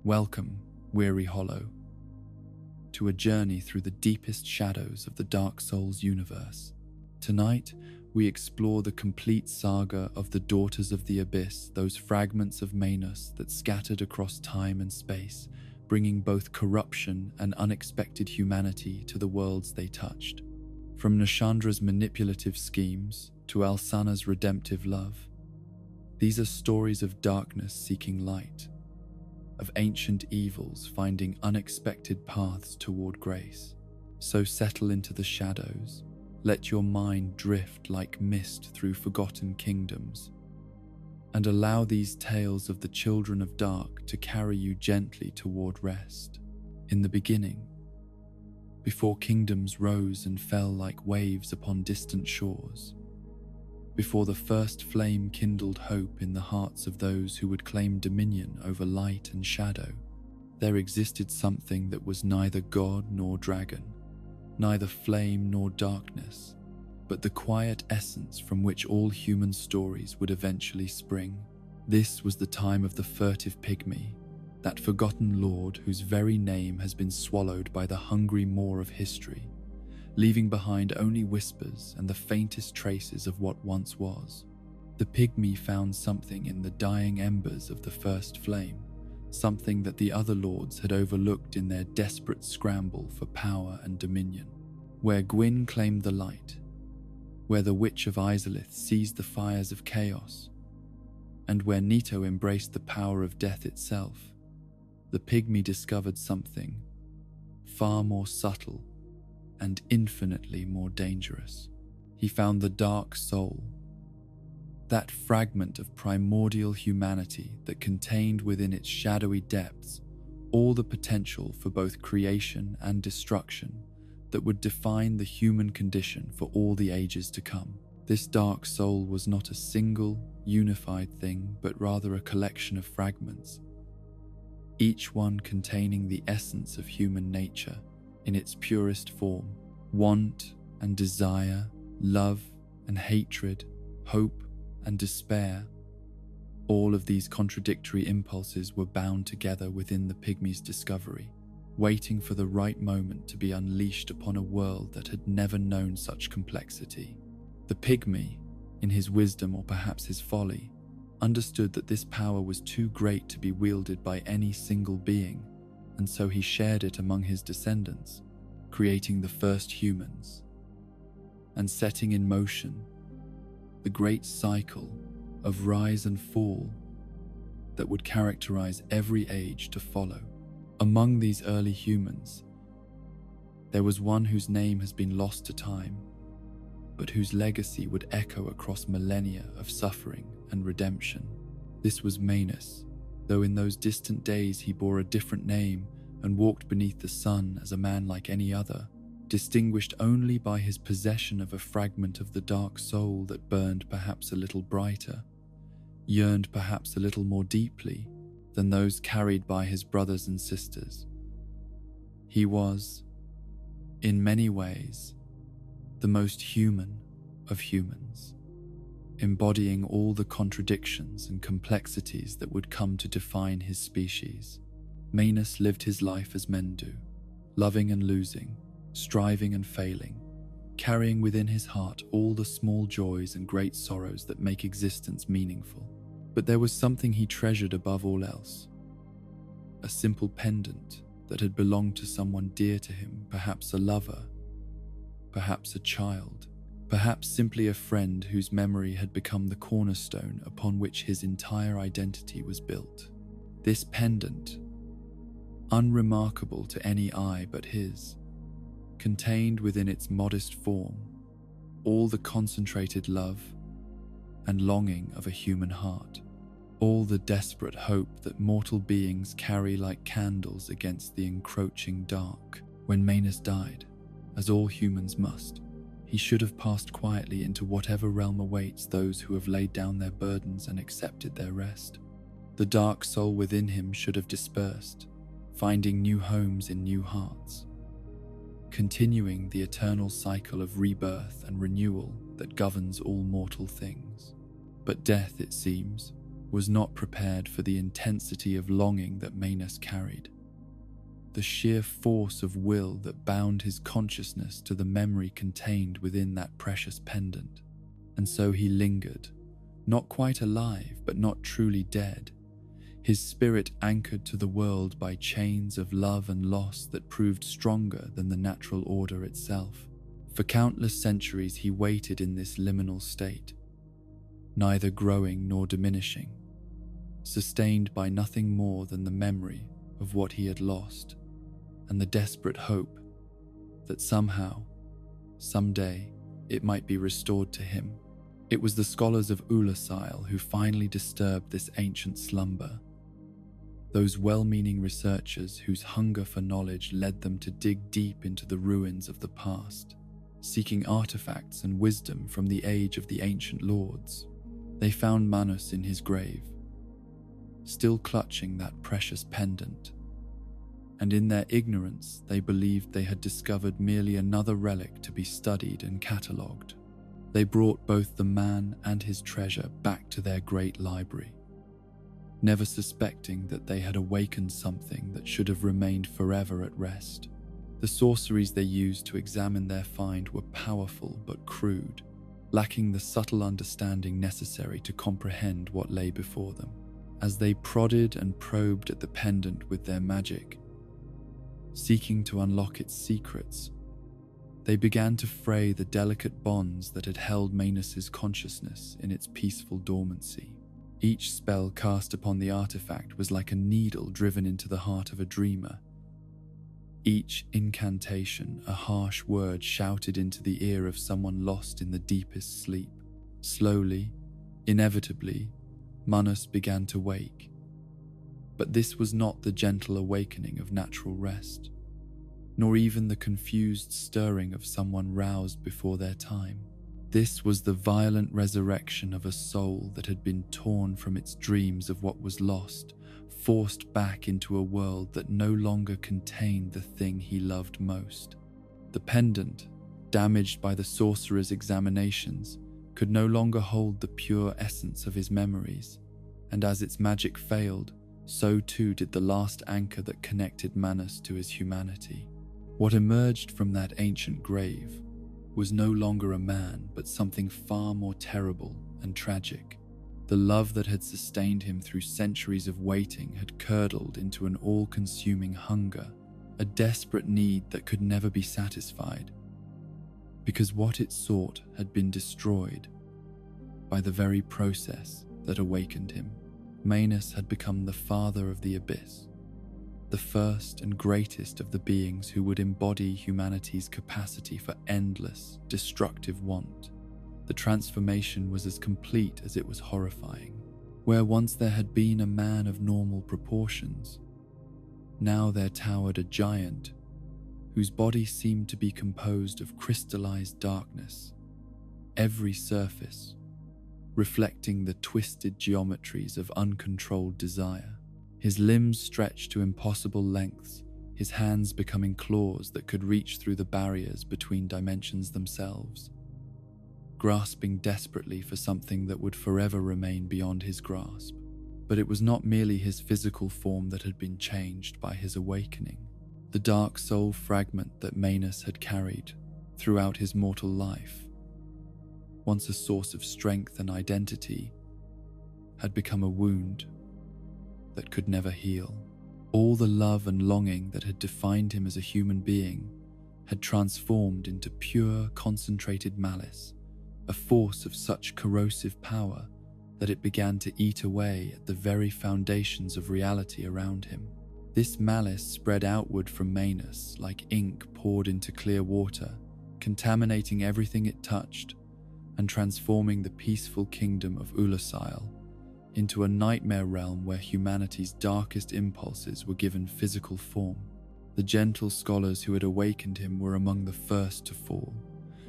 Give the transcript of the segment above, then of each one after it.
Welcome, weary hollow, to a journey through the deepest shadows of the Dark Souls universe. Tonight, we explore the complete saga of the Daughters of the Abyss, those fragments of Manus that scattered across time and space, bringing both corruption and unexpected humanity to the worlds they touched. From Nashandra's manipulative schemes to Alsana's redemptive love, these are stories of darkness seeking light, of ancient evils finding unexpected paths toward grace. So settle into the shadows, let your mind drift like mist through forgotten kingdoms, and allow these tales of the children of dark to carry you gently toward rest. In the beginning, before kingdoms rose and fell like waves upon distant shores, before the first flame kindled hope in the hearts of those who would claim dominion over light and shadow, there existed something that was neither god nor dragon, neither flame nor darkness, but the quiet essence from which all human stories would eventually spring. This was the time of the furtive pygmy, that forgotten lord whose very name has been swallowed by the hungry maw of history, leaving behind only whispers and the faintest traces of what once was. The pygmy found something in the dying embers of the first flame, something that the other lords had overlooked in their desperate scramble for power and dominion. Where Gwyn claimed the light, where the Witch of Izalith seized the fires of chaos, and where Nito embraced the power of death itself, the pygmy discovered something far more subtle and infinitely more dangerous. He found the Dark Soul, that fragment of primordial humanity that contained within its shadowy depths all the potential for both creation and destruction that would define the human condition for all the ages to come. This Dark Soul was not a single, unified thing, but rather a collection of fragments, each one containing the essence of human nature in its purest form. Want and desire, love and hatred, hope and despair, all of these contradictory impulses were bound together within the pygmy's discovery, waiting for the right moment to be unleashed upon a world that had never known such complexity. The pygmy, in his wisdom or perhaps his folly, understood that this power was too great to be wielded by any single being, and so he shared it among his descendants, creating the first humans, and setting in motion the great cycle of rise and fall that would characterize every age to follow. Among these early humans, there was one whose name has been lost to time, but whose legacy would echo across millennia of suffering and redemption. This was Manus, though in those distant days he bore a different name and walked beneath the sun as a man like any other, distinguished only by his possession of a fragment of the Dark Soul that burned perhaps a little brighter, yearned perhaps a little more deeply than those carried by his brothers and sisters. He was, in many ways, the most human of humans, embodying all the contradictions and complexities that would come to define his species. Manus lived his life as men do, loving and losing, striving and failing, carrying within his heart all the small joys and great sorrows that make existence meaningful. But there was something he treasured above all else, a simple pendant that had belonged to someone dear to him, perhaps a lover, perhaps a child, perhaps simply a friend whose memory had become the cornerstone upon which his entire identity was built. This pendant, unremarkable to any eye but his, contained within its modest form all the concentrated love and longing of a human heart, all the desperate hope that mortal beings carry like candles against the encroaching dark. When Manus died, as all humans must, he should have passed quietly into whatever realm awaits those who have laid down their burdens and accepted their rest. The Dark Soul within him should have dispersed, finding new homes in new hearts, continuing the eternal cycle of rebirth and renewal that governs all mortal things. But death, it seems, was not prepared for the intensity of longing that Manus carried, the sheer force of will that bound his consciousness to the memory contained within that precious pendant. And so he lingered, not quite alive, but not truly dead, his spirit anchored to the world by chains of love and loss that proved stronger than the natural order itself. For countless centuries he waited in this liminal state, neither growing nor diminishing, sustained by nothing more than the memory of what he had lost and the desperate hope that somehow, someday, it might be restored to him. It was the scholars of Ulasile who finally disturbed this ancient slumber, those well-meaning researchers whose hunger for knowledge led them to dig deep into the ruins of the past, seeking artifacts and wisdom from the age of the ancient lords. They found Manus in his grave, still clutching that precious pendant, and in their ignorance they believed they had discovered merely another relic to be studied and catalogued. They brought both the man and his treasure back to their great library, never suspecting that they had awakened something that should have remained forever at rest. The sorceries they used to examine their find were powerful but crude, lacking the subtle understanding necessary to comprehend what lay before them. As they prodded and probed at the pendant with their magic, seeking to unlock its secrets, they began to fray the delicate bonds that had held Manus's consciousness in its peaceful dormancy. Each spell cast upon the artifact was like a needle driven into the heart of a dreamer. Each incantation, a harsh word shouted into the ear of someone lost in the deepest sleep. Slowly, inevitably, Manus began to wake. But this was not the gentle awakening of natural rest, nor even the confused stirring of someone roused before their time. This was the violent resurrection of a soul that had been torn from its dreams of what was lost, forced back into a world that no longer contained the thing he loved most. The pendant, damaged by the sorcerer's examinations, could no longer hold the pure essence of his memories, and as its magic failed, so too did the last anchor that connected Manus to his humanity. What emerged from that ancient grave was no longer a man, but something far more terrible and tragic. The love that had sustained him through centuries of waiting had curdled into an all-consuming hunger, a desperate need that could never be satisfied, because what it sought had been destroyed by the very process that awakened him. Manus had become the father of the abyss, the first and greatest of the beings who would embody humanity's capacity for endless, destructive want. The transformation was as complete as it was horrifying. Where once there had been a man of normal proportions, now there towered a giant whose body seemed to be composed of crystallized darkness, every surface reflecting the twisted geometries of uncontrolled desire. His limbs stretched to impossible lengths, his hands becoming claws that could reach through the barriers between dimensions themselves, grasping desperately for something that would forever remain beyond his grasp. But it was not merely his physical form that had been changed by his awakening. The dark soul fragment that Manus had carried throughout his mortal life, once a source of strength and identity, had become a wound that could never heal. All the love and longing that had defined him as a human being had transformed into pure, concentrated malice, a force of such corrosive power that it began to eat away at the very foundations of reality around him. This malice spread outward from Manus like ink poured into clear water, contaminating everything it touched and transforming the peaceful kingdom of Ulasile into a nightmare realm where humanity's darkest impulses were given physical form. The gentle scholars who had awakened him were among the first to fall,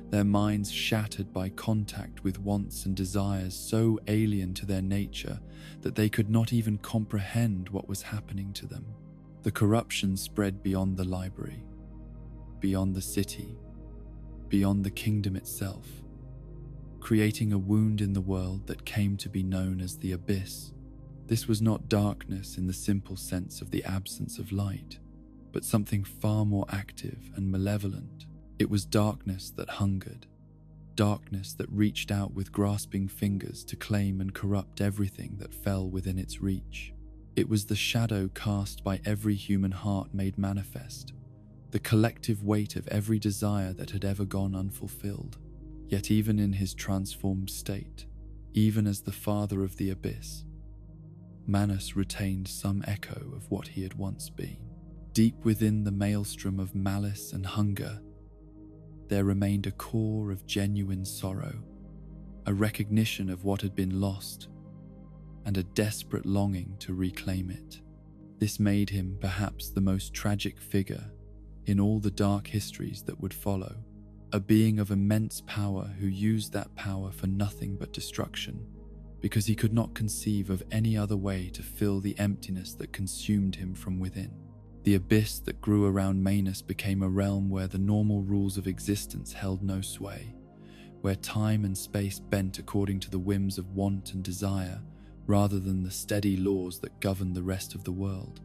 their minds shattered by contact with wants and desires so alien to their nature that they could not even comprehend what was happening to them. The corruption spread beyond the library, beyond the city, beyond the kingdom itself, creating a wound in the world that came to be known as the Abyss. This was not darkness in the simple sense of the absence of light, but something far more active and malevolent. It was darkness that hungered, darkness that reached out with grasping fingers to claim and corrupt everything that fell within its reach. It was the shadow cast by every human heart made manifest, the collective weight of every desire that had ever gone unfulfilled. Yet even in his transformed state, even as the father of the abyss, Manus retained some echo of what he had once been. Deep within the maelstrom of malice and hunger, there remained a core of genuine sorrow, a recognition of what had been lost, and a desperate longing to reclaim it. This made him perhaps the most tragic figure in all the dark histories that would follow, a being of immense power who used that power for nothing but destruction, because he could not conceive of any other way to fill the emptiness that consumed him from within. The abyss that grew around Manus became a realm where the normal rules of existence held no sway, where time and space bent according to the whims of want and desire, rather than the steady laws that governed the rest of the world.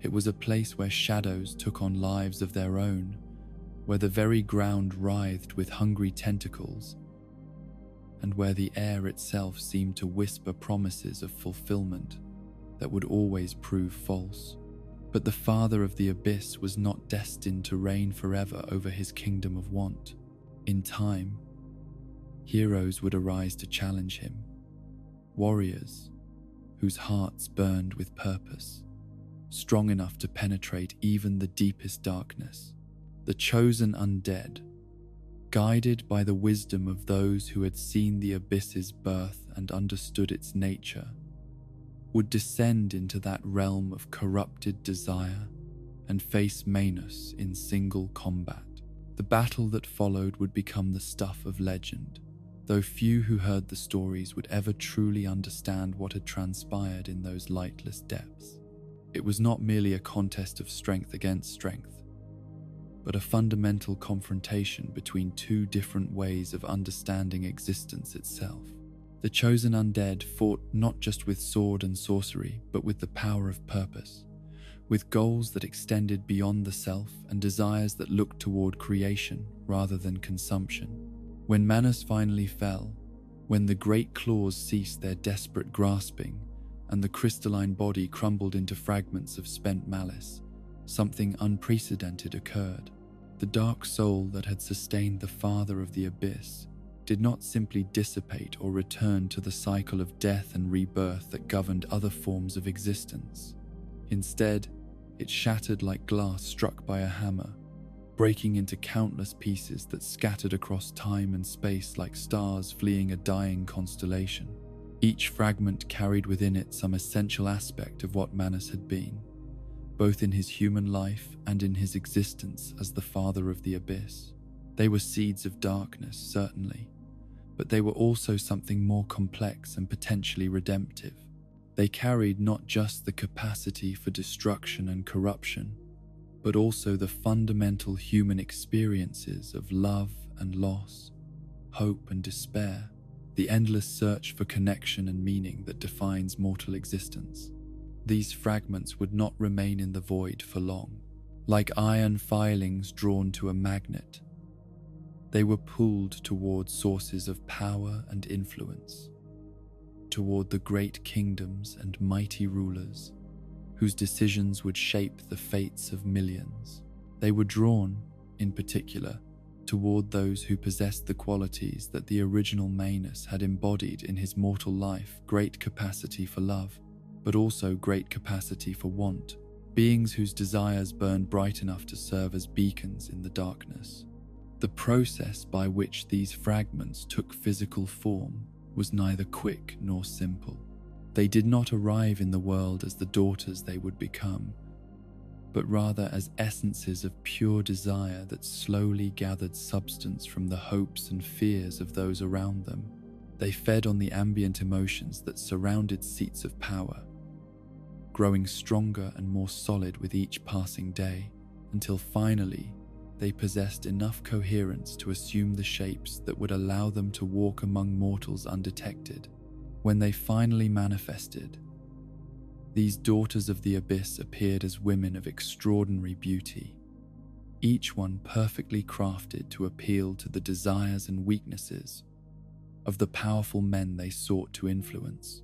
It was a place where shadows took on lives of their own, where the very ground writhed with hungry tentacles, and where the air itself seemed to whisper promises of fulfillment that would always prove false. But the father of the abyss was not destined to reign forever over his kingdom of want. In time, heroes would arise to challenge him, warriors whose hearts burned with purpose, strong enough to penetrate even the deepest darkness. The chosen undead, guided by the wisdom of those who had seen the abyss's birth and understood its nature, would descend into that realm of corrupted desire and face Manus in single combat. The battle that followed would become the stuff of legend, though few who heard the stories would ever truly understand what had transpired in those lightless depths. It was not merely a contest of strength against strength, but a fundamental confrontation between two different ways of understanding existence itself. The chosen undead fought not just with sword and sorcery, but with the power of purpose, with goals that extended beyond the self and desires that looked toward creation rather than consumption. When Manus finally fell, when the great claws ceased their desperate grasping and the crystalline body crumbled into fragments of spent malice, something unprecedented occurred. The dark soul that had sustained the father of the abyss did not simply dissipate or return to the cycle of death and rebirth that governed other forms of existence. Instead, it shattered like glass struck by a hammer, breaking into countless pieces that scattered across time and space like stars fleeing a dying constellation. Each fragment carried within it some essential aspect of what Manus had been, both in his human life and in his existence as the father of the abyss. They were seeds of darkness, certainly, but they were also something more complex and potentially redemptive. They carried not just the capacity for destruction and corruption, but also the fundamental human experiences of love and loss, hope and despair, the endless search for connection and meaning that defines mortal existence. These fragments would not remain in the void for long. Like iron filings drawn to a magnet, they were pulled toward sources of power and influence, toward the great kingdoms and mighty rulers whose decisions would shape the fates of millions. They were drawn, in particular, toward those who possessed the qualities that the original Manus had embodied in his mortal life: great capacity for love, but also great capacity for want, beings whose desires burned bright enough to serve as beacons in the darkness. The process by which these fragments took physical form was neither quick nor simple. They did not arrive in the world as the daughters they would become, but rather as essences of pure desire that slowly gathered substance from the hopes and fears of those around them. They fed on the ambient emotions that surrounded seats of power, growing stronger and more solid with each passing day, until finally they possessed enough coherence to assume the shapes that would allow them to walk among mortals undetected. When they finally manifested, These daughters of the abyss appeared as women of extraordinary beauty, each one perfectly crafted to appeal to the desires and weaknesses of the powerful men they sought to influence.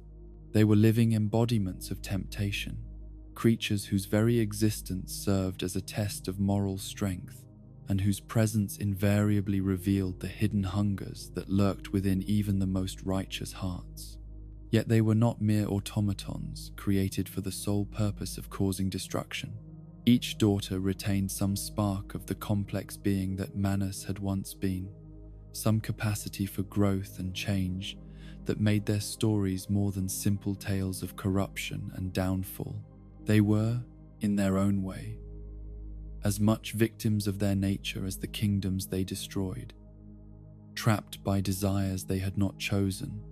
They were living embodiments of temptation, creatures whose very existence served as a test of moral strength, and whose presence invariably revealed the hidden hungers that lurked within even the most righteous hearts. Yet they were not mere automatons created for the sole purpose of causing destruction. Each daughter retained some spark of the complex being that Manus had once been, some capacity for growth and change that made their stories more than simple tales of corruption and downfall. They were, in their own way, as much victims of their nature as the kingdoms they destroyed, trapped by desires they had not chosen,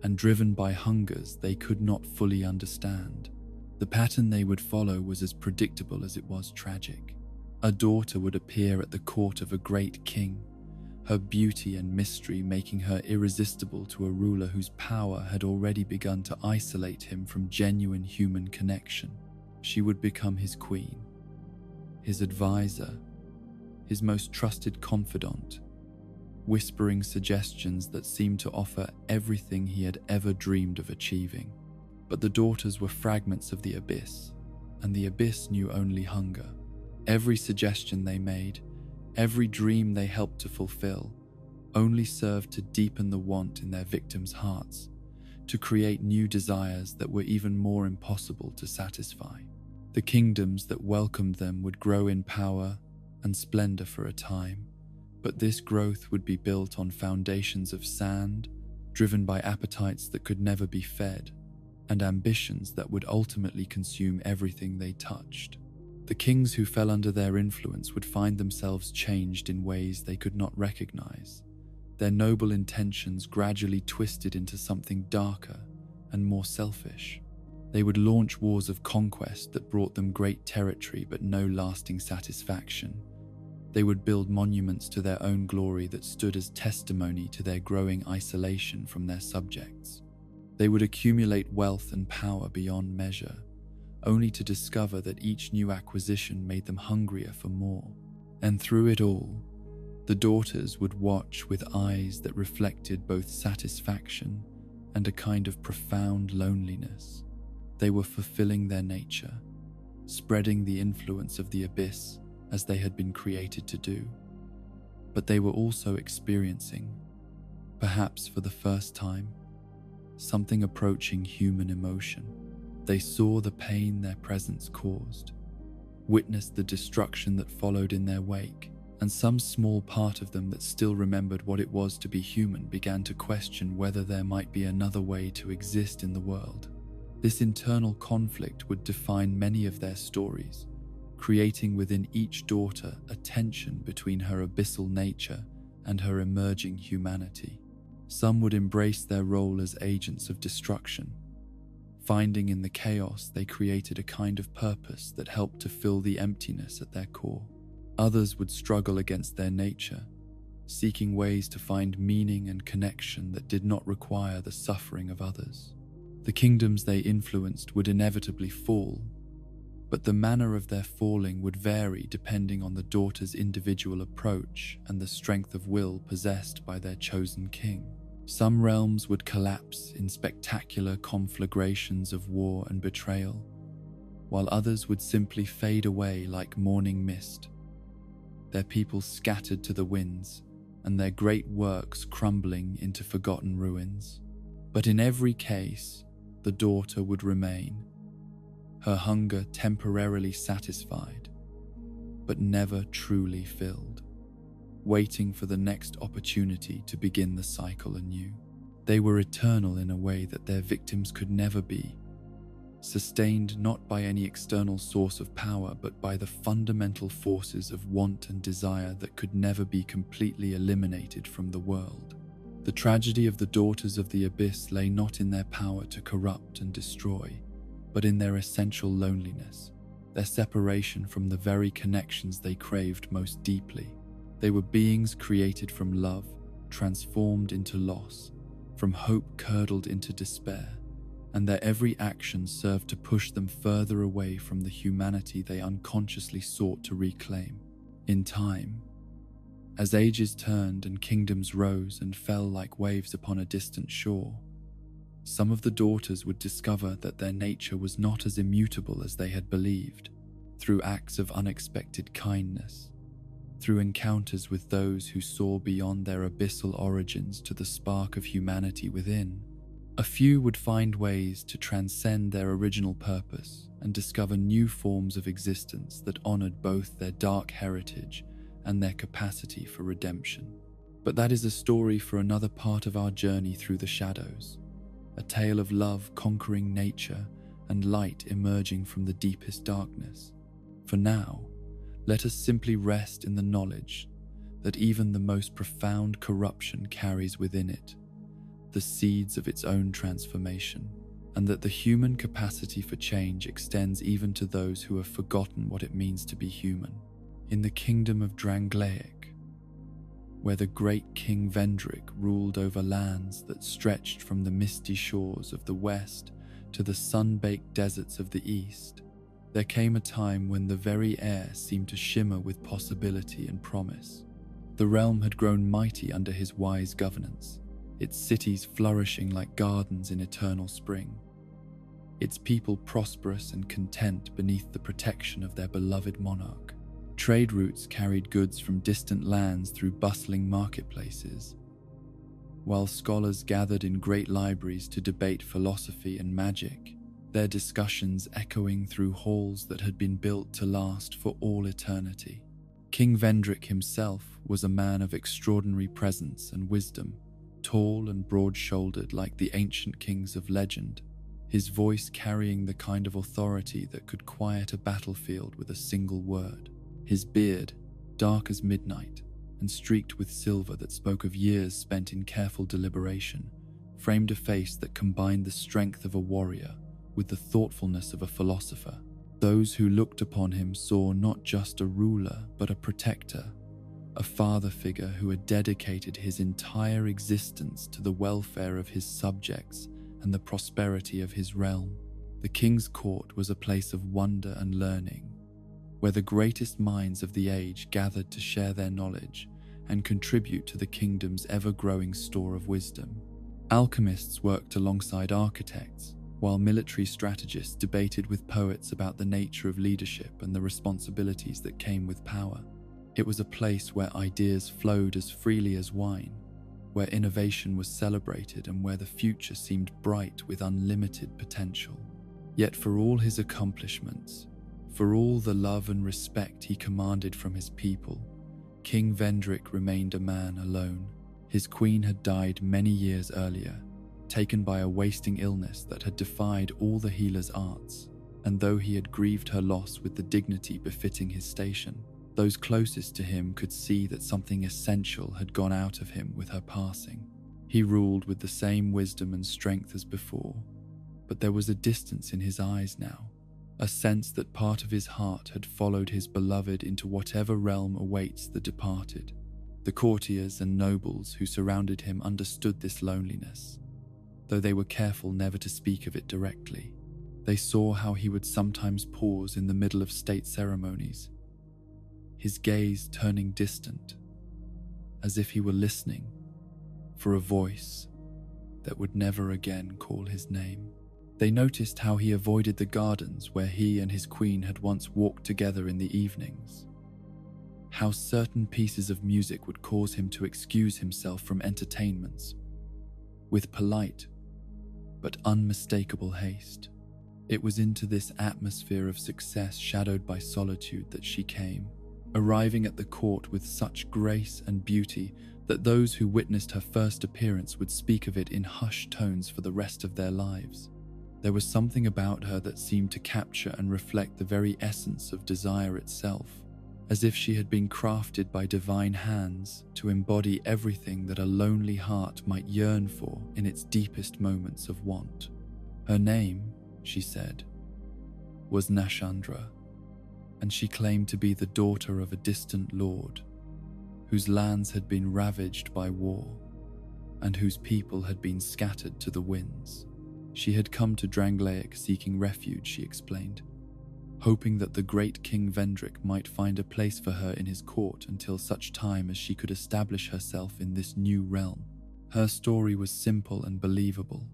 and driven by hungers they could not fully understand. The pattern they would follow was as predictable as it was tragic. A daughter would appear at the court of a great king, her beauty and mystery making her irresistible to a ruler whose power had already begun to isolate him from genuine human connection. She would become his queen, his advisor, his most trusted confidant, whispering suggestions that seemed to offer everything he had ever dreamed of achieving. But the daughters were fragments of the abyss, and the abyss knew only hunger. Every suggestion they made, every dream they helped to fulfill, only served to deepen the want in their victims' hearts, to create new desires that were even more impossible to satisfy. The kingdoms that welcomed them would grow in power and splendor for a time, but this growth would be built on foundations of sand, driven by appetites that could never be fed, and ambitions that would ultimately consume everything they touched. The kings who fell under their influence would find themselves changed in ways they could not recognize, their noble intentions gradually twisted into something darker and more selfish. They would launch wars of conquest that brought them great territory but no lasting satisfaction. They would build monuments to their own glory that stood as testimony to their growing isolation from their subjects. They would accumulate wealth and power beyond measure, only to discover that each new acquisition made them hungrier for more. And through it all, the daughters would watch with eyes that reflected both satisfaction and a kind of profound loneliness. They were fulfilling their nature, spreading the influence of the abyss as they had been created to do. But they were also experiencing, perhaps for the first time, something approaching human emotion. They saw the pain their presence caused, witnessed the destruction that followed in their wake, and some small part of them that still remembered what it was to be human began to question whether there might be another way to exist in the world. This internal conflict would define many of their stories, creating within each daughter a tension between her abyssal nature and her emerging humanity. Some would embrace their role as agents of destruction, finding in the chaos they created a kind of purpose that helped to fill the emptiness at their core. Others would struggle against their nature, seeking ways to find meaning and connection that did not require the suffering of others. The kingdoms they influenced would inevitably fall, but the manner of their falling would vary depending on the daughter's individual approach and the strength of will possessed by their chosen king. Some realms would collapse in spectacular conflagrations of war and betrayal, while others would simply fade away like morning mist, their people scattered to the winds and their great works crumbling into forgotten ruins. But in every case, the daughter would remain, her hunger temporarily satisfied, but never truly filled, waiting for the next opportunity to begin the cycle anew. They were eternal in a way that their victims could never be, sustained not by any external source of power but by the fundamental forces of want and desire that could never be completely eliminated from the world. The tragedy of the daughters of the abyss lay not in their power to corrupt and destroy, but in their essential loneliness, their separation from the very connections they craved most deeply. They were beings created from love, transformed into loss, from hope curdled into despair, and their every action served to push them further away from the humanity they unconsciously sought to reclaim. In time, as ages turned and kingdoms rose and fell like waves upon a distant shore, some of the daughters would discover that their nature was not as immutable as they had believed. Through acts of unexpected kindness, through encounters with those who saw beyond their abyssal origins to the spark of humanity within, a few would find ways to transcend their original purpose and discover new forms of existence that honored both their dark heritage and their capacity for redemption. But that is a story for another part of our journey through the shadows, a tale of love conquering nature and light emerging from the deepest darkness. For now, let us simply rest in the knowledge that even the most profound corruption carries within it the seeds of its own transformation, and that the human capacity for change extends even to those who have forgotten what it means to be human. In the kingdom of Drangleic, where the great King Vendrick ruled over lands that stretched from the misty shores of the west to the sun-baked deserts of the east, there came a time when the very air seemed to shimmer with possibility and promise. The realm had grown mighty under his wise governance, its cities flourishing like gardens in eternal spring, its people prosperous and content beneath the protection of their beloved monarch. Trade routes carried goods from distant lands through bustling marketplaces, while scholars gathered in great libraries to debate philosophy and magic, their discussions echoing through halls that had been built to last for all eternity. King Vendrick himself was a man of extraordinary presence and wisdom, tall and broad-shouldered like the ancient kings of legend, his voice carrying the kind of authority that could quiet a battlefield with a single word. His beard, dark as midnight and streaked with silver that spoke of years spent in careful deliberation, framed a face that combined the strength of a warrior with the thoughtfulness of a philosopher. Those who looked upon him saw not just a ruler, but a protector, a father figure who had dedicated his entire existence to the welfare of his subjects and the prosperity of his realm. The king's court was a place of wonder and learning, where the greatest minds of the age gathered to share their knowledge and contribute to the kingdom's ever-growing store of wisdom. Alchemists worked alongside architects, while military strategists debated with poets about the nature of leadership and the responsibilities that came with power. It was a place where ideas flowed as freely as wine, where innovation was celebrated and where the future seemed bright with unlimited potential. Yet for all his accomplishments, for all the love and respect he commanded from his people, King Vendrick remained a man alone. His queen had died many years earlier, taken by a wasting illness that had defied all the healer's arts, and though he had grieved her loss with the dignity befitting his station, those closest to him could see that something essential had gone out of him with her passing. He ruled with the same wisdom and strength as before, but there was a distance in his eyes now, a sense that part of his heart had followed his beloved into whatever realm awaits the departed. The courtiers and nobles who surrounded him understood this loneliness, though they were careful never to speak of it directly. They saw how he would sometimes pause in the middle of state ceremonies, his gaze turning distant, as if he were listening for a voice that would never again call his name. They noticed how he avoided the gardens where he and his queen had once walked together in the evenings, how certain pieces of music would cause him to excuse himself from entertainments with polite but unmistakable haste. It was into this atmosphere of success shadowed by solitude that she came, arriving at the court with such grace and beauty that those who witnessed her first appearance would speak of it in hushed tones for the rest of their lives. There was something about her that seemed to capture and reflect the very essence of desire itself, as if she had been crafted by divine hands to embody everything that a lonely heart might yearn for in its deepest moments of want. Her name, she said, was Nashandra, and she claimed to be the daughter of a distant lord, whose lands had been ravaged by war, and whose people had been scattered to the winds. She had come to Drangleic seeking refuge, she explained, hoping that the great King Vendrick might find a place for her in his court until such time as she could establish herself in this new realm. Her story was simple and believable,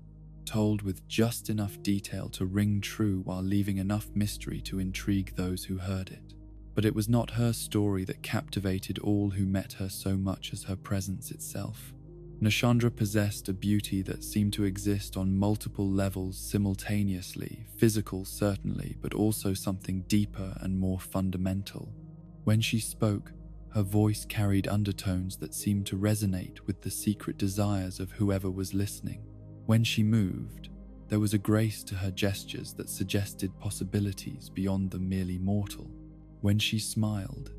told with just enough detail to ring true while leaving enough mystery to intrigue those who heard it. But it was not her story that captivated all who met her so much as her presence itself. Nashandra possessed a beauty that seemed to exist on multiple levels simultaneously, physical certainly, but also something deeper and more fundamental. When she spoke, her voice carried undertones that seemed to resonate with the secret desires of whoever was listening. When she moved, there was a grace to her gestures that suggested possibilities beyond the merely mortal. When she smiled,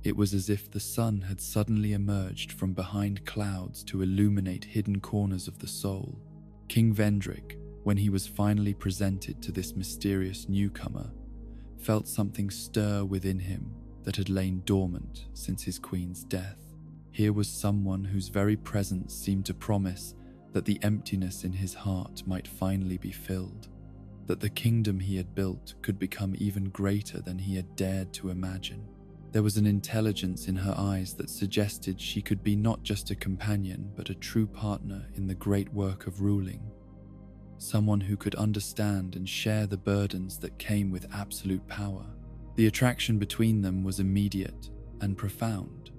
it was as if the sun had suddenly emerged from behind clouds to illuminate hidden corners of the soul. King Vendrick, when he was finally presented to this mysterious newcomer, felt something stir within him that had lain dormant since his queen's death. Here was someone whose very presence seemed to promise that the emptiness in his heart might finally be filled, that the kingdom he had built could become even greater than he had dared to imagine. There was an intelligence in her eyes that suggested she could be not just a companion, but a true partner in the great work of ruling. Someone who could understand and share the burdens that came with absolute power. The attraction between them was immediate and profound,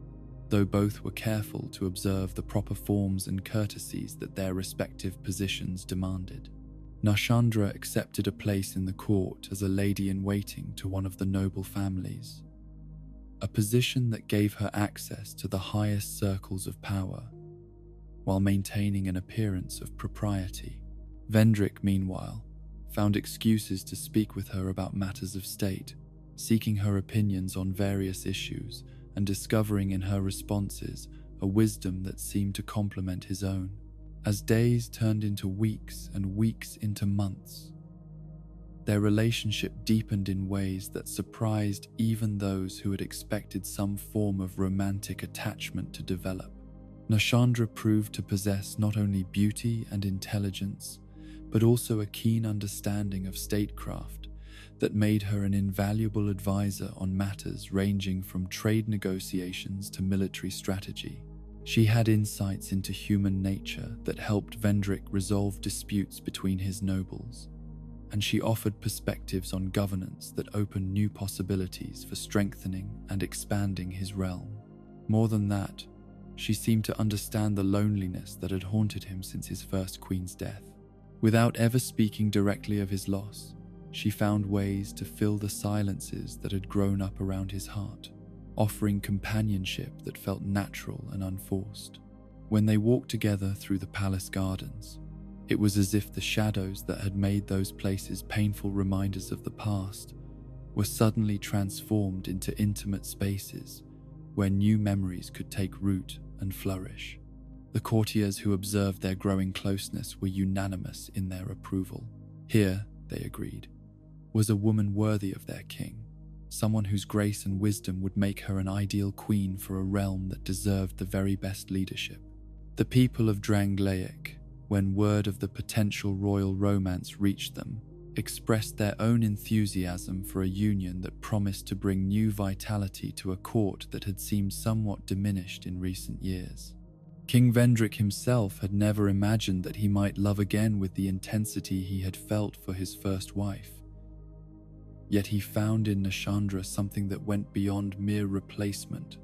though both were careful to observe the proper forms and courtesies that their respective positions demanded. Nashandra accepted a place in the court as a lady-in-waiting to one of the noble families, a position that gave her access to the highest circles of power, while maintaining an appearance of propriety. Vendrick, meanwhile, found excuses to speak with her about matters of state, seeking her opinions on various issues and discovering in her responses a wisdom that seemed to complement his own. As days turned into weeks and weeks into months, their relationship deepened in ways that surprised even those who had expected some form of romantic attachment to develop. Nashandra proved to possess not only beauty and intelligence, but also a keen understanding of statecraft that made her an invaluable advisor on matters ranging from trade negotiations to military strategy. She had insights into human nature that helped Vendrick resolve disputes between his nobles, and she offered perspectives on governance that opened new possibilities for strengthening and expanding his realm. More than that, she seemed to understand the loneliness that had haunted him since his first queen's death. Without ever speaking directly of his loss, she found ways to fill the silences that had grown up around his heart, offering companionship that felt natural and unforced. When they walked together through the palace gardens, it was as if the shadows that had made those places painful reminders of the past were suddenly transformed into intimate spaces where new memories could take root and flourish. The courtiers who observed their growing closeness were unanimous in their approval. Here, they agreed, was a woman worthy of their king, someone whose grace and wisdom would make her an ideal queen for a realm that deserved the very best leadership. The people of Drangleic, when word of the potential royal romance reached them, expressed their own enthusiasm for a union that promised to bring new vitality to a court that had seemed somewhat diminished in recent years. King Vendrick himself had never imagined that he might love again with the intensity he had felt for his first wife. Yet he found in Nashandra something that went beyond mere replacement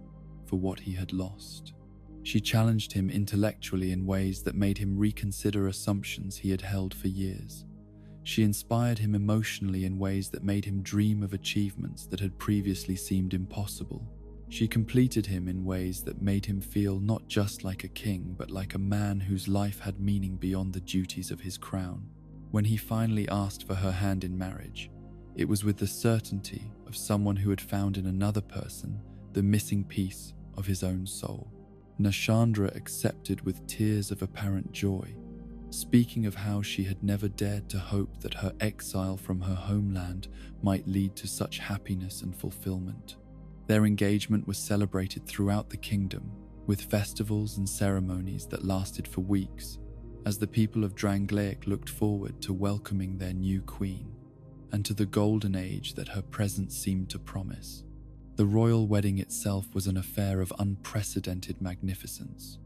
for what he had lost. She challenged him intellectually in ways that made him reconsider assumptions he had held for years. She inspired him emotionally in ways that made him dream of achievements that had previously seemed impossible. She completed him in ways that made him feel not just like a king, but like a man whose life had meaning beyond the duties of his crown. When he finally asked for her hand in marriage, it was with the certainty of someone who had found in another person the missing piece of his own soul. Nashandra accepted with tears of apparent joy, speaking of how she had never dared to hope that her exile from her homeland might lead to such happiness and fulfillment. Their engagement was celebrated throughout the kingdom, with festivals and ceremonies that lasted for weeks, as the people of Drangleic looked forward to welcoming their new queen and to the golden age that her presence seemed to promise. The royal wedding itself was an affair of unprecedented magnificence,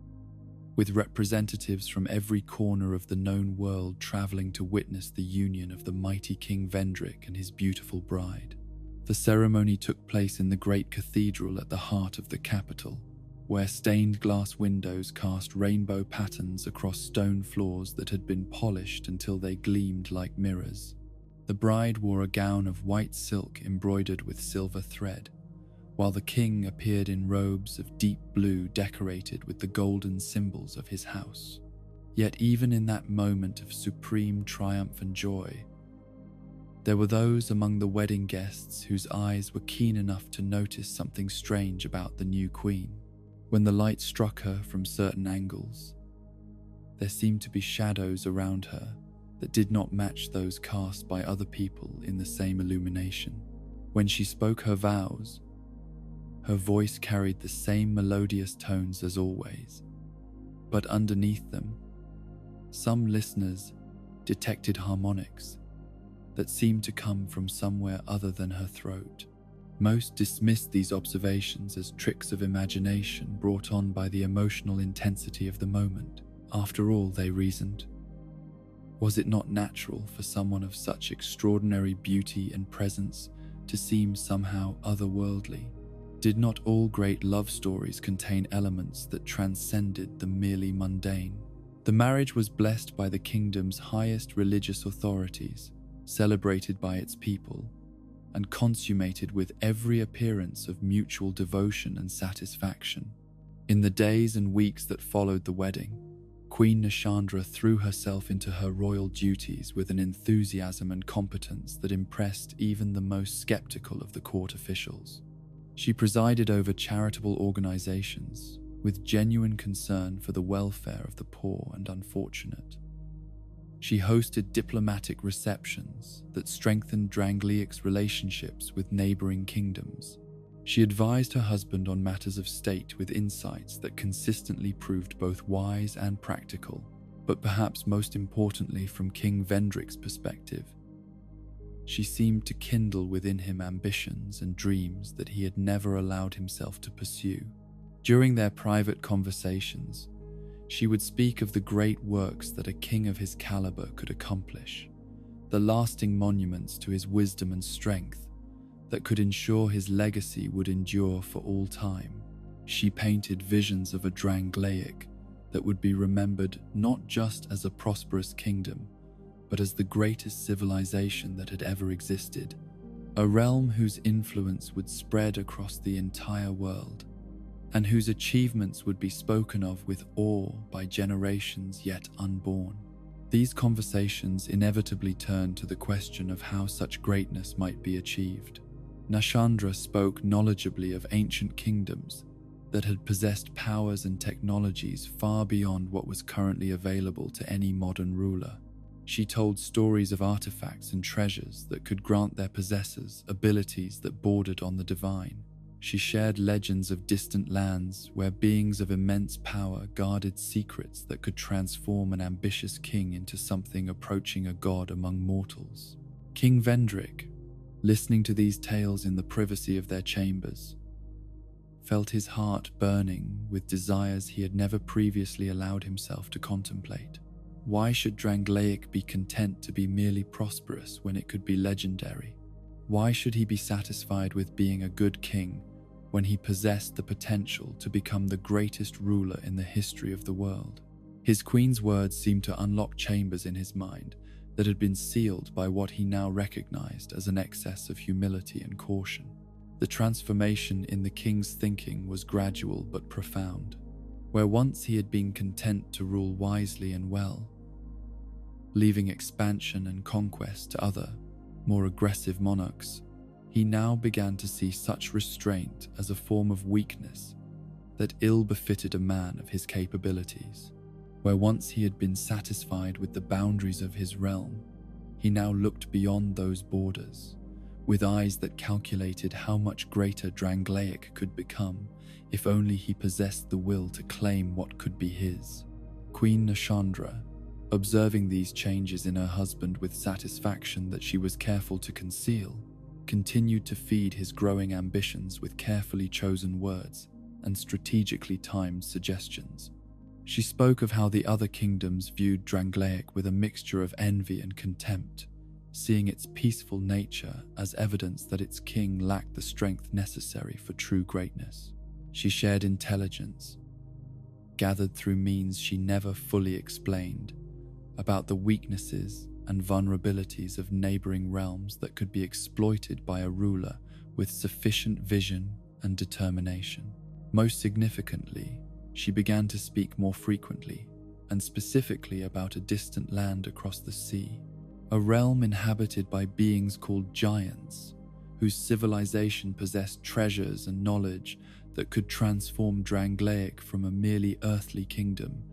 with representatives from every corner of the known world traveling to witness the union of the mighty King Vendrick and his beautiful bride. The ceremony took place in the great cathedral at the heart of the capital, where stained glass windows cast rainbow patterns across stone floors that had been polished until they gleamed like mirrors. The bride wore a gown of white silk embroidered with silver thread, while the king appeared in robes of deep blue decorated with the golden symbols of his house. Yet even in that moment of supreme triumph and joy, there were those among the wedding guests whose eyes were keen enough to notice something strange about the new queen. When the light struck her from certain angles, there seemed to be shadows around her that did not match those cast by other people in the same illumination. When she spoke her vows, her voice carried the same melodious tones as always, but underneath them, some listeners detected harmonics that seemed to come from somewhere other than her throat. Most dismissed these observations as tricks of imagination brought on by the emotional intensity of the moment. After all, they reasoned, was it not natural for someone of such extraordinary beauty and presence to seem somehow otherworldly? Did not all great love stories contain elements that transcended the merely mundane? The marriage was blessed by the kingdom's highest religious authorities, celebrated by its people, and consummated with every appearance of mutual devotion and satisfaction. In the days and weeks that followed the wedding, Queen Nashandra threw herself into her royal duties with an enthusiasm and competence that impressed even the most skeptical of the court officials. She presided over charitable organizations with genuine concern for the welfare of the poor and unfortunate. She hosted diplomatic receptions that strengthened Drangleic's relationships with neighboring kingdoms. She advised her husband on matters of state with insights that consistently proved both wise and practical, but perhaps most importantly from King Vendrick's perspective, she seemed to kindle within him ambitions and dreams that he had never allowed himself to pursue. During their private conversations, she would speak of the great works that a king of his caliber could accomplish, the lasting monuments to his wisdom and strength that could ensure his legacy would endure for all time. She painted visions of a Drangleic that would be remembered not just as a prosperous kingdom, but as the greatest civilization that had ever existed, a realm whose influence would spread across the entire world, and whose achievements would be spoken of with awe by generations yet unborn. These conversations inevitably turned to the question of how such greatness might be achieved. Nashandra spoke knowledgeably of ancient kingdoms that had possessed powers and technologies far beyond what was currently available to any modern ruler. She told stories of artifacts and treasures that could grant their possessors abilities that bordered on the divine. She shared legends of distant lands where beings of immense power guarded secrets that could transform an ambitious king into something approaching a god among mortals. King Vendrick, listening to these tales in the privacy of their chambers, felt his heart burning with desires he had never previously allowed himself to contemplate. Why should Drangleic be content to be merely prosperous when it could be legendary? Why should he be satisfied with being a good king when he possessed the potential to become the greatest ruler in the history of the world? His queen's words seemed to unlock chambers in his mind that had been sealed by what he now recognized as an excess of humility and caution. The transformation in the king's thinking was gradual but profound. Where once he had been content to rule wisely and well, leaving expansion and conquest to other, more aggressive monarchs, he now began to see such restraint as a form of weakness that ill befitted a man of his capabilities. Where once he had been satisfied with the boundaries of his realm, he now looked beyond those borders, with eyes that calculated how much greater Drangleic could become if only he possessed the will to claim what could be his. Queen Nashandra, Observing these changes in her husband with satisfaction that she was careful to conceal, continued to feed his growing ambitions with carefully chosen words and strategically timed suggestions. She spoke of how the other kingdoms viewed Drangleic with a mixture of envy and contempt, seeing its peaceful nature as evidence that its king lacked the strength necessary for true greatness. She shared intelligence, gathered through means she never fully explained, about the weaknesses and vulnerabilities of neighboring realms that could be exploited by a ruler with sufficient vision and determination. Most significantly, she began to speak more frequently and specifically about a distant land across the sea, a realm inhabited by beings called giants, whose civilization possessed treasures and knowledge that could transform Drangleic from a merely earthly kingdom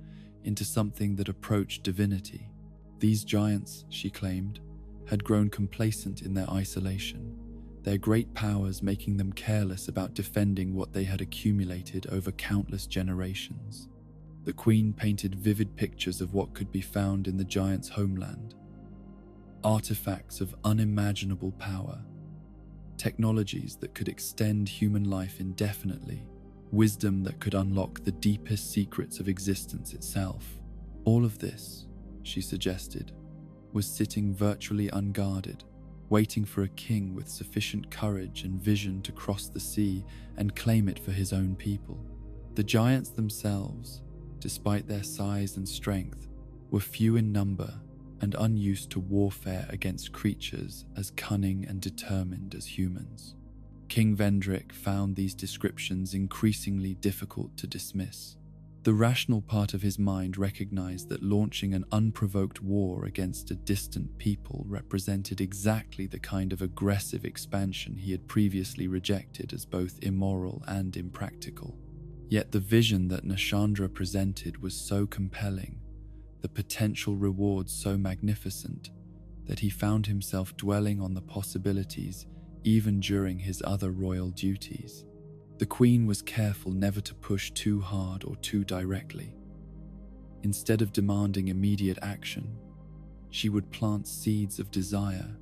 into something that approached divinity. These giants, she claimed, had grown complacent in their isolation, their great powers making them careless about defending what they had accumulated over countless generations. The Queen painted vivid pictures of what could be found in the giants' homeland: artifacts of unimaginable power, technologies that could extend human life indefinitely, wisdom that could unlock the deepest secrets of existence itself. All of this, she suggested, was sitting virtually unguarded, waiting for a king with sufficient courage and vision to cross the sea and claim it for his own people. The giants themselves, despite their size and strength, were few in number and unused to warfare against creatures as cunning and determined as humans. King Vendrick found these descriptions increasingly difficult to dismiss. The rational part of his mind recognized that launching an unprovoked war against a distant people represented exactly the kind of aggressive expansion he had previously rejected as both immoral and impractical. Yet the vision that Nashandra presented was so compelling, the potential rewards so magnificent, that he found himself dwelling on the possibilities even during his other royal duties. The Queen was careful never to push too hard or too directly. Instead of demanding immediate action, she would plant seeds of desire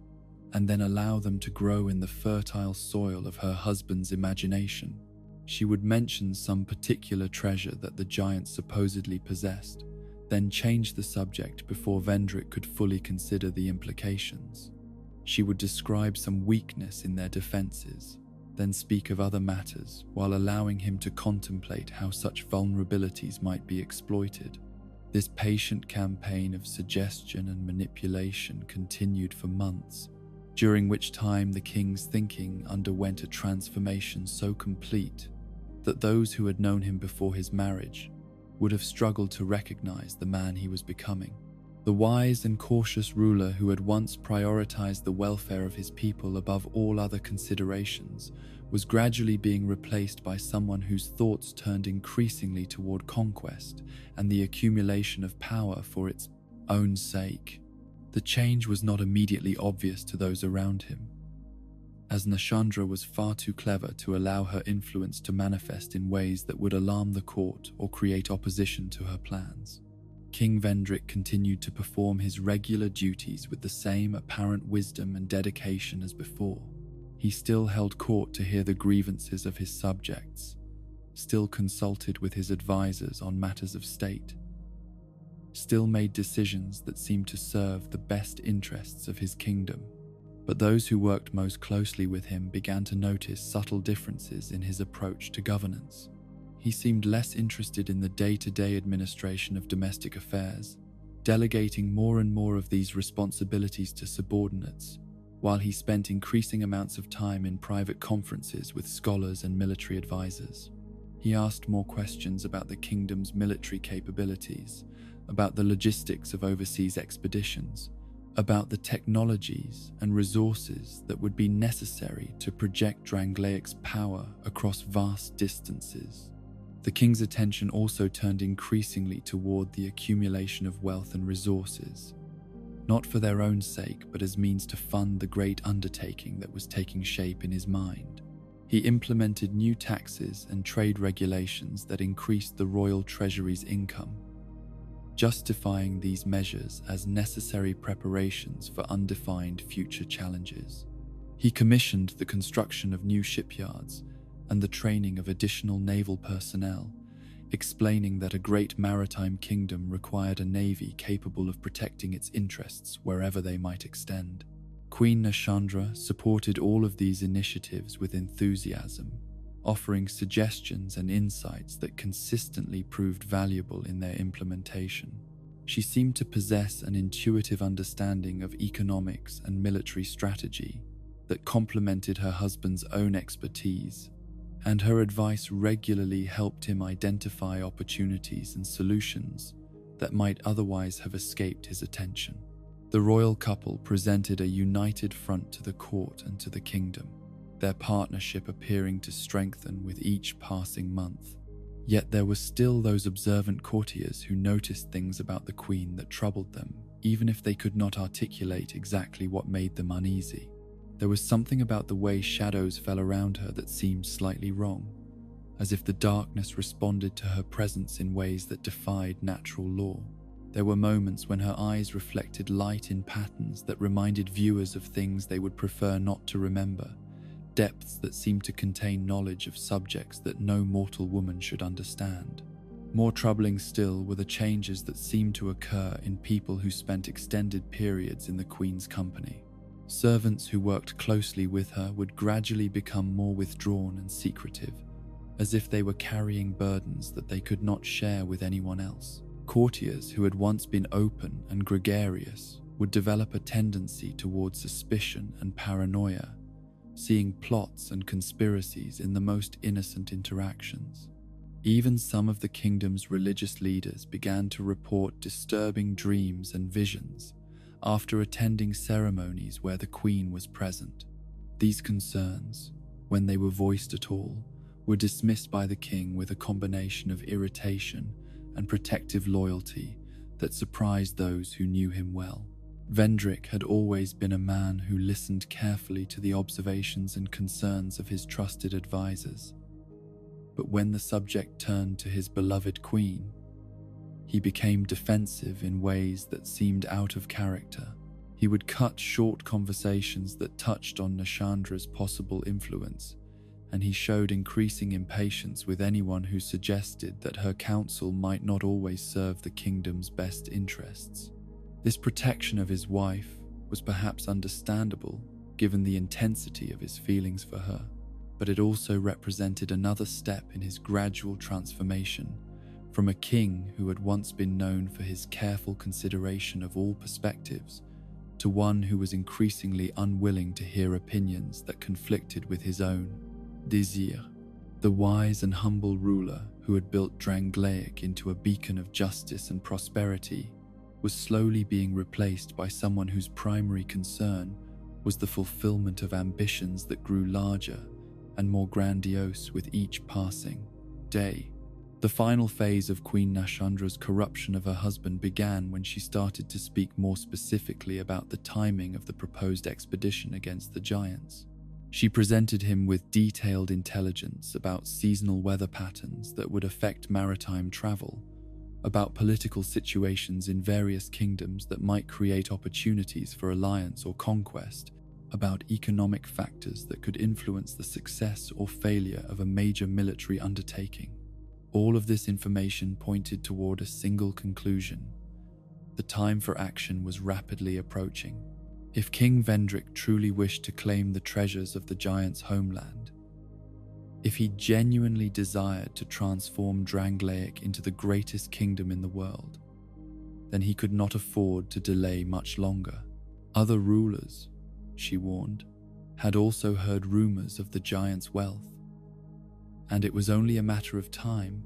and then allow them to grow in the fertile soil of her husband's imagination. She would mention some particular treasure that the giants supposedly possessed, then change the subject before Vendrick could fully consider the implications. She would describe some weakness in their defenses, then speak of other matters while allowing him to contemplate how such vulnerabilities might be exploited. This patient campaign of suggestion and manipulation continued for months, during which time the king's thinking underwent a transformation so complete that those who had known him before his marriage would have struggled to recognize the man he was becoming. The wise and cautious ruler who had once prioritized the welfare of his people above all other considerations was gradually being replaced by someone whose thoughts turned increasingly toward conquest and the accumulation of power for its own sake. The change was not immediately obvious to those around him, as Nashandra was far too clever to allow her influence to manifest in ways that would alarm the court or create opposition to her plans. King Vendrick continued to perform his regular duties with the same apparent wisdom and dedication as before. He still held court to hear the grievances of his subjects, still consulted with his advisors on matters of state, still made decisions that seemed to serve the best interests of his kingdom. But those who worked most closely with him began to notice subtle differences in his approach to governance. He seemed less interested in the day-to-day administration of domestic affairs, delegating more and more of these responsibilities to subordinates, while he spent increasing amounts of time in private conferences with scholars and military advisors. He asked more questions about the kingdom's military capabilities, about the logistics of overseas expeditions, about the technologies and resources that would be necessary to project Drangleic's power across vast distances. The king's attention also turned increasingly toward the accumulation of wealth and resources, not for their own sake, but as means to fund the great undertaking that was taking shape in his mind. He implemented new taxes and trade regulations that increased the royal treasury's income, justifying these measures as necessary preparations for undefined future challenges. He commissioned the construction of new shipyards and the training of additional naval personnel, explaining that a great maritime kingdom required a navy capable of protecting its interests wherever they might extend. Queen Nashandra supported all of these initiatives with enthusiasm, offering suggestions and insights that consistently proved valuable in their implementation. She seemed to possess an intuitive understanding of economics and military strategy that complemented her husband's own expertise, and her advice regularly helped him identify opportunities and solutions that might otherwise have escaped his attention. The royal couple presented a united front to the court and to the kingdom, their partnership appearing to strengthen with each passing month. Yet there were still those observant courtiers who noticed things about the queen that troubled them, even if they could not articulate exactly what made them uneasy. There was something about the way shadows fell around her that seemed slightly wrong, as if the darkness responded to her presence in ways that defied natural law. There were moments when her eyes reflected light in patterns that reminded viewers of things they would prefer not to remember, depths that seemed to contain knowledge of subjects that no mortal woman should understand. More troubling still were the changes that seemed to occur in people who spent extended periods in the Queen's company. Servants who worked closely with her would gradually become more withdrawn and secretive, as if they were carrying burdens that they could not share with anyone else. Courtiers who had once been open and gregarious would develop a tendency toward suspicion and paranoia, seeing plots and conspiracies in the most innocent interactions. Even some of the kingdom's religious leaders began to report disturbing dreams and visions after attending ceremonies where the Queen was present. These concerns, when they were voiced at all, were dismissed by the king with a combination of irritation and protective loyalty that surprised those who knew him well. Vendrick had always been a man who listened carefully to the observations and concerns of his trusted advisors. But when the subject turned to his beloved queen, he became defensive in ways that seemed out of character. He would cut short conversations that touched on Nashandra's possible influence, and he showed increasing impatience with anyone who suggested that her counsel might not always serve the kingdom's best interests. This protection of his wife was perhaps understandable given the intensity of his feelings for her, but it also represented another step in his gradual transformation from a king who had once been known for his careful consideration of all perspectives to one who was increasingly unwilling to hear opinions that conflicted with his own. Désir, the wise and humble ruler who had built Drangleic into a beacon of justice and prosperity, was slowly being replaced by someone whose primary concern was the fulfillment of ambitions that grew larger and more grandiose with each passing day. The final phase of Queen Nashandra's corruption of her husband began when she started to speak more specifically about the timing of the proposed expedition against the giants. She presented him with detailed intelligence about seasonal weather patterns that would affect maritime travel, about political situations in various kingdoms that might create opportunities for alliance or conquest, about economic factors that could influence the success or failure of a major military undertaking. All of this information pointed toward a single conclusion. The time for action was rapidly approaching. If King Vendrick truly wished to claim the treasures of the giants' homeland, if he genuinely desired to transform Drangleic into the greatest kingdom in the world, then he could not afford to delay much longer. Other rulers, she warned, had also heard rumors of the giants' wealth, and it was only a matter of time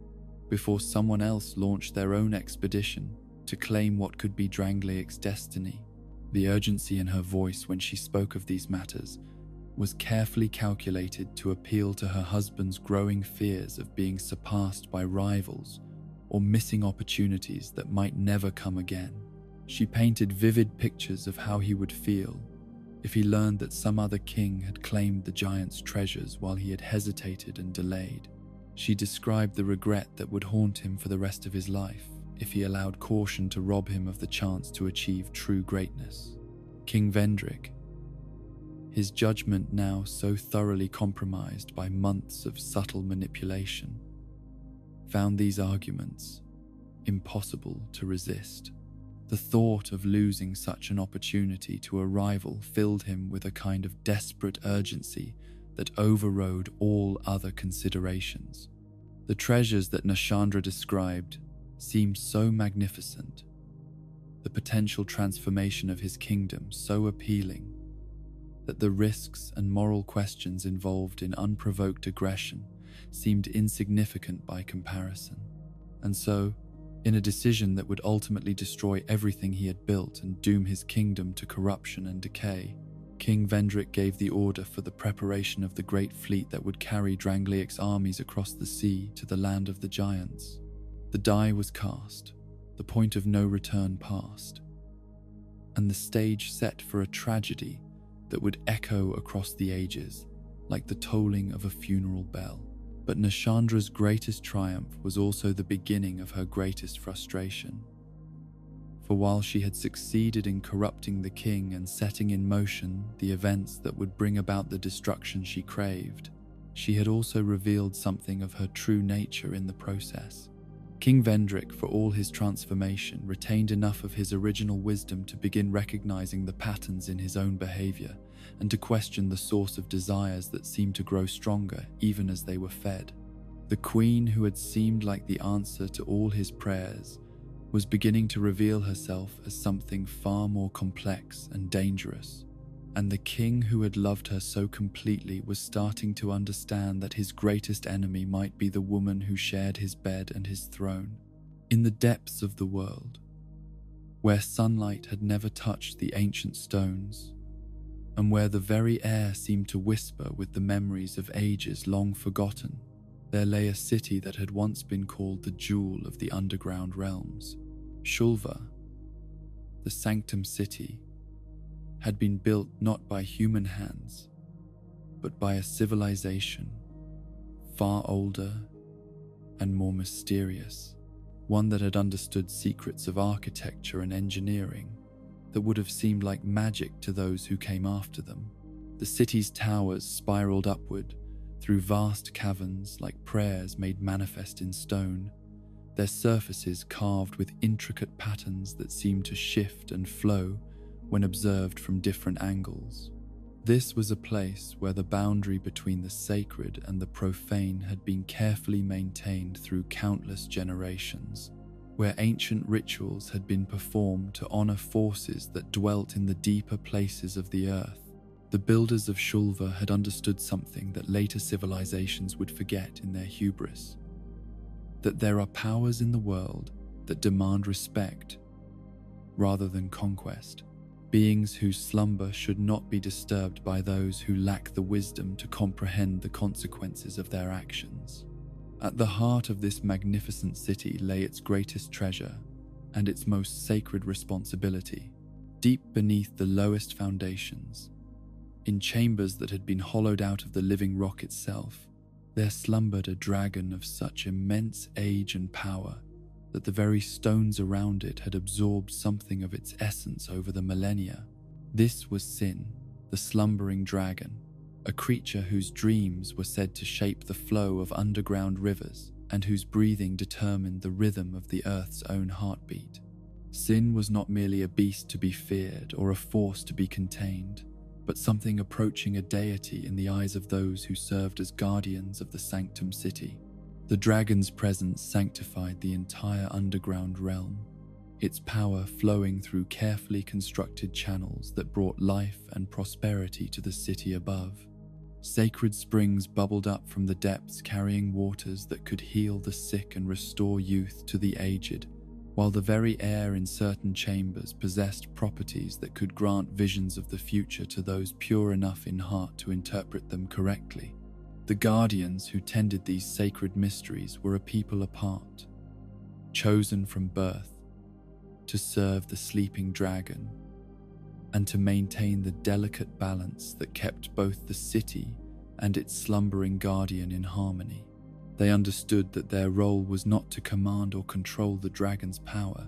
before someone else launched their own expedition to claim what could be Drangleic's destiny. The urgency in her voice when she spoke of these matters was carefully calculated to appeal to her husband's growing fears of being surpassed by rivals or missing opportunities that might never come again. She painted vivid pictures of how he would feel if he learned that some other king had claimed the giant's treasures while he had hesitated and delayed. She described the regret that would haunt him for the rest of his life, if he allowed caution to rob him of the chance to achieve true greatness. King Vendrick, his judgment now so thoroughly compromised by months of subtle manipulation, found these arguments impossible to resist. The thought of losing such an opportunity to a rival filled him with a kind of desperate urgency that overrode all other considerations. The treasures that Nashandra described seemed so magnificent, the potential transformation of his kingdom so appealing, that the risks and moral questions involved in unprovoked aggression seemed insignificant by comparison. And so, in a decision that would ultimately destroy everything he had built and doom his kingdom to corruption and decay, King Vendrick gave the order for the preparation of the great fleet that would carry Drangliac's armies across the sea to the land of the giants. The die was cast, the point of no return passed, and the stage set for a tragedy that would echo across the ages like the tolling of a funeral bell. But Nashandra's greatest triumph was also the beginning of her greatest frustration. For while she had succeeded in corrupting the king and setting in motion the events that would bring about the destruction she craved, she had also revealed something of her true nature in the process. King Vendrick, for all his transformation, retained enough of his original wisdom to begin recognizing the patterns in his own behavior and to question the source of desires that seemed to grow stronger even as they were fed. The queen, who had seemed like the answer to all his prayers, was beginning to reveal herself as something far more complex and dangerous, and the king, who had loved her so completely, was starting to understand that his greatest enemy might be the woman who shared his bed and his throne. In the depths of the world, where sunlight had never touched the ancient stones, and where the very air seemed to whisper with the memories of ages long forgotten, there lay a city that had once been called the jewel of the underground realms. Shulva, the sanctum city, had been built not by human hands, but by a civilization far older and more mysterious, one that had understood secrets of architecture and engineering that would have seemed like magic to those who came after them. The city's towers spiraled upward through vast caverns like prayers made manifest in stone, their surfaces carved with intricate patterns that seemed to shift and flow when observed from different angles. This was a place where the boundary between the sacred and the profane had been carefully maintained through countless generations, where ancient rituals had been performed to honor forces that dwelt in the deeper places of the earth. The builders of Shulva had understood something that later civilizations would forget in their hubris: that there are powers in the world that demand respect rather than conquest, beings whose slumber should not be disturbed by those who lack the wisdom to comprehend the consequences of their actions. At the heart of this magnificent city lay its greatest treasure and its most sacred responsibility. Deep beneath the lowest foundations, in chambers that had been hollowed out of the living rock itself, there slumbered a dragon of such immense age and power that the very stones around it had absorbed something of its essence over the millennia. This was Sin, the slumbering dragon, a creature whose dreams were said to shape the flow of underground rivers and whose breathing determined the rhythm of the earth's own heartbeat. Sin was not merely a beast to be feared or a force to be contained, but something approaching a deity in the eyes of those who served as guardians of the sanctum city. The dragon's presence sanctified the entire underground realm, its power flowing through carefully constructed channels that brought life and prosperity to the city above. Sacred springs bubbled up from the depths, carrying waters that could heal the sick and restore youth to the aged, while the very air in certain chambers possessed properties that could grant visions of the future to those pure enough in heart to interpret them correctly. The guardians who tended these sacred mysteries were a people apart, chosen from birth to serve the sleeping dragon and to maintain the delicate balance that kept both the city and its slumbering guardian in harmony. They understood that their role was not to command or control the dragon's power,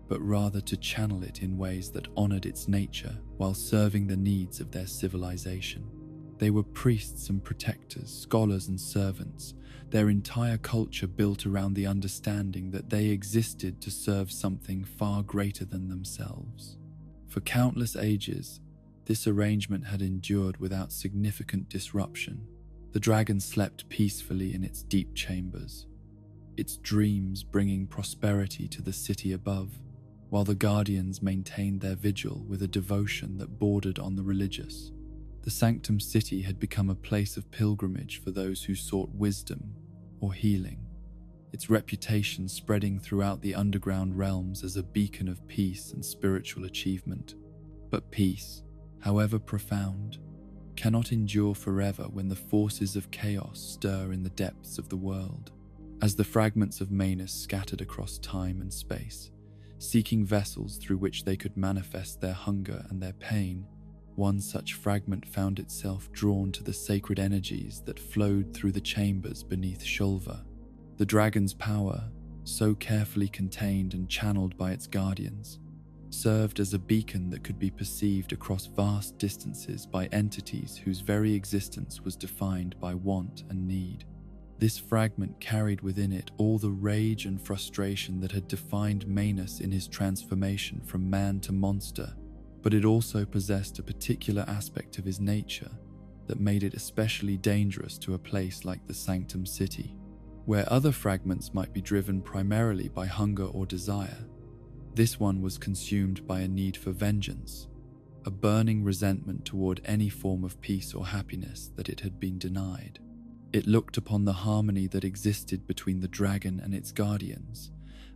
but rather to channel it in ways that honored its nature while serving the needs of their civilization. They were priests and protectors, scholars and servants, their entire culture built around the understanding that they existed to serve something far greater than themselves. For countless ages, this arrangement had endured without significant disruption. The dragon slept peacefully in its deep chambers, its dreams bringing prosperity to the city above, while the guardians maintained their vigil with a devotion that bordered on the religious. The Sanctum City had become a place of pilgrimage for those who sought wisdom or healing, its reputation spreading throughout the underground realms as a beacon of peace and spiritual achievement. But peace, however profound, cannot endure forever when the forces of chaos stir in the depths of the world. As the fragments of Manus scattered across time and space, seeking vessels through which they could manifest their hunger and their pain, one such fragment found itself drawn to the sacred energies that flowed through the chambers beneath Shulva. The dragon's power, so carefully contained and channeled by its guardians, served as a beacon that could be perceived across vast distances by entities whose very existence was defined by want and need. This fragment carried within it all the rage and frustration that had defined Manus in his transformation from man to monster, but it also possessed a particular aspect of his nature that made it especially dangerous to a place like the Sanctum City. Where other fragments might be driven primarily by hunger or desire, this one was consumed by a need for vengeance, a burning resentment toward any form of peace or happiness that it had been denied. It looked upon the harmony that existed between the dragon and its guardians,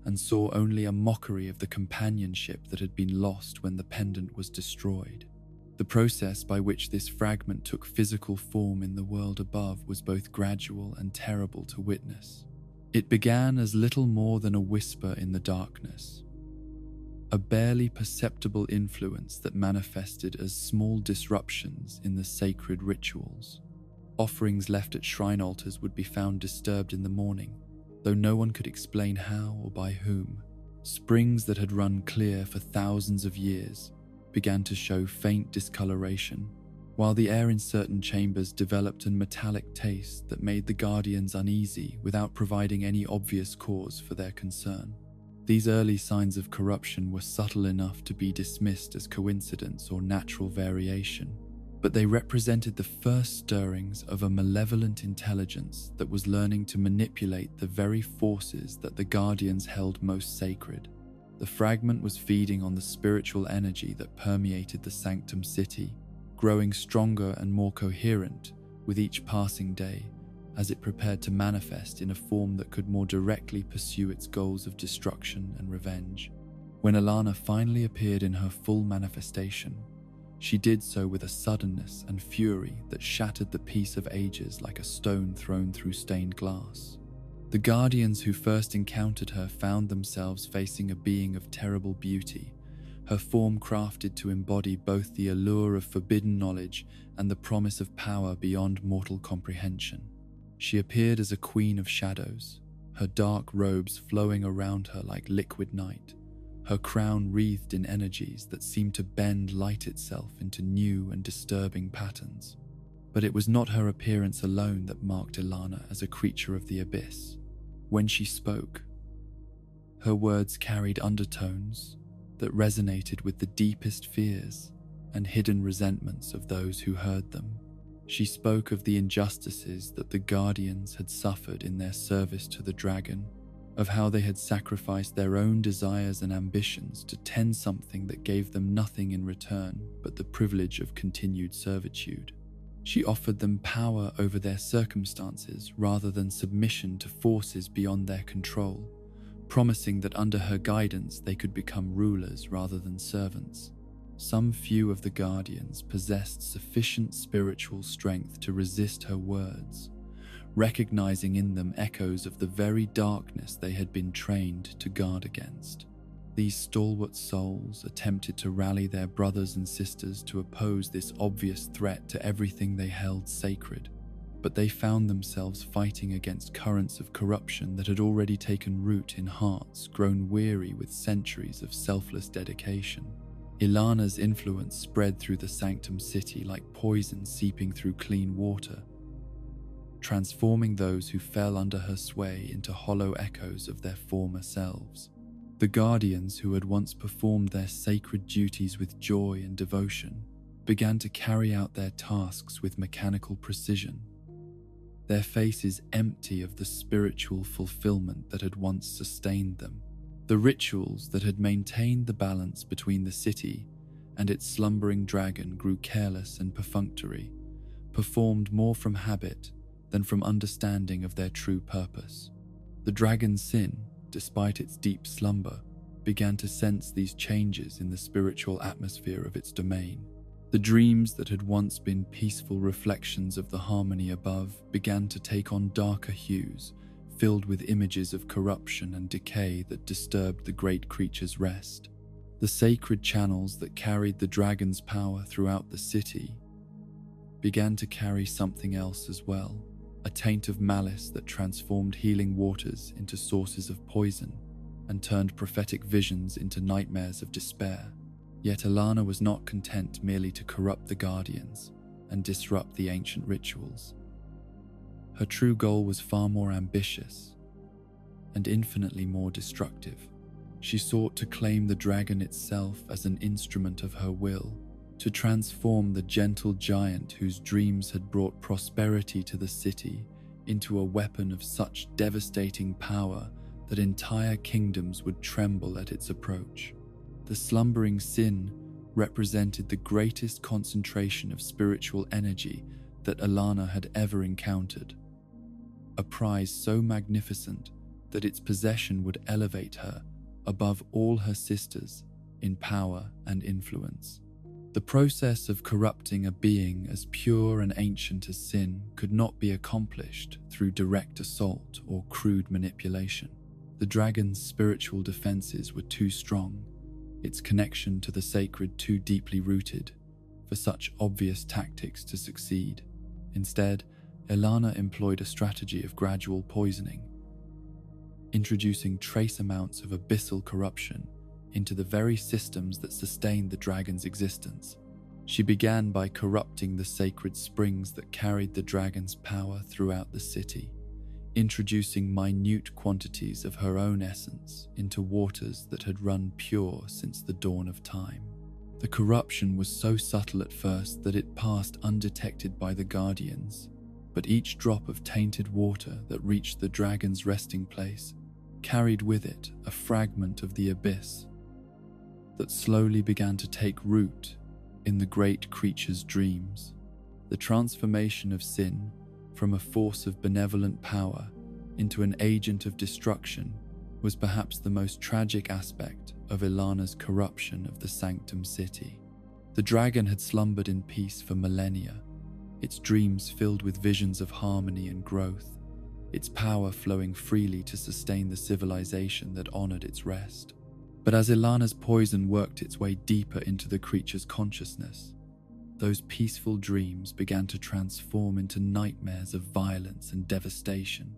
and saw only a mockery of the companionship that had been lost when the pendant was destroyed. The process by which this fragment took physical form in the world above was both gradual and terrible to witness. It began as little more than a whisper in the darkness, a barely perceptible influence that manifested as small disruptions in the sacred rituals. Offerings left at shrine altars would be found disturbed in the morning, though no one could explain how or by whom. Springs that had run clear for thousands of years began to show faint discoloration, while the air in certain chambers developed a metallic taste that made the guardians uneasy without providing any obvious cause for their concern. These early signs of corruption were subtle enough to be dismissed as coincidence or natural variation, but they represented the first stirrings of a malevolent intelligence that was learning to manipulate the very forces that the guardians held most sacred. The fragment was feeding on the spiritual energy that permeated the Sanctum City, growing stronger and more coherent with each passing day as it prepared to manifest in a form that could more directly pursue its goals of destruction and revenge. When Alana finally appeared in her full manifestation, she did so with a suddenness and fury that shattered the peace of ages like a stone thrown through stained glass. The guardians who first encountered her found themselves facing a being of terrible beauty, her form crafted to embody both the allure of forbidden knowledge and the promise of power beyond mortal comprehension. She appeared as a queen of shadows, her dark robes flowing around her like liquid night, her crown wreathed in energies that seemed to bend light itself into new and disturbing patterns. But it was not her appearance alone that marked Ilana as a creature of the abyss. When she spoke, her words carried undertones that resonated with the deepest fears and hidden resentments of those who heard them. She spoke of the injustices that the guardians had suffered in their service to the dragon, of how they had sacrificed their own desires and ambitions to tend something that gave them nothing in return but the privilege of continued servitude. She offered them power over their circumstances rather than submission to forces beyond their control, promising that under her guidance they could become rulers rather than servants. Some few of the guardians possessed sufficient spiritual strength to resist her words, recognizing in them echoes of the very darkness they had been trained to guard against. These stalwart souls attempted to rally their brothers and sisters to oppose this obvious threat to everything they held sacred. but they found themselves fighting against currents of corruption that had already taken root in hearts grown weary with centuries of selfless dedication. Ilana's influence spread through the Sanctum City like poison seeping through clean water, transforming those who fell under her sway into hollow echoes of their former selves. The Guardians, who had once performed their sacred duties with joy and devotion, began to carry out their tasks with mechanical precision, their faces empty of the spiritual fulfillment that had once sustained them. The rituals that had maintained the balance between the city and its slumbering dragon grew careless and perfunctory, performed more from habit than from understanding of their true purpose. The dragon's sin, despite its deep slumber, began to sense these changes in the spiritual atmosphere of its domain. The dreams that had once been peaceful reflections of the harmony above began to take on darker hues, filled with images of corruption and decay that disturbed the great creature's rest. The sacred channels that carried the dragon's power throughout the city began to carry something else as well, a taint of malice that transformed healing waters into sources of poison and turned prophetic visions into nightmares of despair. Yet Ilana was not content merely to corrupt the Guardians and disrupt the ancient rituals. Her true goal was far more ambitious and infinitely more destructive. She sought to claim the dragon itself as an instrument of her will, to transform the gentle giant whose dreams had brought prosperity to the city into a weapon of such devastating power that entire kingdoms would tremble at its approach. The slumbering sin represented the greatest concentration of spiritual energy that Ilana had ever encountered, a prize so magnificent that its possession would elevate her above all her sisters in power and influence. The process of corrupting a being as pure and ancient as sin could not be accomplished through direct assault or crude manipulation. The dragon's spiritual defenses were too strong, its connection to the sacred too deeply rooted, for such obvious tactics to succeed. Instead, Ilana employed a strategy of gradual poisoning, introducing trace amounts of abyssal corruption into the very systems that sustained the dragon's existence. She began by corrupting the sacred springs that carried the dragon's power throughout the city, introducing minute quantities of her own essence into waters that had run pure since the dawn of time. The corruption was so subtle at first that it passed undetected by the Guardians, but each drop of tainted water that reached the dragon's resting place carried with it a fragment of the abyss that slowly began to take root in the great creature's dreams. The transformation of sin from a force of benevolent power into an agent of destruction was perhaps the most tragic aspect of Ilana's corruption of the Sanctum City. The dragon had slumbered in peace for millennia, its dreams filled with visions of harmony and growth, its power flowing freely to sustain the civilization that honored its rest. But as Ilana's poison worked its way deeper into the creature's consciousness, those peaceful dreams began to transform into nightmares of violence and devastation.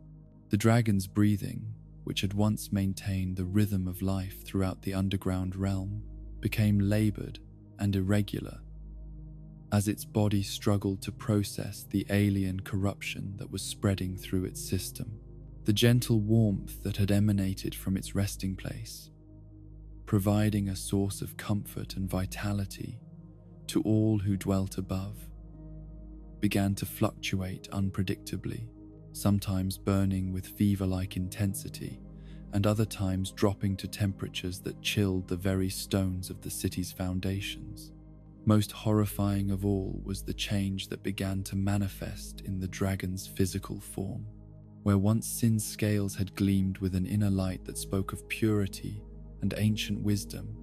The dragon's breathing, which had once maintained the rhythm of life throughout the underground realm, became labored and irregular as its body struggled to process the alien corruption that was spreading through its system. The gentle warmth that had emanated from its resting place, providing a source of comfort and vitality to all who dwelt above, began to fluctuate unpredictably, sometimes burning with fever-like intensity, and other times dropping to temperatures that chilled the very stones of the city's foundations. Most horrifying of all was the change that began to manifest in the dragon's physical form. Where once sin's scales had gleamed with an inner light that spoke of purity and ancient wisdom,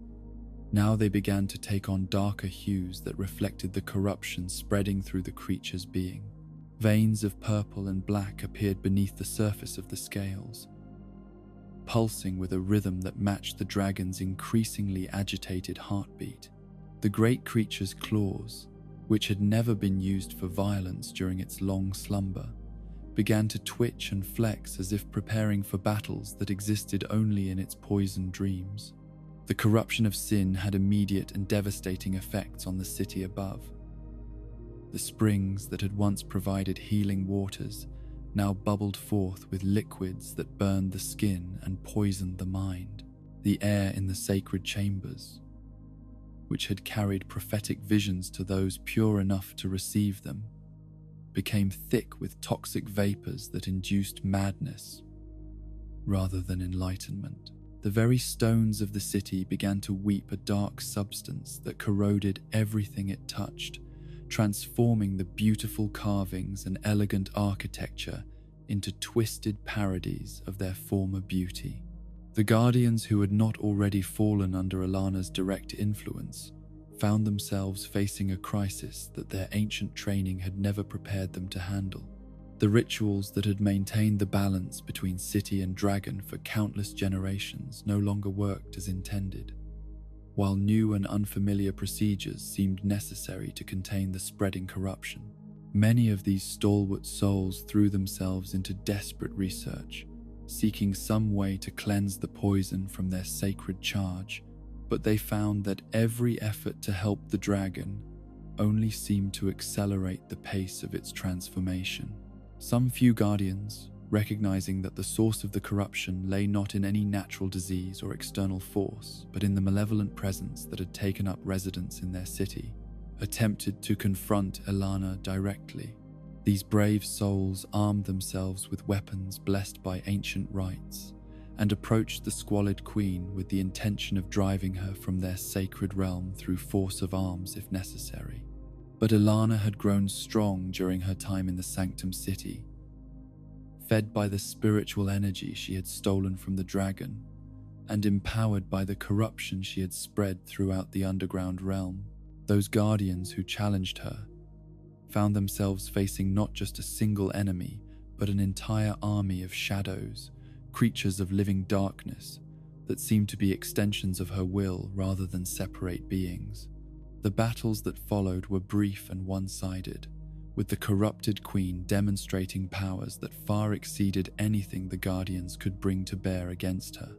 now they began to take on darker hues that reflected the corruption spreading through the creature's being. Veins of purple and black appeared beneath the surface of the scales, pulsing with a rhythm that matched the dragon's increasingly agitated heartbeat. The great creature's claws, which had never been used for violence during its long slumber, began to twitch and flex as if preparing for battles that existed only in its poisoned dreams. The corruption of sin had immediate and devastating effects on the city above. The springs that had once provided healing waters now bubbled forth with liquids that burned the skin and poisoned the mind. The air in the sacred chambers, which had carried prophetic visions to those pure enough to receive them, became thick with toxic vapors that induced madness rather than enlightenment. The very stones of the city began to weep a dark substance that corroded everything it touched, transforming the beautiful carvings and elegant architecture into twisted parodies of their former beauty. The guardians who had not already fallen under Alana's direct influence found themselves facing a crisis that their ancient training had never prepared them to handle. The rituals that had maintained the balance between city and dragon for countless generations no longer worked as intended, while new and unfamiliar procedures seemed necessary to contain the spreading corruption. Many of these stalwart souls threw themselves into desperate research, seeking some way to cleanse the poison from their sacred charge, but they found that every effort to help the dragon only seemed to accelerate the pace of its transformation. Some few guardians, recognizing that the source of the corruption lay not in any natural disease or external force, but in the malevolent presence that had taken up residence in their city, attempted to confront Elana directly. These brave souls armed themselves with weapons blessed by ancient rites and approached the squalid queen with the intention of driving her from their sacred realm through force of arms if necessary. But Elana had grown strong during her time in the Sanctum City, fed by the spiritual energy she had stolen from the dragon and empowered by the corruption she had spread throughout the underground realm. Those guardians who challenged her found themselves facing not just a single enemy, but an entire army of shadows, creatures of living darkness that seemed to be extensions of her will rather than separate beings. The battles that followed were brief and one-sided, with the corrupted queen demonstrating powers that far exceeded anything the guardians could bring to bear against her.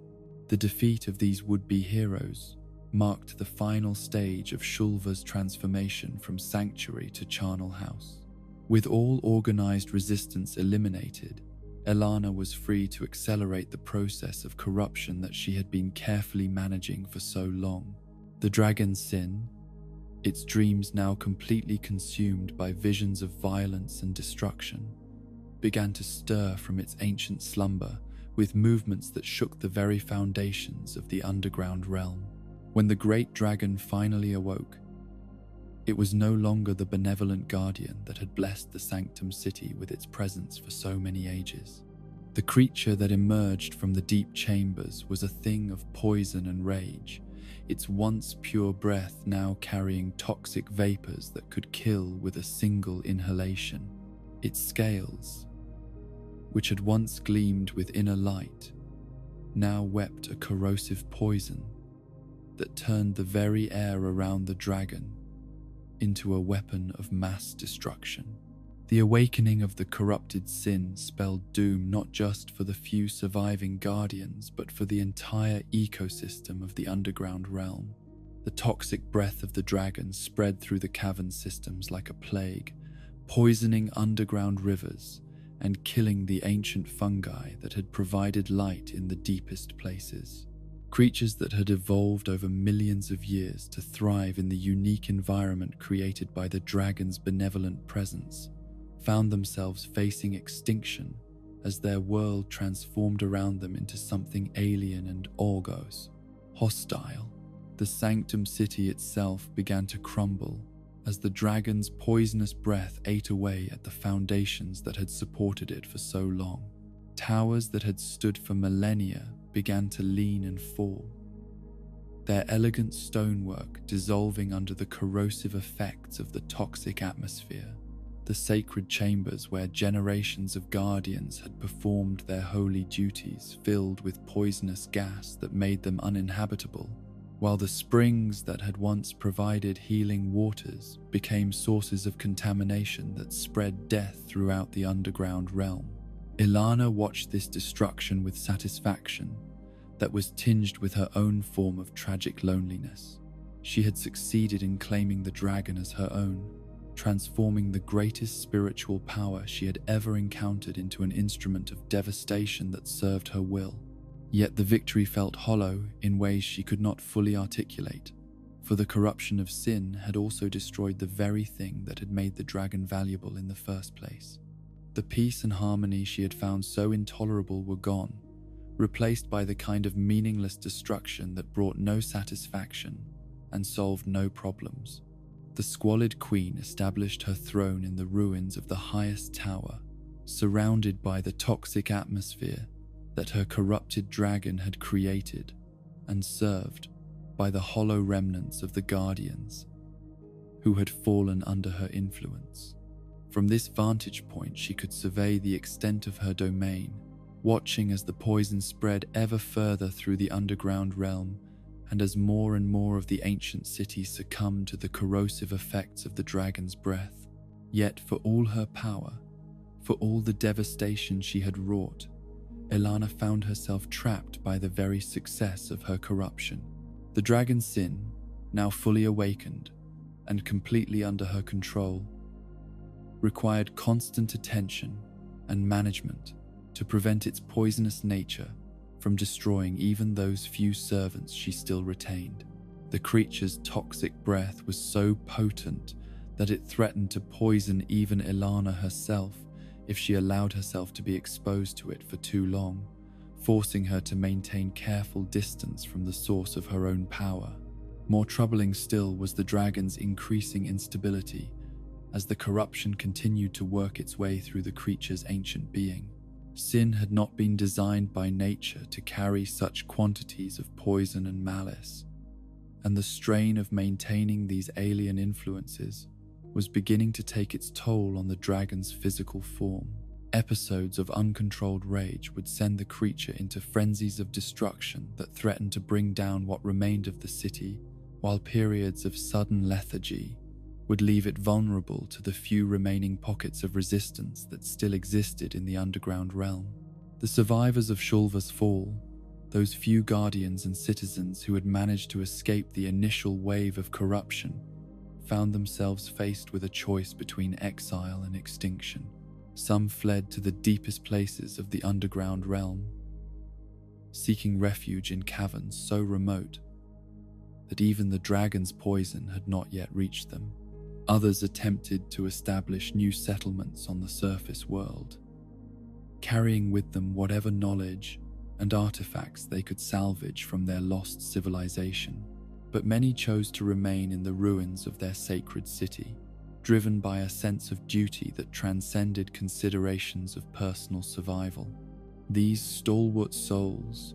The defeat of these would-be heroes marked the final stage of Shulva's transformation from sanctuary to charnel house. With all organized resistance eliminated, Elana was free to accelerate the process of corruption that she had been carefully managing for so long. The dragon's sin, its dreams now completely consumed by visions of violence and destruction, began to stir from its ancient slumber with movements that shook the very foundations of the underground realm. When the great dragon finally awoke, it was no longer the benevolent guardian that had blessed the Sanctum City with its presence for so many ages. The creature that emerged from the deep chambers was a thing of poison and rage, its once pure breath now carrying toxic vapors that could kill with a single inhalation. Its scales, which had once gleamed with inner light, now wept a corrosive poison that turned the very air around the dragon into a weapon of mass destruction. The awakening of the corrupted sin spelled doom not just for the few surviving guardians, but for the entire ecosystem of the underground realm. The toxic breath of the dragon spread through the cavern systems like a plague, poisoning underground rivers and killing the ancient fungi that had provided light in the deepest places. Creatures that had evolved over millions of years to thrive in the unique environment created by the dragon's benevolent presence found themselves facing extinction as their world transformed around them into something alien and orgos, hostile. The Sanctum City itself began to crumble as the dragon's poisonous breath ate away at the foundations that had supported it for so long. Towers that had stood for millennia began to lean and fall, their elegant stonework dissolving under the corrosive effects of the toxic atmosphere. The sacred chambers where generations of guardians had performed their holy duties filled with poisonous gas that made them uninhabitable. while the springs that had once provided healing waters became sources of contamination that spread death throughout the underground realm. Ilana watched this destruction with satisfaction that was tinged with her own form of tragic loneliness. She had succeeded in claiming the dragon as her own, transforming the greatest spiritual power she had ever encountered into an instrument of devastation that served her will. Yet the victory felt hollow in ways she could not fully articulate, for the corruption of sin had also destroyed the very thing that had made the dragon valuable in the first place. The peace and harmony she had found so intolerable were gone, replaced by the kind of meaningless destruction that brought no satisfaction and solved no problems. The squalid queen established her throne in the ruins of the highest tower, surrounded by the toxic atmosphere that her corrupted dragon had created, and served by the hollow remnants of the guardians who had fallen under her influence. From this vantage point, she could survey the extent of her domain, watching as the poison spread ever further through the underground realm, and as more and more of the ancient city succumbed to the corrosive effects of the dragon's breath. Yet for all her power, for all the devastation she had wrought, Ilana found herself trapped by the very success of her corruption. The dragon's sin, now fully awakened and completely under her control, required constant attention and management to prevent its poisonous nature from destroying even those few servants she still retained. The creature's toxic breath was so potent that it threatened to poison even Ilana herself if she allowed herself to be exposed to it for too long, forcing her to maintain careful distance from the source of her own power. More troubling still was the dragon's increasing instability as the corruption continued to work its way through the creature's ancient being. Sin had not been designed by nature to carry such quantities of poison and malice, and the strain of maintaining these alien influences was beginning to take its toll on the dragon's physical form. Episodes of uncontrolled rage would send the creature into frenzies of destruction that threatened to bring down what remained of the city, while periods of sudden lethargy would leave it vulnerable to the few remaining pockets of resistance that still existed in the underground realm. The survivors of Shulva's fall, those few guardians and citizens who had managed to escape the initial wave of corruption, found themselves faced with a choice between exile and extinction. Some fled to the deepest places of the underground realm, seeking refuge in caverns so remote that even the dragon's poison had not yet reached them. Others attempted to establish new settlements on the surface world, carrying with them whatever knowledge and artifacts they could salvage from their lost civilization. But many chose to remain in the ruins of their sacred city, driven by a sense of duty that transcended considerations of personal survival. These stalwart souls,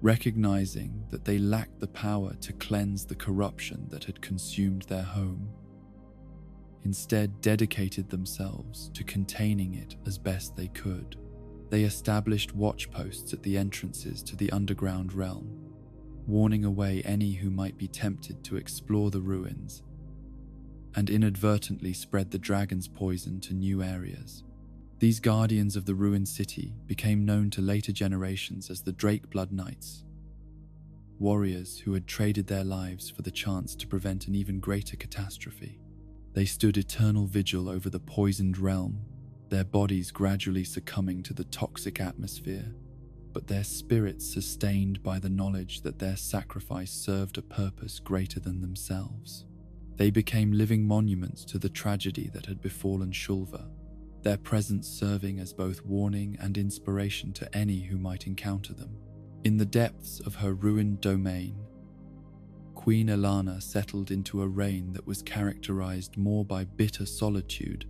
recognizing that they lacked the power to cleanse the corruption that had consumed their home, instead dedicated themselves to containing it as best they could. They established watch posts at the entrances to the underground realm, warning away any who might be tempted to explore the ruins, and inadvertently spread the dragon's poison to new areas. These guardians of the ruined city became known to later generations as the Drake Blood Knights, warriors who had traded their lives for the chance to prevent an even greater catastrophe. They stood eternal vigil over the poisoned realm, their bodies gradually succumbing to the toxic atmosphere, but their spirits sustained by the knowledge that their sacrifice served a purpose greater than themselves. They became living monuments to the tragedy that had befallen Shulva, their presence serving as both warning and inspiration to any who might encounter them. In the depths of her ruined domain, Queen Ilana settled into a reign that was characterized more by bitter solitude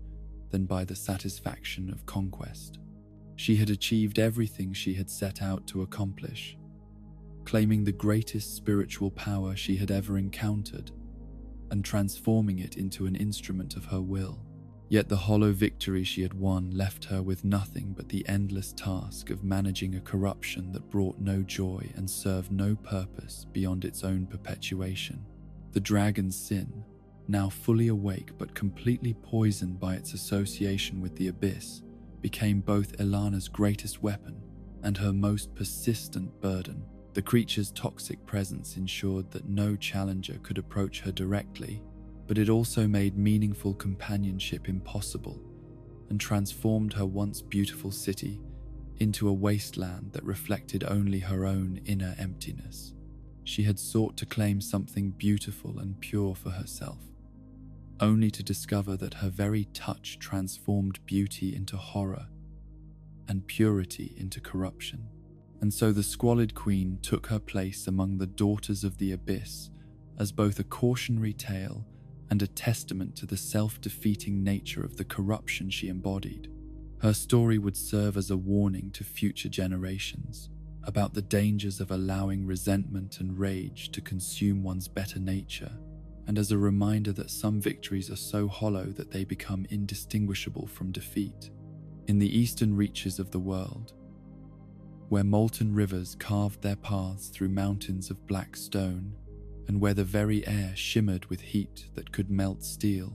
than by the satisfaction of conquest. She had achieved everything she had set out to accomplish, claiming the greatest spiritual power she had ever encountered and transforming it into an instrument of her will. Yet the hollow victory she had won left her with nothing but the endless task of managing a corruption that brought no joy and served no purpose beyond its own perpetuation. The dragon's sin, now fully awake but completely poisoned by its association with the abyss, became both Elana's greatest weapon and her most persistent burden. The creature's toxic presence ensured that no challenger could approach her directly, but it also made meaningful companionship impossible and transformed her once beautiful city into a wasteland that reflected only her own inner emptiness. She had sought to claim something beautiful and pure for herself, only to discover that her very touch transformed beauty into horror and purity into corruption. And so the squalid queen took her place among the daughters of the abyss as both a cautionary tale and a testament to the self-defeating nature of the corruption she embodied. Her story would serve as a warning to future generations about the dangers of allowing resentment and rage to consume one's better nature, and as a reminder that some victories are so hollow that they become indistinguishable from defeat. In the eastern reaches of the world, where molten rivers carved their paths through mountains of black stone, and where the very air shimmered with heat that could melt steel,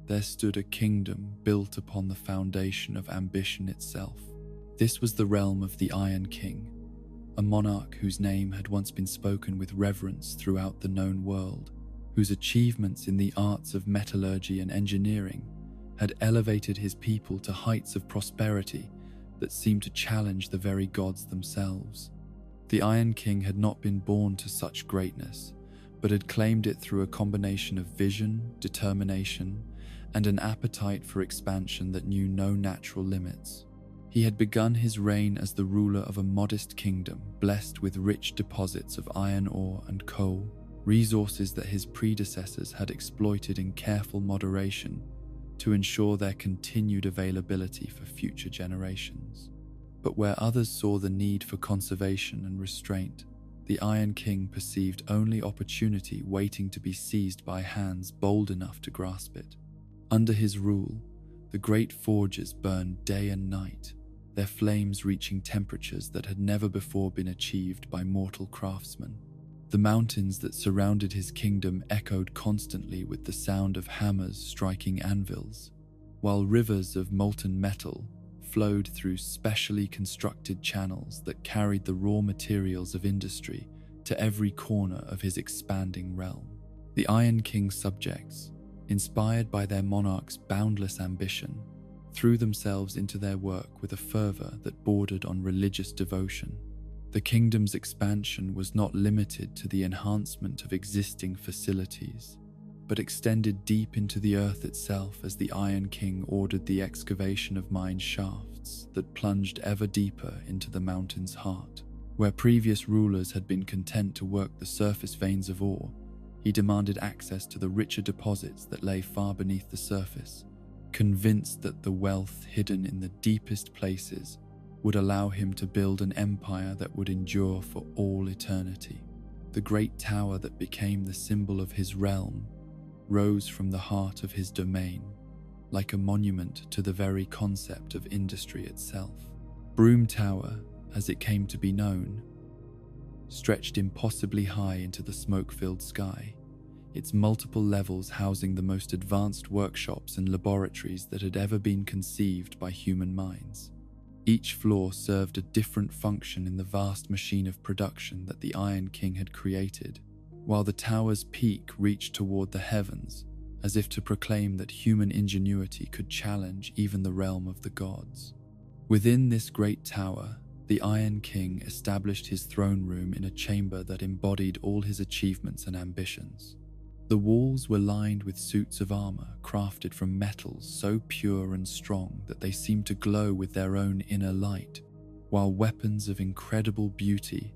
there stood a kingdom built upon the foundation of ambition itself. This was the realm of the Iron King, a monarch whose name had once been spoken with reverence throughout the known world, whose achievements in the arts of metallurgy and engineering had elevated his people to heights of prosperity that seemed to challenge the very gods themselves. The Iron King had not been born to such greatness, but had claimed it through a combination of vision, determination, and an appetite for expansion that knew no natural limits. He had begun his reign as the ruler of a modest kingdom blessed with rich deposits of iron ore and coal, resources that his predecessors had exploited in careful moderation to ensure their continued availability for future generations. But where others saw the need for conservation and restraint, the Iron King perceived only opportunity waiting to be seized by hands bold enough to grasp it. Under his rule, the great forges burned day and night, their flames reaching temperatures that had never before been achieved by mortal craftsmen. The mountains that surrounded his kingdom echoed constantly with the sound of hammers striking anvils, while rivers of molten metal flowed through specially constructed channels that carried the raw materials of industry to every corner of his expanding realm. The Iron King's subjects, inspired by their monarch's boundless ambition, threw themselves into their work with a fervor that bordered on religious devotion. The kingdom's expansion was not limited to the enhancement of existing facilities, but extended deep into the earth itself as the Iron King ordered the excavation of mine shafts that plunged ever deeper into the mountain's heart. Where previous rulers had been content to work the surface veins of ore, he demanded access to the richer deposits that lay far beneath the surface, convinced that the wealth hidden in the deepest places would allow him to build an empire that would endure for all eternity. The great tower that became the symbol of his realm rose from the heart of his domain, like a monument to the very concept of industry itself. Broom Tower, as it came to be known, stretched impossibly high into the smoke-filled sky, its multiple levels housing the most advanced workshops and laboratories that had ever been conceived by human minds. Each floor served a different function in the vast machine of production that the Iron King had created, while the tower's peak reached toward the heavens, as if to proclaim that human ingenuity could challenge even the realm of the gods. Within this great tower, the Iron King established his throne room in a chamber that embodied all his achievements and ambitions. The walls were lined with suits of armor crafted from metals so pure and strong that they seemed to glow with their own inner light, while weapons of incredible beauty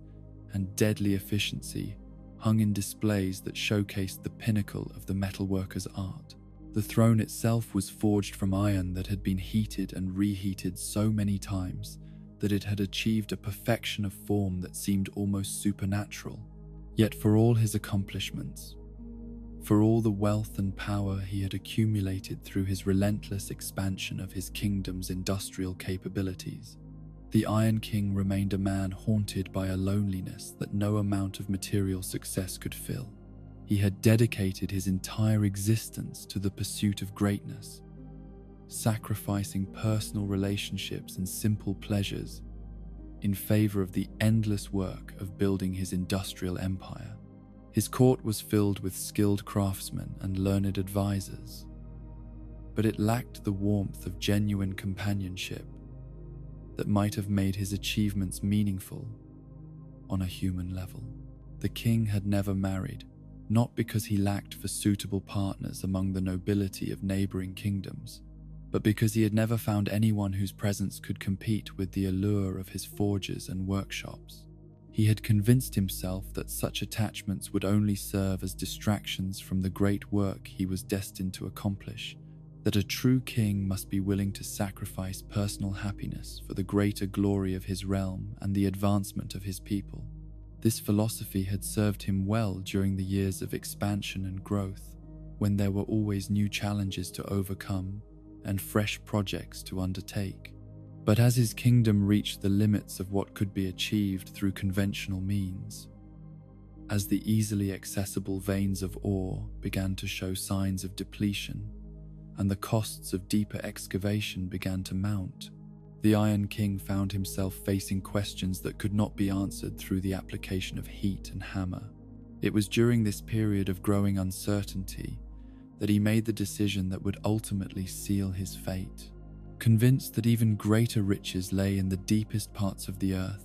and deadly efficiency hung in displays that showcased the pinnacle of the metalworker's art. The throne itself was forged from iron that had been heated and reheated so many times that it had achieved a perfection of form that seemed almost supernatural. Yet for all his accomplishments, For all the wealth and power he had accumulated through his relentless expansion of his kingdom's industrial capabilities, the Iron King remained a man haunted by a loneliness that no amount of material success could fill. He had dedicated his entire existence to the pursuit of greatness, sacrificing personal relationships and simple pleasures in favor of the endless work of building his industrial empire. His court was filled with skilled craftsmen and learned advisors, but it lacked the warmth of genuine companionship that might have made his achievements meaningful on a human level. The king had never married, not because he lacked for suitable partners among the nobility of neighboring kingdoms, but because he had never found anyone whose presence could compete with the allure of his forges and workshops. He had convinced himself that such attachments would only serve as distractions from the great work he was destined to accomplish, that a true king must be willing to sacrifice personal happiness for the greater glory of his realm and the advancement of his people. This philosophy had served him well during the years of expansion and growth, when there were always new challenges to overcome and fresh projects to undertake. But as his kingdom reached the limits of what could be achieved through conventional means, as the easily accessible veins of ore began to show signs of depletion, and the costs of deeper excavation began to mount, the Iron King found himself facing questions that could not be answered through the application of heat and hammer. It was during this period of growing uncertainty that he made the decision that would ultimately seal his fate. Convinced that even greater riches lay in the deepest parts of the earth,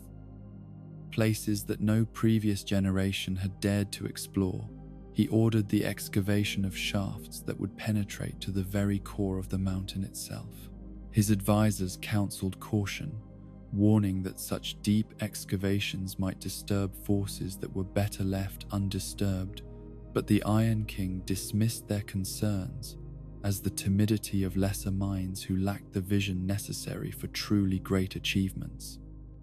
places that no previous generation had dared to explore, he ordered the excavation of shafts that would penetrate to the very core of the mountain itself. His advisors counseled caution, warning that such deep excavations might disturb forces that were better left undisturbed, but the Iron King dismissed their concerns as the timidity of lesser minds who lacked the vision necessary for truly great achievements.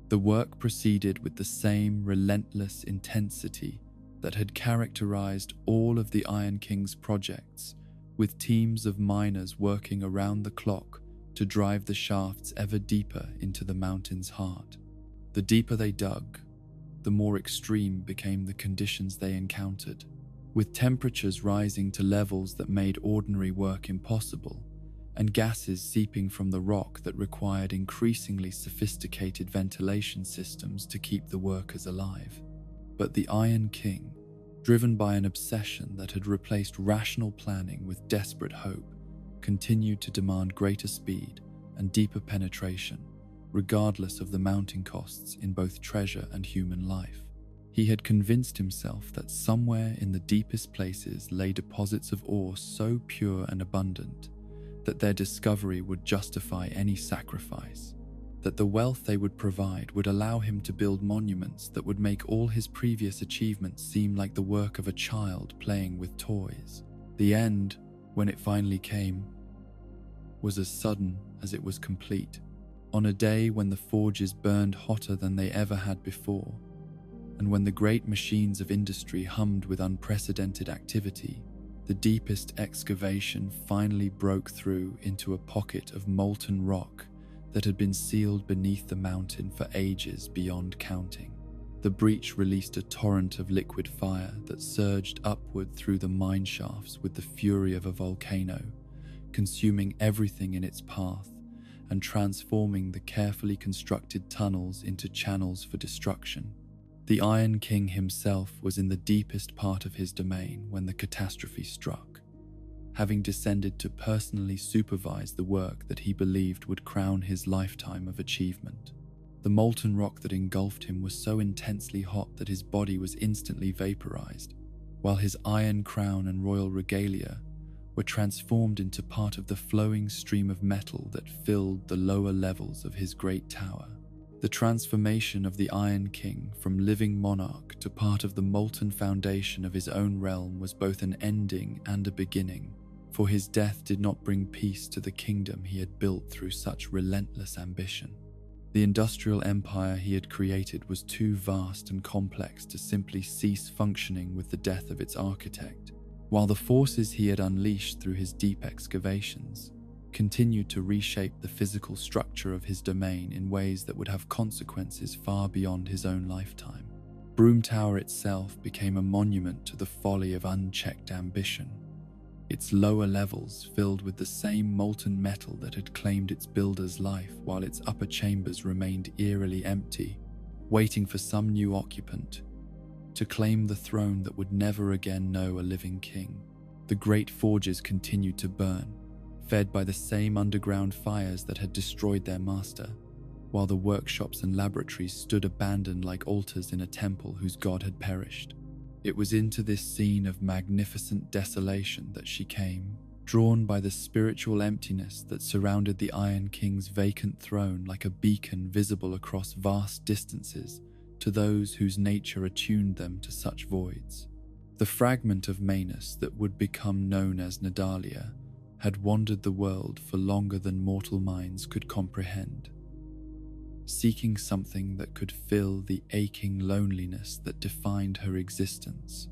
The work proceeded with the same relentless intensity that had characterized all of the Iron King's projects, with teams of miners working around the clock to drive the shafts ever deeper into the mountain's heart. The deeper they dug, the more extreme became the conditions they encountered, with temperatures rising to levels that made ordinary work impossible, and gases seeping from the rock that required increasingly sophisticated ventilation systems to keep the workers alive. But the Iron King, driven by an obsession that had replaced rational planning with desperate hope, continued to demand greater speed and deeper penetration, regardless of the mounting costs in both treasure and human life. He had convinced himself that somewhere in the deepest places lay deposits of ore so pure and abundant that their discovery would justify any sacrifice, that the wealth they would provide would allow him to build monuments that would make all his previous achievements seem like the work of a child playing with toys. The end, when it finally came, was as sudden as it was complete. On a day when the forges burned hotter than they ever had before, and when the great machines of industry hummed with unprecedented activity, the deepest excavation finally broke through into a pocket of molten rock that had been sealed beneath the mountain for ages beyond counting. The breach released a torrent of liquid fire that surged upward through the mine shafts with the fury of a volcano, consuming everything in its path and transforming the carefully constructed tunnels into channels for destruction. The Iron King himself was in the deepest part of his domain when the catastrophe struck, having descended to personally supervise the work that he believed would crown his lifetime of achievement. The molten rock that engulfed him was so intensely hot that his body was instantly vaporized, while his iron crown and royal regalia were transformed into part of the flowing stream of metal that filled the lower levels of his great tower. The transformation of the Iron King from living monarch to part of the molten foundation of his own realm was both an ending and a beginning, for his death did not bring peace to the kingdom he had built through such relentless ambition. The industrial empire he had created was too vast and complex to simply cease functioning with the death of its architect, while the forces he had unleashed through his deep excavations continued to reshape the physical structure of his domain in ways that would have consequences far beyond his own lifetime. Broom Tower itself became a monument to the folly of unchecked ambition, its lower levels filled with the same molten metal that had claimed its builder's life, while its upper chambers remained eerily empty, waiting for some new occupant to claim the throne that would never again know a living king. The great forges continued to burn, fed by the same underground fires that had destroyed their master, while the workshops and laboratories stood abandoned like altars in a temple whose god had perished. It was into this scene of magnificent desolation that she came, drawn by the spiritual emptiness that surrounded the Iron King's vacant throne like a beacon visible across vast distances to those whose nature attuned them to such voids. The fragment of Manus that would become known as Nadalia had wandered the world for longer than mortal minds could comprehend, seeking something that could fill the aching loneliness that defined her existence,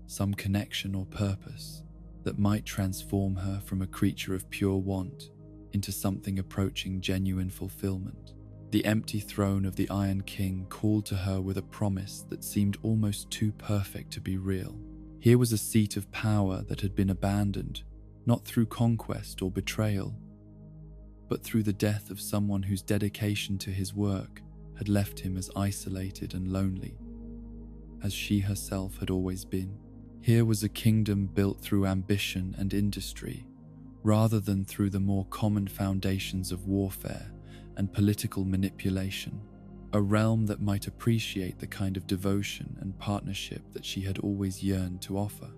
some connection or purpose that might transform her from a creature of pure want into something approaching genuine fulfillment. The empty throne of the Iron King called to her with a promise that seemed almost too perfect to be real. Here was a seat of power that had been abandoned, not through conquest or betrayal, but through the death of someone whose dedication to his work had left him as isolated and lonely as she herself had always been. Here was a kingdom built through ambition and industry, rather than through the more common foundations of warfare and political manipulation, a realm that might appreciate the kind of devotion and partnership that she had always yearned to offer.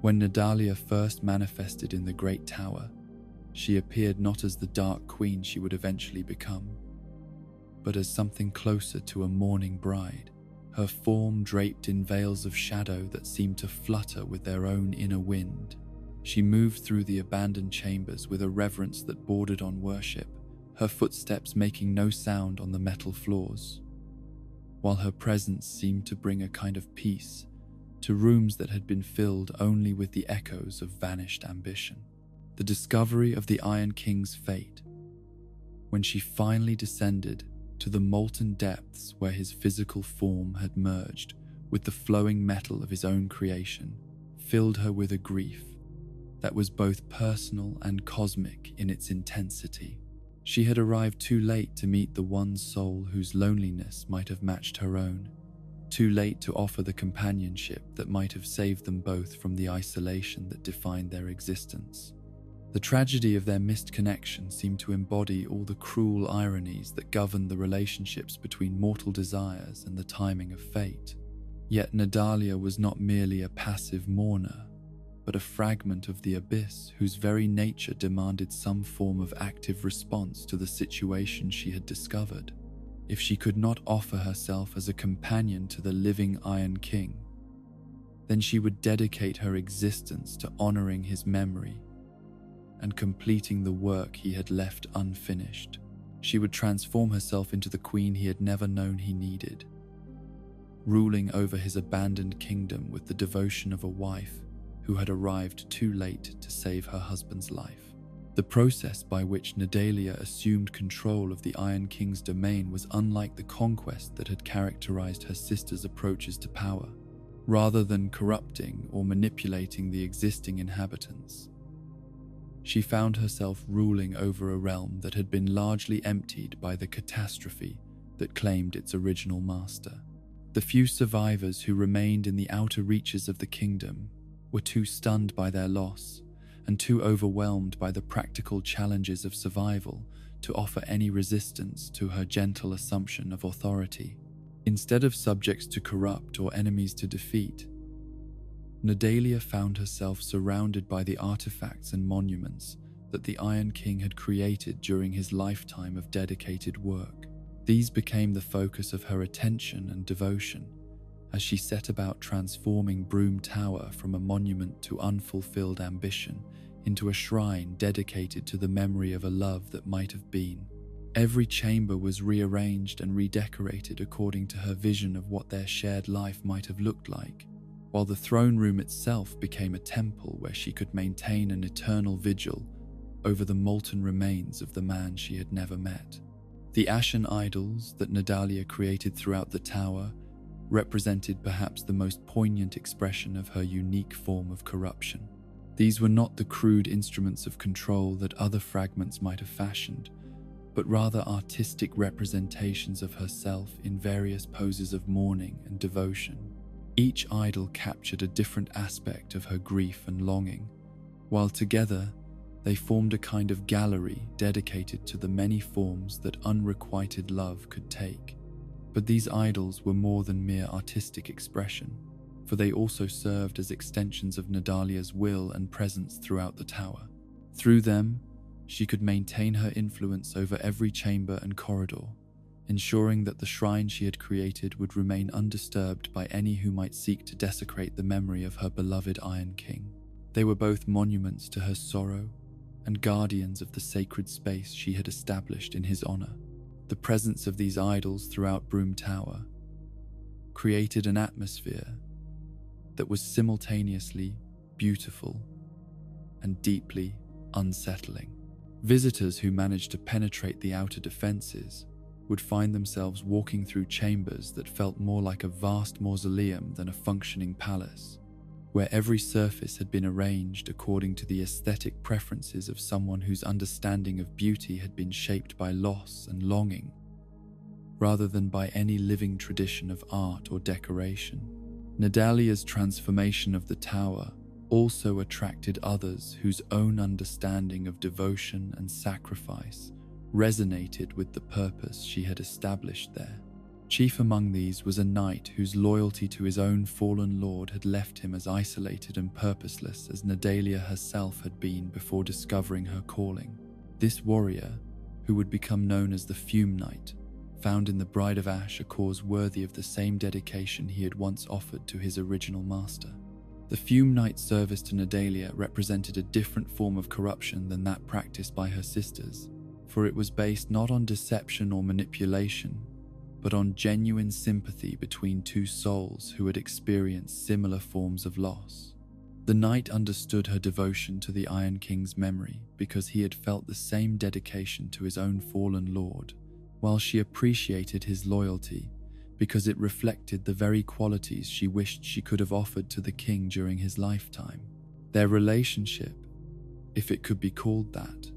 When Nadalia first manifested in the Great Tower, she appeared not as the Dark Queen she would eventually become, but as something closer to a mourning bride, her form draped in veils of shadow that seemed to flutter with their own inner wind. She moved through the abandoned chambers with a reverence that bordered on worship, her footsteps making no sound on the metal floors, while her presence seemed to bring a kind of peace to rooms that had been filled only with the echoes of vanished ambition. The discovery of the Iron King's fate, when she finally descended to the molten depths where his physical form had merged with the flowing metal of his own creation, filled her with a grief that was both personal and cosmic in its intensity. She had arrived too late to meet the one soul whose loneliness might have matched her own, too late to offer the companionship that might have saved them both from the isolation that defined their existence. The tragedy of their missed connection seemed to embody all the cruel ironies that govern the relationships between mortal desires and the timing of fate. Yet Nadalia was not merely a passive mourner, but a fragment of the abyss whose very nature demanded some form of active response to the situation she had discovered. If she could not offer herself as a companion to the living Iron King, then she would dedicate her existence to honoring his memory and completing the work he had left unfinished. She would transform herself into the queen he had never known he needed, ruling over his abandoned kingdom with the devotion of a wife who had arrived too late to save her husband's life. The process by which Nadalia assumed control of the Iron King's domain was unlike the conquest that had characterized her sister's approaches to power. Rather than corrupting or manipulating the existing inhabitants, she found herself ruling over a realm that had been largely emptied by the catastrophe that claimed its original master. The few survivors who remained in the outer reaches of the kingdom were too stunned by their loss and too overwhelmed by the practical challenges of survival to offer any resistance to her gentle assumption of authority. Instead of subjects to corrupt or enemies to defeat, Nadalia found herself surrounded by the artifacts and monuments that the Iron King had created during his lifetime of dedicated work. These became the focus of her attention and devotion as she set about transforming Broom Tower from a monument to unfulfilled ambition into a shrine dedicated to the memory of a love that might have been. Every chamber was rearranged and redecorated according to her vision of what their shared life might have looked like, while the throne room itself became a temple where she could maintain an eternal vigil over the molten remains of the man she had never met. The ashen idols that Nadalia created throughout the tower represented perhaps the most poignant expression of her unique form of corruption. These were not the crude instruments of control that other fragments might have fashioned, but rather artistic representations of herself in various poses of mourning and devotion. Each idol captured a different aspect of her grief and longing, while together they formed a kind of gallery dedicated to the many forms that unrequited love could take. But these idols were more than mere artistic expression, for they also served as extensions of Nadalia's will and presence throughout the tower. Through them, she could maintain her influence over every chamber and corridor, ensuring that the shrine she had created would remain undisturbed by any who might seek to desecrate the memory of her beloved Iron King. They were both monuments to her sorrow and guardians of the sacred space she had established in his honor. The presence of these idols throughout Broom Tower created an atmosphere that was simultaneously beautiful and deeply unsettling. Visitors who managed to penetrate the outer defenses would find themselves walking through chambers that felt more like a vast mausoleum than a functioning palace, where every surface had been arranged according to the aesthetic preferences of someone whose understanding of beauty had been shaped by loss and longing, rather than by any living tradition of art or decoration. Nadalia's transformation of the tower also attracted others whose own understanding of devotion and sacrifice resonated with the purpose she had established there. Chief among these was a knight whose loyalty to his own fallen lord had left him as isolated and purposeless as Nadalia herself had been before discovering her calling. This warrior, who would become known as the Fume Knight, found in the Bride of Ash a cause worthy of the same dedication he had once offered to his original master. The Fume Knight's service to Nadalia represented a different form of corruption than that practiced by her sisters, for it was based not on deception or manipulation, but on genuine sympathy between two souls who had experienced similar forms of loss. The knight understood her devotion to the Iron King's memory because he had felt the same dedication to his own fallen lord, while she appreciated his loyalty because it reflected the very qualities she wished she could have offered to the king during his lifetime. Their relationship, if it could be called that,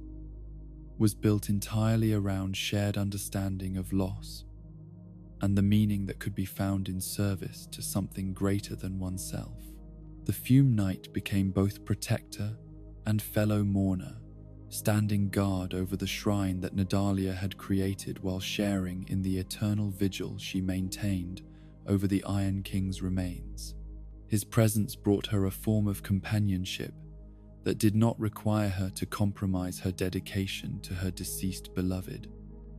was built entirely around shared understanding of loss and the meaning that could be found in service to something greater than oneself. The Fume Knight became both protector and fellow mourner, standing guard over the shrine that Nadalia had created while sharing in the eternal vigil she maintained over the Iron King's remains. His presence brought her a form of companionship that did not require her to compromise her dedication to her deceased beloved.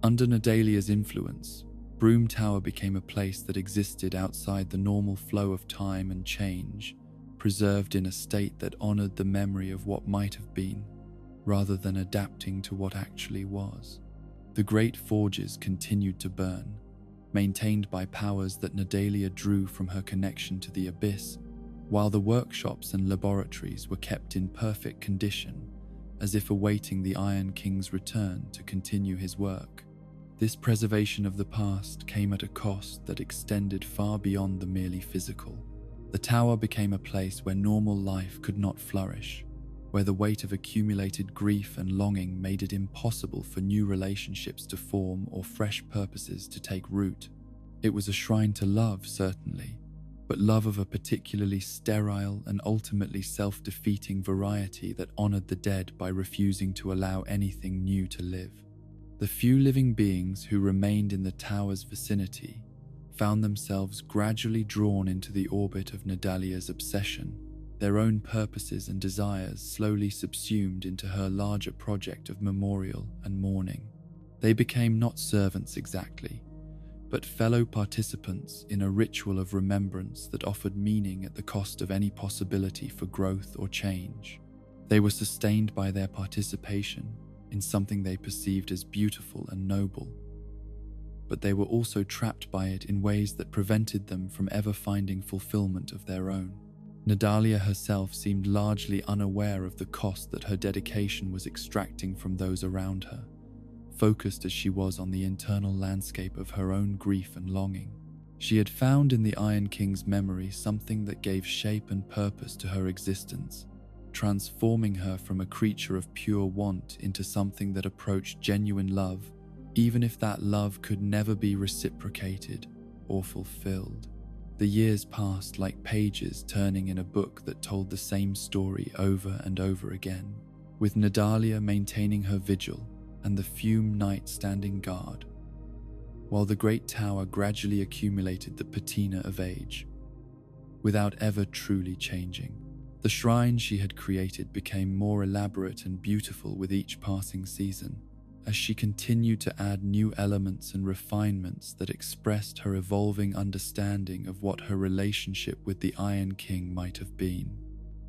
Under Nadalia's influence, Broom Tower became a place that existed outside the normal flow of time and change, preserved in a state that honored the memory of what might have been, rather than adapting to what actually was. The great forges continued to burn, maintained by powers that Nadalia drew from her connection to the abyss, while the workshops and laboratories were kept in perfect condition, as if awaiting the Iron King's return to continue his work. This preservation of the past came at a cost that extended far beyond the merely physical. The tower became a place where normal life could not flourish, where the weight of accumulated grief and longing made it impossible for new relationships to form or fresh purposes to take root. It was a shrine to love, certainly, but love of a particularly sterile and ultimately self-defeating variety that honored the dead by refusing to allow anything new to live. The few living beings who remained in the tower's vicinity found themselves gradually drawn into the orbit of Nadalia's obsession, their own purposes and desires slowly subsumed into her larger project of memorial and mourning. They became not servants exactly, but fellow participants in a ritual of remembrance that offered meaning at the cost of any possibility for growth or change. They were sustained by their participation in something they perceived as beautiful and noble, but they were also trapped by it in ways that prevented them from ever finding fulfillment of their own. Nadalia herself seemed largely unaware of the cost that her dedication was extracting from those around her, focused as she was on the internal landscape of her own grief and longing. She had found in the Iron King's memory something that gave shape and purpose to her existence, transforming her from a creature of pure want into something that approached genuine love, even if that love could never be reciprocated or fulfilled. The years passed like pages turning in a book that told the same story over and over again, with Nadalia maintaining her vigil and the Fume Knight standing guard, while the great tower gradually accumulated the patina of age, without ever truly changing. The shrine she had created became more elaborate and beautiful with each passing season, as she continued to add new elements and refinements that expressed her evolving understanding of what her relationship with the Iron King might have been.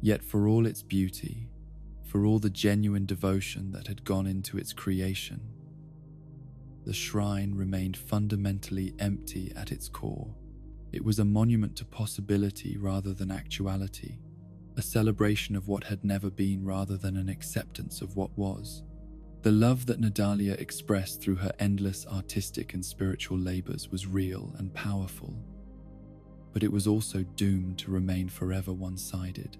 Yet for all its beauty, for all the genuine devotion that had gone into its creation, the shrine remained fundamentally empty at its core. It was a monument to possibility rather than actuality, a celebration of what had never been rather than an acceptance of what was. The love that Nadalia expressed through her endless artistic and spiritual labors was real and powerful, but it was also doomed to remain forever one-sided,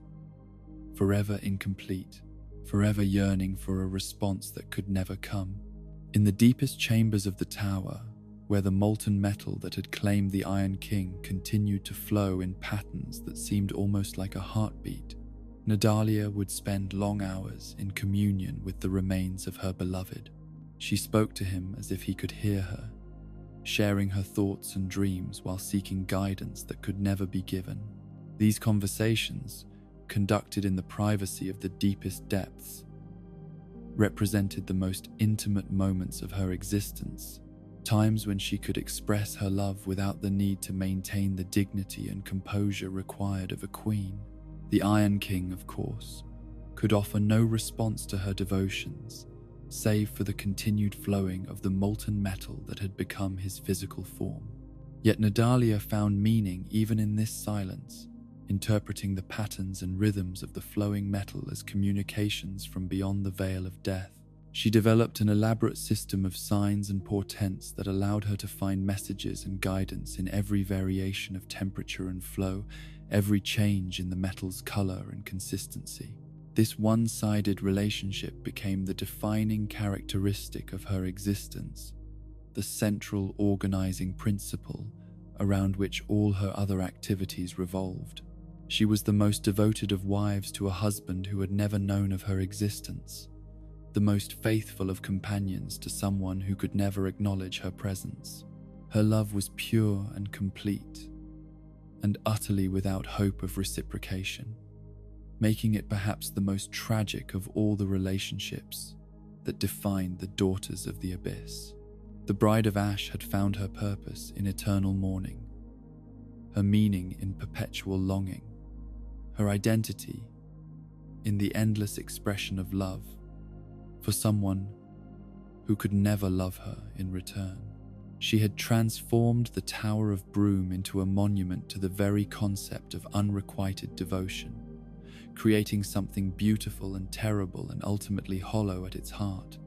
forever incomplete, forever yearning for a response that could never come. In the deepest chambers of the tower, where the molten metal that had claimed the Iron King continued to flow in patterns that seemed almost like a heartbeat, Nadalia would spend long hours in communion with the remains of her beloved. She spoke to him as if he could hear her, sharing her thoughts and dreams while seeking guidance that could never be given. These conversations, conducted in the privacy of the deepest depths, represented the most intimate moments of her existence, times when she could express her love without the need to maintain the dignity and composure required of a queen. The Iron King, of course, could offer no response to her devotions, save for the continued flowing of the molten metal that had become his physical form. Yet Nadalia found meaning even in this silence, interpreting the patterns and rhythms of the flowing metal as communications from beyond the veil of death. She developed an elaborate system of signs and portents that allowed her to find messages and guidance in every variation of temperature and flow, every change in the metal's color and consistency. This one-sided relationship became the defining characteristic of her existence, the central organizing principle around which all her other activities revolved. She was the most devoted of wives to a husband who had never known of her existence, the most faithful of companions to someone who could never acknowledge her presence. Her love was pure and complete, and utterly without hope of reciprocation, making it perhaps the most tragic of all the relationships that defined the daughters of the Abyss. The Bride of Ash had found her purpose in eternal mourning, her meaning in perpetual longing, her identity in the endless expression of love for someone who could never love her in return. She had transformed the Tower of Broom into a monument to the very concept of unrequited devotion, creating something beautiful and terrible and ultimately hollow at its heart.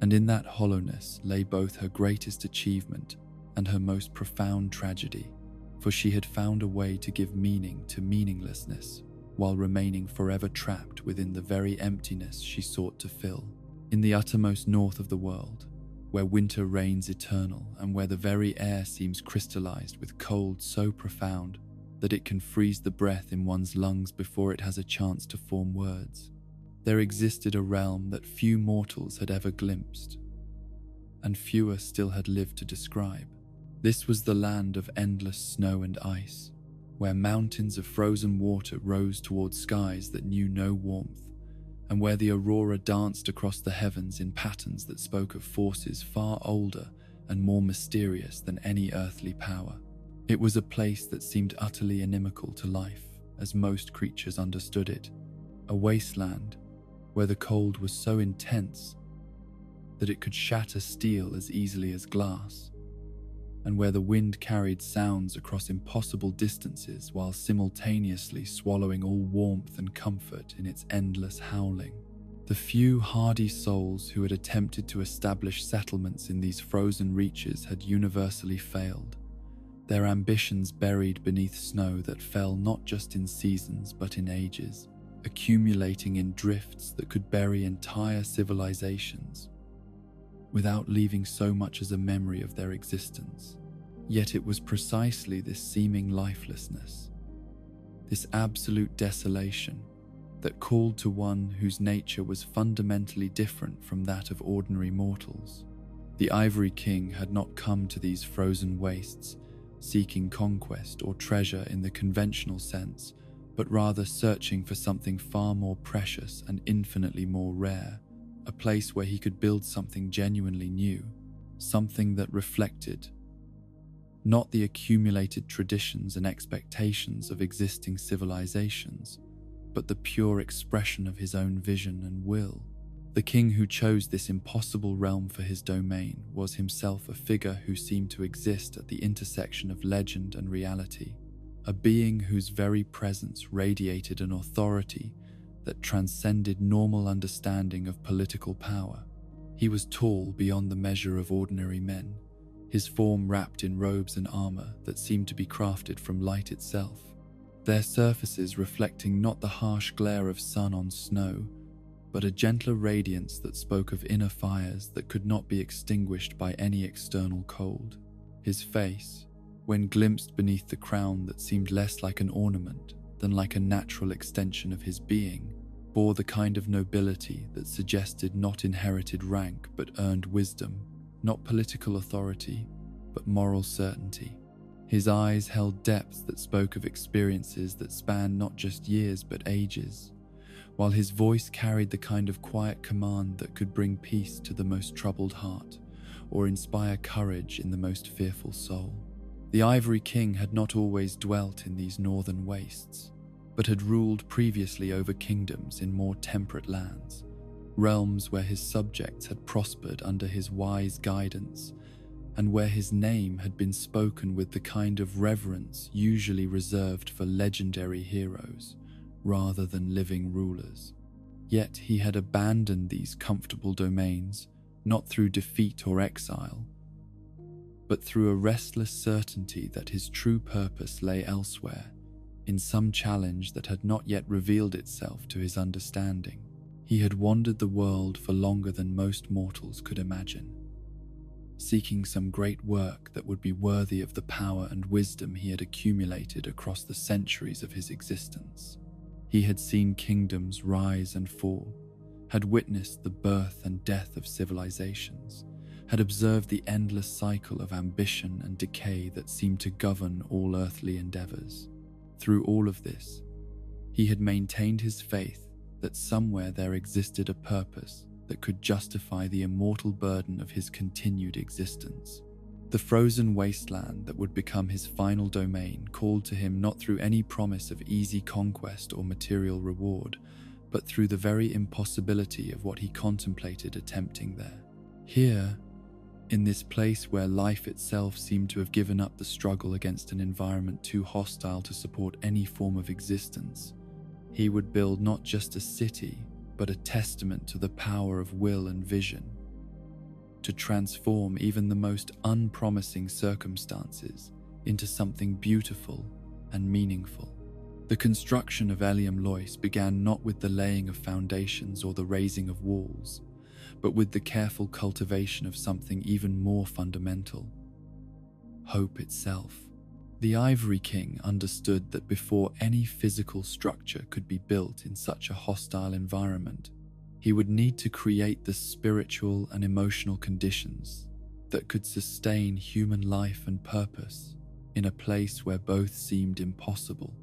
And in that hollowness lay both her greatest achievement and her most profound tragedy, for she had found a way to give meaning to meaninglessness while remaining forever trapped within the very emptiness she sought to fill. In the uttermost north of the world, where winter reigns eternal and where the very air seems crystallized with cold so profound that it can freeze the breath in one's lungs before it has a chance to form words, there existed a realm that few mortals had ever glimpsed, and fewer still had lived to describe. This was the land of endless snow and ice, where mountains of frozen water rose towards skies that knew no warmth, and where the aurora danced across the heavens in patterns that spoke of forces far older and more mysterious than any earthly power. It was a place that seemed utterly inimical to life, as most creatures understood it, a wasteland where the cold was so intense that it could shatter steel as easily as glass, and where the wind carried sounds across impossible distances while simultaneously swallowing all warmth and comfort in its endless howling. The few hardy souls who had attempted to establish settlements in these frozen reaches had universally failed, their ambitions buried beneath snow that fell not just in seasons but in ages, accumulating in drifts that could bury entire civilizations without leaving so much as a memory of their existence. Yet it was precisely this seeming lifelessness, this absolute desolation, that called to one whose nature was fundamentally different from that of ordinary mortals. The Ivory King had not come to these frozen wastes seeking conquest or treasure in the conventional sense, but rather searching for something far more precious and infinitely more rare, a place where he could build something genuinely new, something that reflected not the accumulated traditions and expectations of existing civilizations, but the pure expression of his own vision and will. The king who chose this impossible realm for his domain was himself a figure who seemed to exist at the intersection of legend and reality, a being whose very presence radiated an authority that transcended normal understanding of political power. He was tall beyond the measure of ordinary men, his form wrapped in robes and armor that seemed to be crafted from light itself, their surfaces reflecting not the harsh glare of sun on snow, but a gentler radiance that spoke of inner fires that could not be extinguished by any external cold. His face, when glimpsed beneath the crown that seemed less like an ornament than like a natural extension of his being, bore the kind of nobility that suggested not inherited rank but earned wisdom, not political authority, but moral certainty. His eyes held depths that spoke of experiences that spanned not just years but ages, while his voice carried the kind of quiet command that could bring peace to the most troubled heart or inspire courage in the most fearful soul. The Ivory King had not always dwelt in these northern wastes, but had ruled previously over kingdoms in more temperate lands, realms where his subjects had prospered under his wise guidance, and where his name had been spoken with the kind of reverence usually reserved for legendary heroes rather than living rulers. Yet he had abandoned these comfortable domains, not through defeat or exile, but through a restless certainty that his true purpose lay elsewhere, in some challenge that had not yet revealed itself to his understanding. He had wandered the world for longer than most mortals could imagine, seeking some great work that would be worthy of the power and wisdom he had accumulated across the centuries of his existence. He had seen kingdoms rise and fall, had witnessed the birth and death of civilizations, had observed the endless cycle of ambition and decay that seemed to govern all earthly endeavors. Through all of this, he had maintained his faith that somewhere there existed a purpose that could justify the immortal burden of his continued existence. The frozen wasteland that would become his final domain called to him not through any promise of easy conquest or material reward, but through the very impossibility of what he contemplated attempting there. Here, in this place where life itself seemed to have given up the struggle against an environment too hostile to support any form of existence, he would build not just a city, but a testament to the power of will and vision, to transform even the most unpromising circumstances into something beautiful and meaningful. The construction of Eliam Lois began not with the laying of foundations or the raising of walls, but with the careful cultivation of something even more fundamental: hope itself. The Ivory King understood that before any physical structure could be built in such a hostile environment, he would need to create the spiritual and emotional conditions that could sustain human life and purpose in a place where both seemed impossible.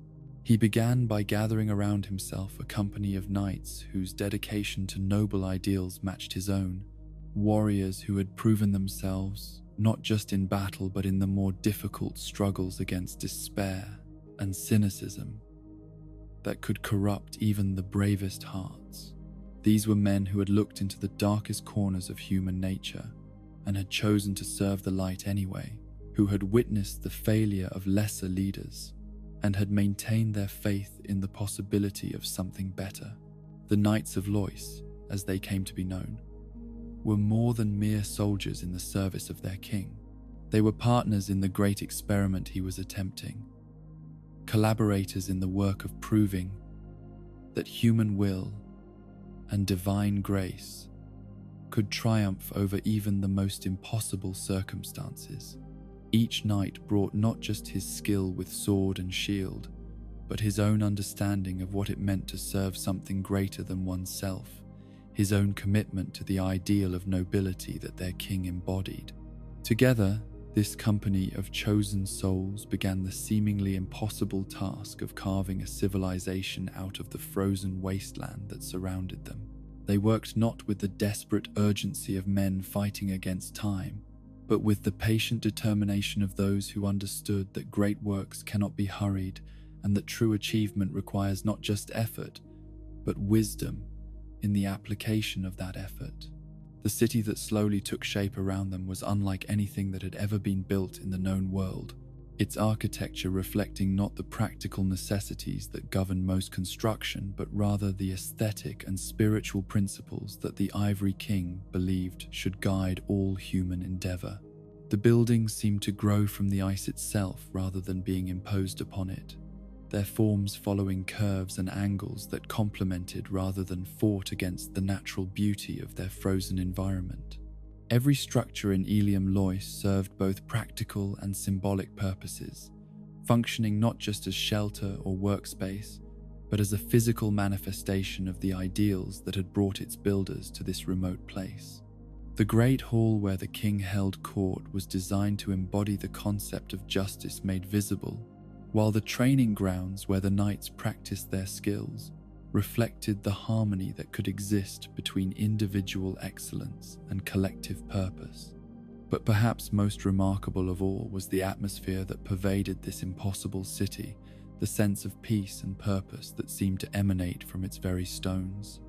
He began by gathering around himself a company of knights whose dedication to noble ideals matched his own, warriors who had proven themselves not just in battle but in the more difficult struggles against despair and cynicism that could corrupt even the bravest hearts. These were men who had looked into the darkest corners of human nature and had chosen to serve the light anyway, who had witnessed the failure of lesser leaders and had maintained their faith in the possibility of something better. The Knights of Lois, as they came to be known, were more than mere soldiers in the service of their king. They were partners in the great experiment he was attempting, collaborators in the work of proving that human will and divine grace could triumph over even the most impossible circumstances. Each knight brought not just his skill with sword and shield, but his own understanding of what it meant to serve something greater than oneself, his own commitment to the ideal of nobility that their king embodied. Together, this company of chosen souls began the seemingly impossible task of carving a civilization out of the frozen wasteland that surrounded them. They worked not with the desperate urgency of men fighting against time, but with the patient determination of those who understood that great works cannot be hurried and that true achievement requires not just effort, but wisdom in the application of that effort. The city that slowly took shape around them was unlike anything that had ever been built in the known world, its architecture reflecting not the practical necessities that govern most construction, but rather the aesthetic and spiritual principles that the Ivory King believed should guide all human endeavor. The buildings seemed to grow from the ice itself rather than being imposed upon it, their forms following curves and angles that complemented rather than fought against the natural beauty of their frozen environment. Every structure in Eliam Lois served both practical and symbolic purposes, functioning not just as shelter or workspace, but as a physical manifestation of the ideals that had brought its builders to this remote place. The great hall where the king held court was designed to embody the concept of justice made visible, while the training grounds where the knights practiced their skills reflected the harmony that could exist between individual excellence and collective purpose. But perhaps most remarkable of all was the atmosphere that pervaded this impossible city, the sense of peace and purpose that seemed to emanate from its very stones.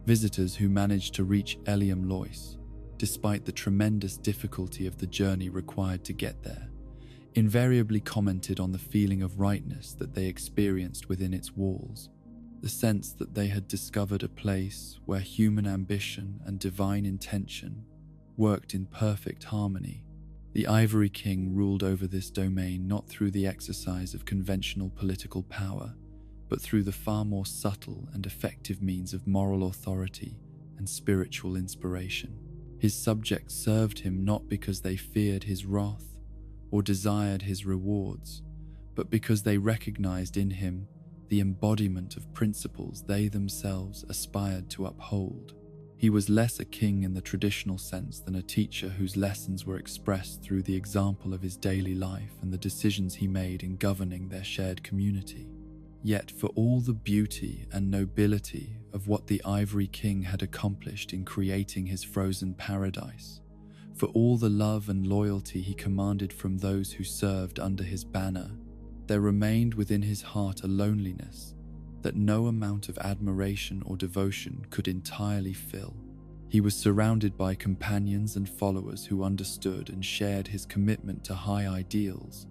Visitors who managed to reach Eliam Lois, despite the tremendous difficulty of the journey required to get there, invariably commented on the feeling of rightness that they experienced within its walls, the sense that they had discovered a place where human ambition and divine intention worked in perfect harmony. The Ivory King ruled over this domain not through the exercise of conventional political power, but through the far more subtle and effective means of moral authority and spiritual inspiration. His subjects served him not because they feared his wrath or desired his rewards, but because they recognized in him the embodiment of principles they themselves aspired to uphold. He was less a king in the traditional sense than a teacher whose lessons were expressed through the example of his daily life and the decisions he made in governing their shared community. Yet for all the beauty and nobility of what the Ivory King had accomplished in creating his frozen paradise, for all the love and loyalty he commanded from those who served under his banner, there remained within his heart a loneliness that no amount of admiration or devotion could entirely fill. He was surrounded by companions and followers who understood and shared his commitment to high ideals,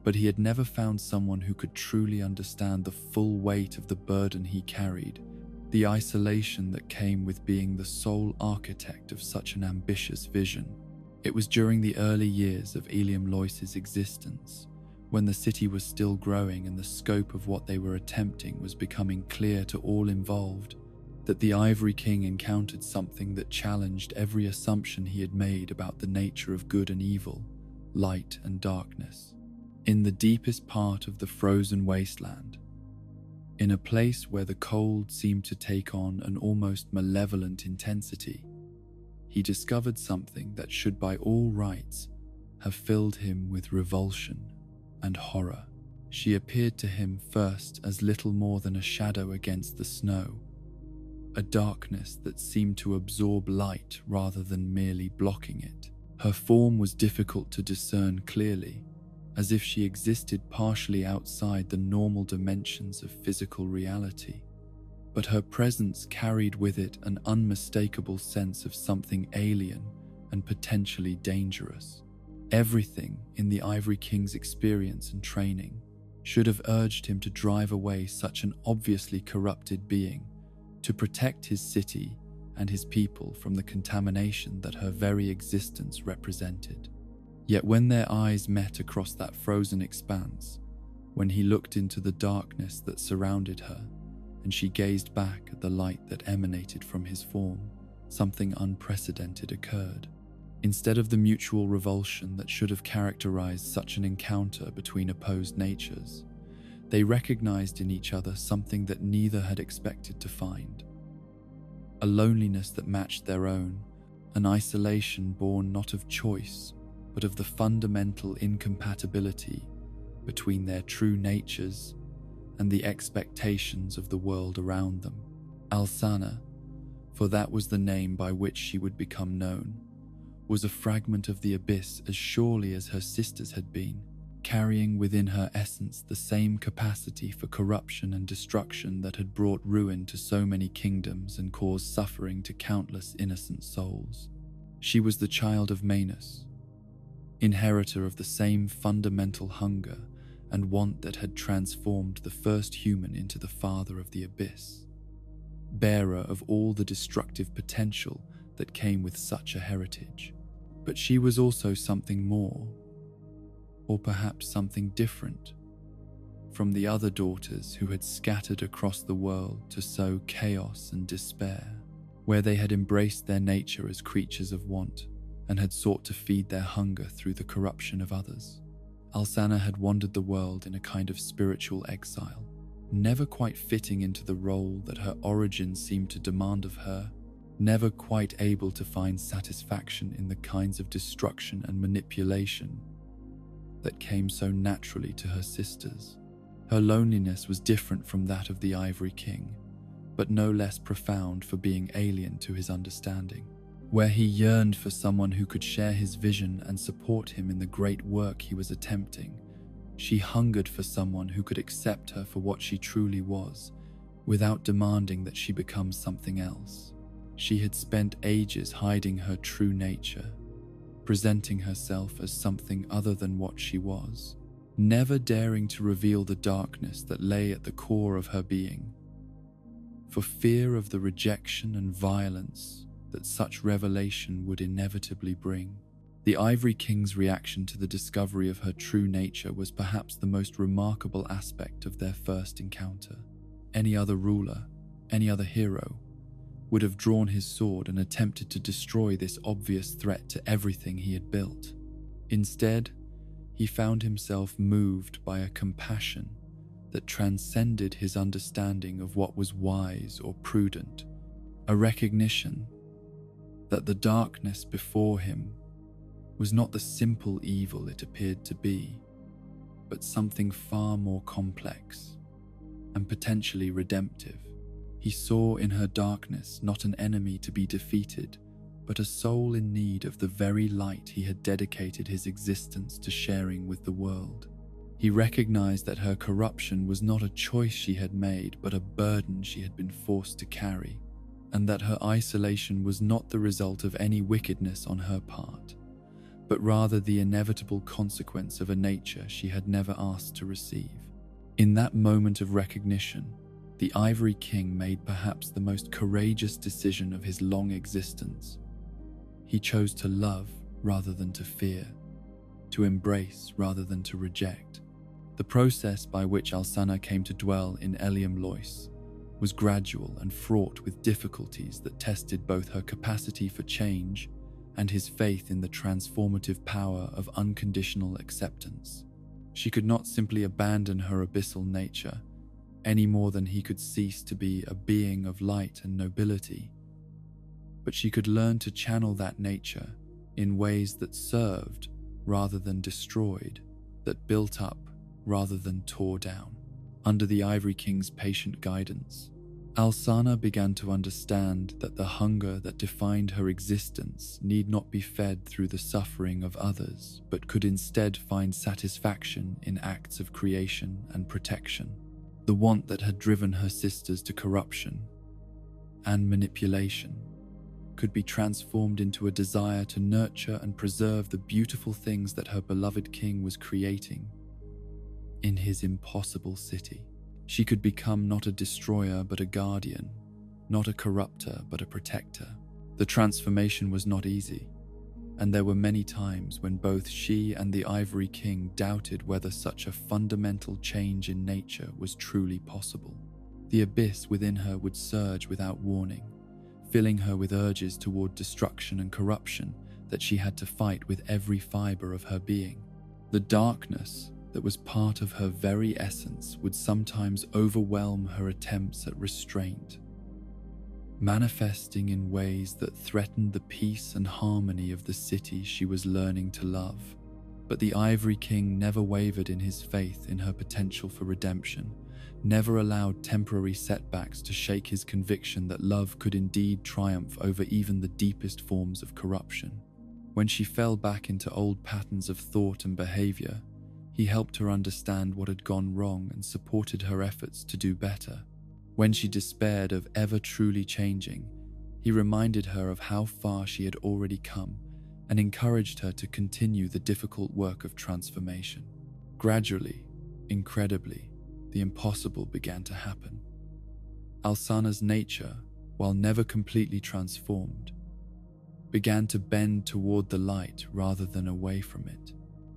but he had never found someone who could truly understand the full weight of the burden he carried, the isolation that came with being the sole architect of such an ambitious vision. It was during the early years of Eliam Lois's existence, when the city was still growing and the scope of what they were attempting was becoming clear to all involved, that the Ivory King encountered something that challenged every assumption he had made about the nature of good and evil, light and darkness. In the deepest part of the frozen wasteland, in a place where the cold seemed to take on an almost malevolent intensity, he discovered something that should by all rights have filled him with revulsion and horror. She appeared to him first as little more than a shadow against the snow, a darkness that seemed to absorb light rather than merely blocking it. Her form was difficult to discern clearly, as if she existed partially outside the normal dimensions of physical reality, but her presence carried with it an unmistakable sense of something alien and potentially dangerous. Everything in the Ivory King's experience and training should have urged him to drive away such an obviously corrupted being, to protect his city and his people from the contamination that her very existence represented. Yet when their eyes met across that frozen expanse, when he looked into the darkness that surrounded her, and she gazed back at the light that emanated from his form, something unprecedented occurred. Instead of the mutual revulsion that should have characterized such an encounter between opposed natures, they recognized in each other something that neither had expected to find. A loneliness that matched their own, an isolation born not of choice, but of the fundamental incompatibility between their true natures and the expectations of the world around them. Alsana, for that was the name by which she would become known, was a fragment of the abyss as surely as her sisters had been, carrying within her essence the same capacity for corruption and destruction that had brought ruin to so many kingdoms and caused suffering to countless innocent souls. She was the child of Manus, inheritor of the same fundamental hunger and want that had transformed the first human into the father of the abyss, bearer of all the destructive potential that came with such a heritage. But she was also something more, or perhaps something different, from the other daughters who had scattered across the world to sow chaos and despair, where they had embraced their nature as creatures of want and had sought to feed their hunger through the corruption of others. Alsana had wandered the world in a kind of spiritual exile, never quite fitting into the role that her origin seemed to demand of her, never quite able to find satisfaction in the kinds of destruction and manipulation that came so naturally to her sisters. Her loneliness was different from that of the Ivory King, but no less profound for being alien to his understanding. Where he yearned for someone who could share his vision and support him in the great work he was attempting, she hungered for someone who could accept her for what she truly was, without demanding that she become something else. She had spent ages hiding her true nature, presenting herself as something other than what she was, never daring to reveal the darkness that lay at the core of her being, for fear of the rejection and violence that such revelation would inevitably bring. The Ivory King's reaction to the discovery of her true nature was perhaps the most remarkable aspect of their first encounter. Any other ruler, any other hero, would have drawn his sword and attempted to destroy this obvious threat to everything he had built. Instead, he found himself moved by a compassion that transcended his understanding of what was wise or prudent, a recognition that the darkness before him was not the simple evil it appeared to be, but something far more complex and potentially redemptive. He saw in her darkness not an enemy to be defeated, but a soul in need of the very light he had dedicated his existence to sharing with the world. He recognized that her corruption was not a choice she had made, but a burden she had been forced to carry, and that her isolation was not the result of any wickedness on her part, but rather the inevitable consequence of a nature she had never asked to receive. In that moment of recognition, the Ivory King made perhaps the most courageous decision of his long existence. He chose to love rather than to fear, to embrace rather than to reject. The process by which Alsana came to dwell in Eliam Lois was gradual and fraught with difficulties that tested both her capacity for change and his faith in the transformative power of unconditional acceptance. She could not simply abandon her abyssal nature, any more than he could cease to be a being of light and nobility, but she could learn to channel that nature in ways that served rather than destroyed, that built up rather than tore down. Under the Ivory King's patient guidance, Alsana began to understand that the hunger that defined her existence need not be fed through the suffering of others, but could instead find satisfaction in acts of creation and protection. The want that had driven her sisters to corruption and manipulation could be transformed into a desire to nurture and preserve the beautiful things that her beloved king was creating in his impossible city. She could become not a destroyer but a guardian, not a corrupter but a protector. The transformation was not easy, and there were many times when both she and the Ivory King doubted whether such a fundamental change in nature was truly possible. The abyss within her would surge without warning, filling her with urges toward destruction and corruption that she had to fight with every fiber of her being. The darkness that was part of her very essence would sometimes overwhelm her attempts at restraint, manifesting in ways that threatened the peace and harmony of the city she was learning to love. But the Ivory King never wavered in his faith in her potential for redemption, never allowed temporary setbacks to shake his conviction that love could indeed triumph over even the deepest forms of corruption. When she fell back into old patterns of thought and behavior, he helped her understand what had gone wrong and supported her efforts to do better. When she despaired of ever truly changing, he reminded her of how far she had already come and encouraged her to continue the difficult work of transformation. Gradually, incredibly, the impossible began to happen. Alsana's nature, while never completely transformed, began to bend toward the light rather than away from it.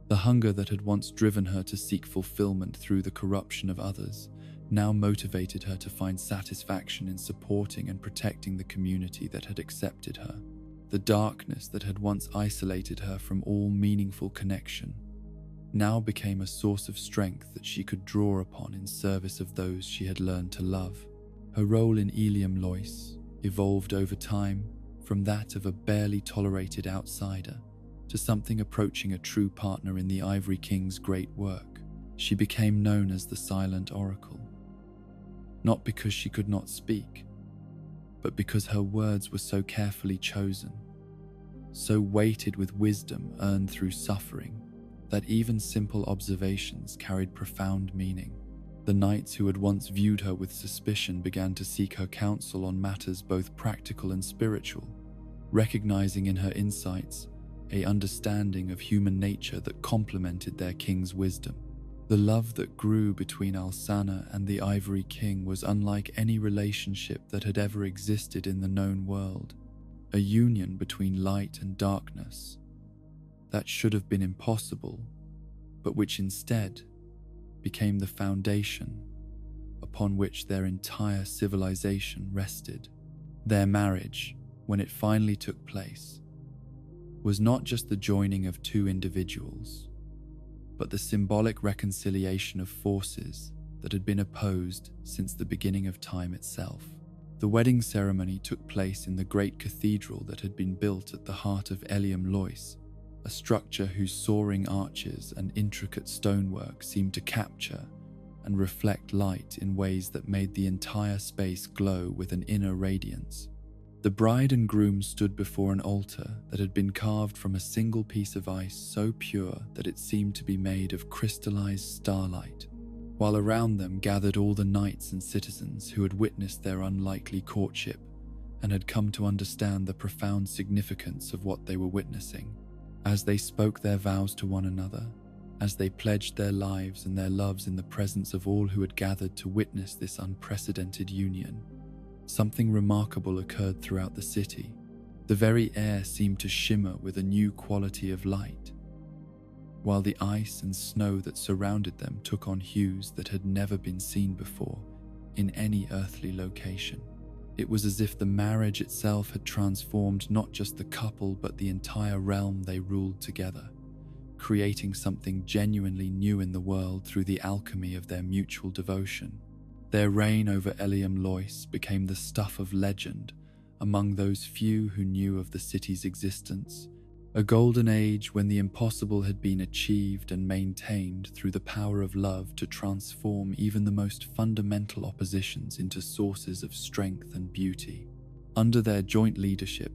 The hunger that had once driven her to seek fulfillment through the corruption of others now motivated her to find satisfaction in supporting and protecting the community that had accepted her. The darkness that had once isolated her from all meaningful connection now became a source of strength that she could draw upon in service of those she had learned to love. Her role in Eliam Lois evolved over time from that of a barely tolerated outsider to something approaching a true partner in the Ivory King's great work. She became known as the Silent Oracle, not because she could not speak, but because her words were so carefully chosen, so weighted with wisdom earned through suffering, that even simple observations carried profound meaning. The knights who had once viewed her with suspicion began to seek her counsel on matters both practical and spiritual, recognizing in her insights an understanding of human nature that complemented their king's wisdom. The love that grew between Alsana and the Ivory King was unlike any relationship that had ever existed in the known world, a union between light and darkness that should have been impossible, but which instead became the foundation upon which their entire civilization rested. Their marriage, when it finally took place, was not just the joining of two individuals, but the symbolic reconciliation of forces that had been opposed since the beginning of time itself. The wedding ceremony took place in the great cathedral that had been built at the heart of Eliam Lois, a structure whose soaring arches and intricate stonework seemed to capture and reflect light in ways that made the entire space glow with an inner radiance. The bride and groom stood before an altar that had been carved from a single piece of ice so pure that it seemed to be made of crystallized starlight, while around them gathered all the knights and citizens who had witnessed their unlikely courtship and had come to understand the profound significance of what they were witnessing. As they spoke their vows to one another, as they pledged their lives and their loves in the presence of all who had gathered to witness this unprecedented union, something remarkable occurred throughout the city. The very air seemed to shimmer with a new quality of light, while the ice and snow that surrounded them took on hues that had never been seen before in any earthly location. It was as if the marriage itself had transformed not just the couple but the entire realm they ruled together, creating something genuinely new in the world through the alchemy of their mutual devotion. Their reign over Eliam Lois became the stuff of legend among those few who knew of the city's existence, a golden age when the impossible had been achieved and maintained through the power of love to transform even the most fundamental oppositions into sources of strength and beauty. Under their joint leadership,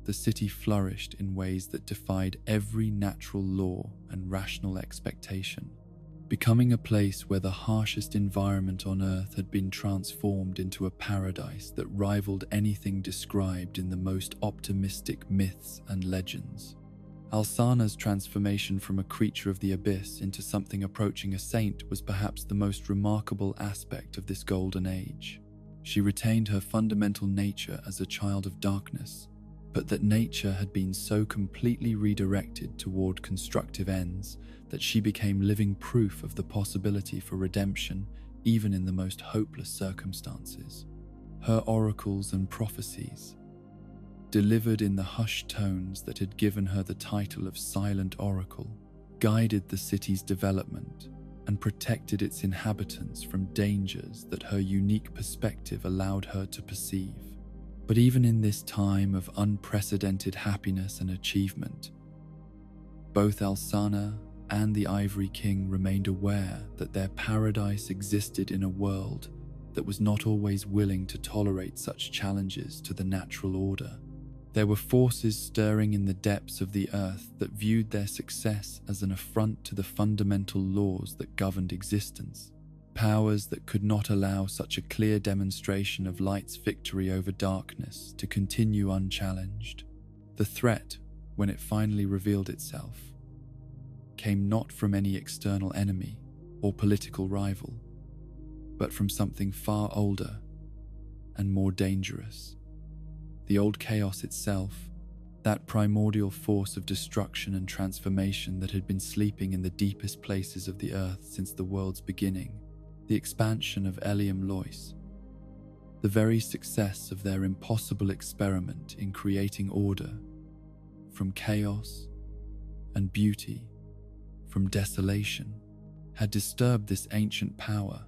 the city flourished in ways that defied every natural law and rational expectation. becoming a place where the harshest environment on Earth had been transformed into a paradise that rivaled anything described in the most optimistic myths and legends. Alsana's transformation from a creature of the abyss into something approaching a saint was perhaps the most remarkable aspect of this golden age. She retained her fundamental nature as a child of darkness, but that nature had been so completely redirected toward constructive ends that she became living proof of the possibility for redemption even in the most hopeless circumstances. Her oracles and prophecies, delivered in the hushed tones that had given her the title of Silent Oracle, guided the city's development and protected its inhabitants from dangers that her unique perspective allowed her to perceive. But even in this time of unprecedented happiness and achievement, both Alsana and the Ivory King remained aware that their paradise existed in a world that was not always willing to tolerate such challenges to the natural order. There were forces stirring in the depths of the earth that viewed their success as an affront to the fundamental laws that governed existence. Powers that could not allow such a clear demonstration of light's victory over darkness to continue unchallenged. The threat, when it finally revealed itself, came not from any external enemy or political rival, but from something far older and more dangerous. The old chaos itself, that primordial force of destruction and transformation that had been sleeping in the deepest places of the earth since the world's beginning. The expansion of Lois, the very success of their impossible experiment in creating order from chaos and beauty from desolation, had disturbed this ancient power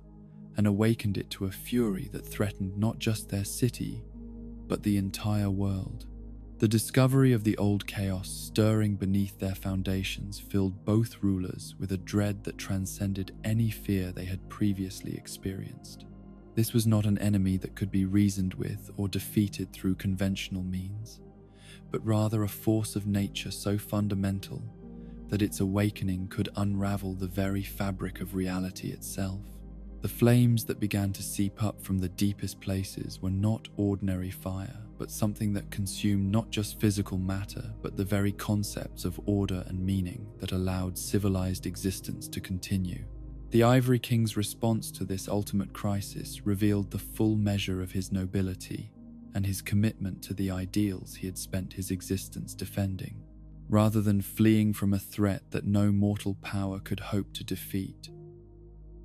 and awakened it to a fury that threatened not just their city, but the entire world. The discovery of the old chaos stirring beneath their foundations filled both rulers with a dread that transcended any fear they had previously experienced. This was not an enemy that could be reasoned with or defeated through conventional means, but rather a force of nature so fundamental that its awakening could unravel the very fabric of reality itself. The flames that began to seep up from the deepest places were not ordinary fire, but something that consumed not just physical matter, but the very concepts of order and meaning that allowed civilized existence to continue. The Ivory King's response to this ultimate crisis revealed the full measure of his nobility and his commitment to the ideals he had spent his existence defending. Rather than fleeing from a threat that no mortal power could hope to defeat,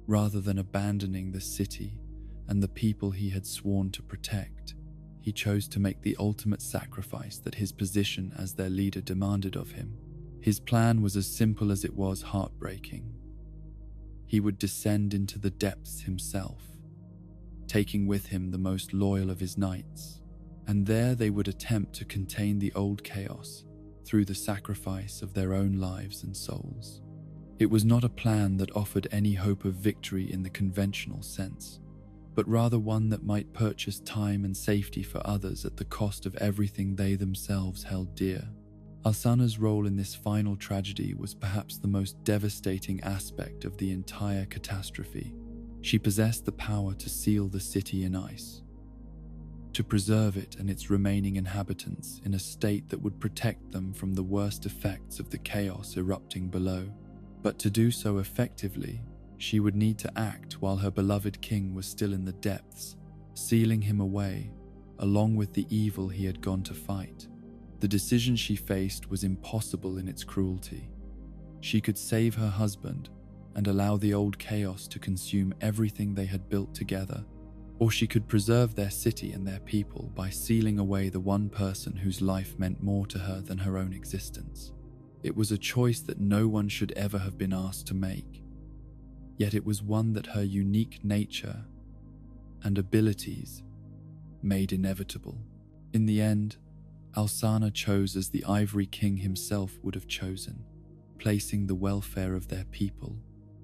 rather than abandoning the city and the people he had sworn to protect, he chose to make the ultimate sacrifice that his position as their leader demanded of him. His plan was as simple as it was heartbreaking. He would descend into the depths himself, taking with him the most loyal of his knights, and there they would attempt to contain the old chaos through the sacrifice of their own lives and souls. It was not a plan that offered any hope of victory in the conventional sense, but rather one that might purchase time and safety for others at the cost of everything they themselves held dear. Alsana's role in this final tragedy was perhaps the most devastating aspect of the entire catastrophe. She possessed the power to seal the city in ice, to preserve it and its remaining inhabitants in a state that would protect them from the worst effects of the chaos erupting below. But to do so effectively, she would need to act while her beloved king was still in the depths, sealing him away, along with the evil he had gone to fight. The decision she faced was impossible in its cruelty. She could save her husband and allow the old chaos to consume everything they had built together, or she could preserve their city and their people by sealing away the one person whose life meant more to her than her own existence. It was a choice that no one should ever have been asked to make, yet it was one that her unique nature and abilities made inevitable. In the end, Alsana chose as the Ivory King himself would have chosen, placing the welfare of their people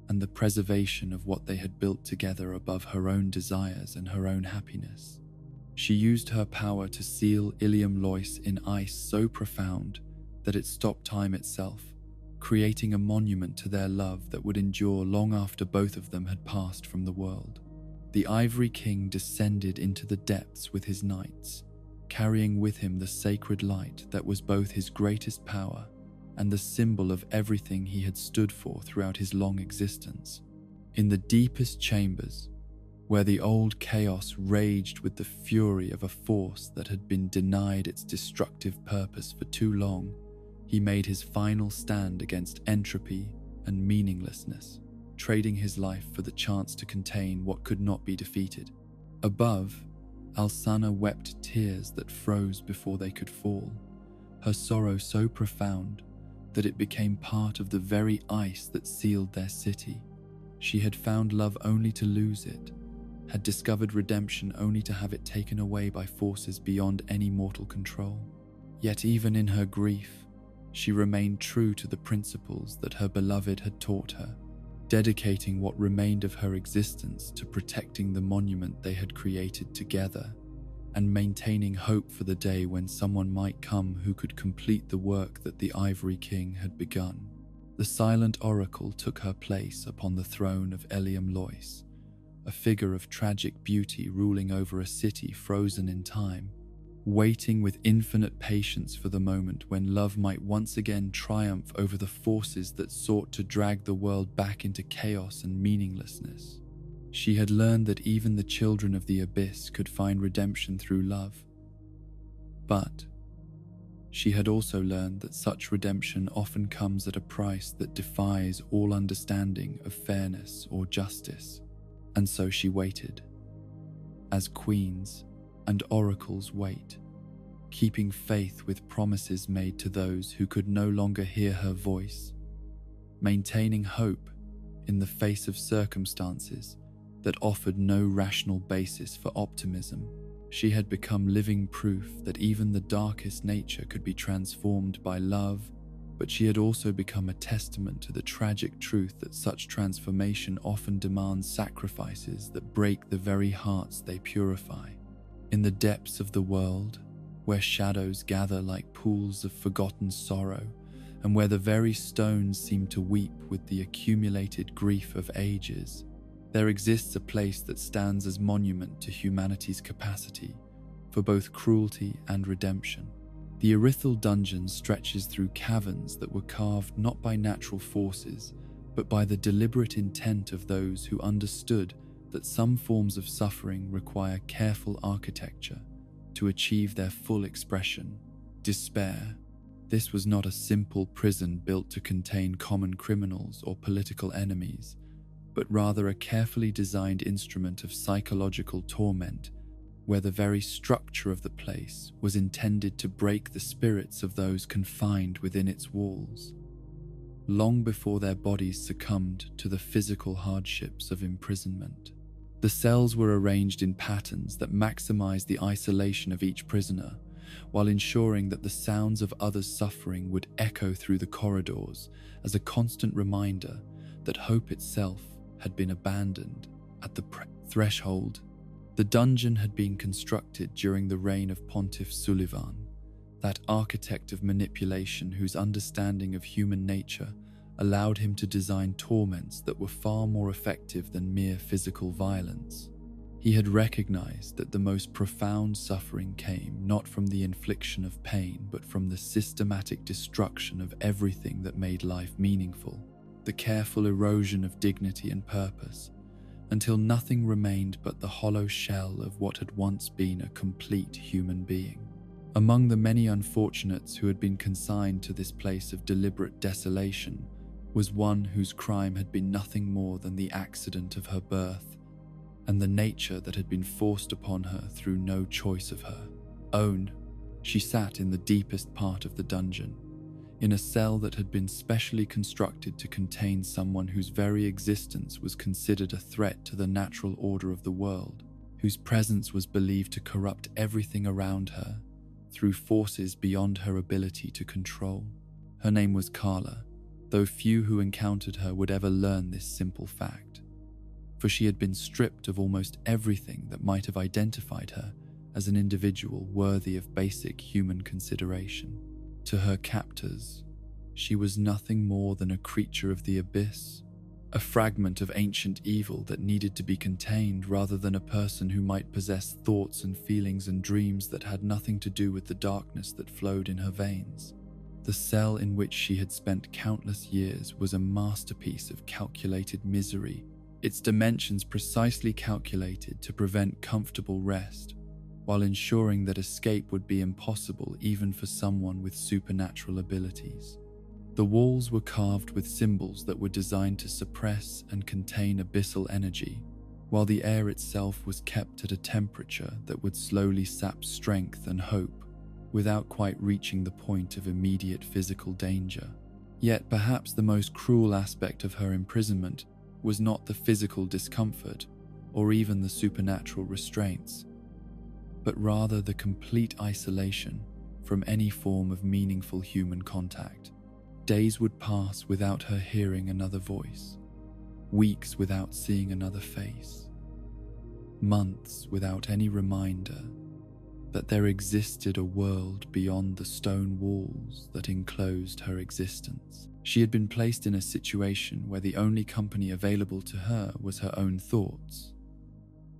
and the preservation of what they had built together above her own desires and her own happiness. She used her power to seal Lois in ice so profound that it stopped time itself, creating a monument to their love that would endure long after both of them had passed from the world. The Ivory King descended into the depths with his knights, carrying with him the sacred light that was both his greatest power and the symbol of everything he had stood for throughout his long existence. In the deepest chambers, where the old chaos raged with the fury of a force that had been denied its destructive purpose for too long, he made his final stand against entropy and meaninglessness, trading his life for the chance to contain what could not be defeated. Above, Alsana wept tears that froze before they could fall, her sorrow so profound that it became part of the very ice that sealed their city. She had found love only to lose it, had discovered redemption only to have it taken away by forces beyond any mortal control. Yet even in her grief, she remained true to the principles that her beloved had taught her, dedicating what remained of her existence to protecting the monument they had created together and maintaining hope for the day when someone might come who could complete the work that the Ivory King had begun. The silent oracle took her place upon the throne of Eliam Lois, a figure of tragic beauty ruling over a city frozen in time, waiting with infinite patience for the moment when love might once again triumph over the forces that sought to drag the world back into chaos and meaninglessness. She had learned that even the children of the abyss could find redemption through love. But she had also learned that such redemption often comes at a price that defies all understanding of fairness or justice. And so she waited, as queens and oracles wait, keeping faith with promises made to those who could no longer hear her voice, maintaining hope in the face of circumstances that offered no rational basis for optimism. She had become living proof that even the darkest nature could be transformed by love, but she had also become a testament to the tragic truth that such transformation often demands sacrifices that break the very hearts they purify. In the depths of the world, where shadows gather like pools of forgotten sorrow, and where the very stones seem to weep with the accumulated grief of ages, there exists a place that stands as monument to humanity's capacity for both cruelty and redemption. The Erithal dungeon stretches through caverns that were carved not by natural forces, but by the deliberate intent of those who understood that some forms of suffering require careful architecture to achieve their full expression. Despair. This was not a simple prison built to contain common criminals or political enemies, but rather a carefully designed instrument of psychological torment, where the very structure of the place was intended to break the spirits of those confined within its walls, long before their bodies succumbed to the physical hardships of imprisonment. The cells were arranged in patterns that maximized the isolation of each prisoner, while ensuring that the sounds of others' suffering would echo through the corridors as a constant reminder that hope itself had been abandoned at the threshold. The dungeon had been constructed during the reign of Pontiff Sullivan, that architect of manipulation whose understanding of human nature allowed him to design torments that were far more effective than mere physical violence. He had recognized that the most profound suffering came not from the infliction of pain, but from the systematic destruction of everything that made life meaningful, the careful erosion of dignity and purpose, until nothing remained but the hollow shell of what had once been a complete human being. Among the many unfortunates who had been consigned to this place of deliberate desolation was one whose crime had been nothing more than the accident of her birth and the nature that had been forced upon her through no choice of her own. She sat in the deepest part of the dungeon, in a cell that had been specially constructed to contain someone whose very existence was considered a threat to the natural order of the world, whose presence was believed to corrupt everything around her through forces beyond her ability to control. Her name was Carla, though few who encountered her would ever learn this simple fact, for she had been stripped of almost everything that might have identified her as an individual worthy of basic human consideration. To her captors, She was nothing more than a creature of the abyss, a fragment of ancient evil that needed to be contained rather than a person who might possess thoughts and feelings and dreams that had nothing to do with the darkness that flowed in her veins. The cell in which she had spent countless years was a masterpiece of calculated misery, its dimensions precisely calculated to prevent comfortable rest, while ensuring that escape would be impossible even for someone with supernatural abilities. The walls were carved with symbols that were designed to suppress and contain abyssal energy, while the air itself was kept at a temperature that would slowly sap strength and hope, without quite reaching the point of immediate physical danger. Yet perhaps the most cruel aspect of her imprisonment was not the physical discomfort or even the supernatural restraints, but rather the complete isolation from any form of meaningful human contact. Days would pass without her hearing another voice, weeks without seeing another face, months without any reminder that there existed a world beyond the stone walls that enclosed her existence. She had been placed in a situation where the only company available to her was her own thoughts,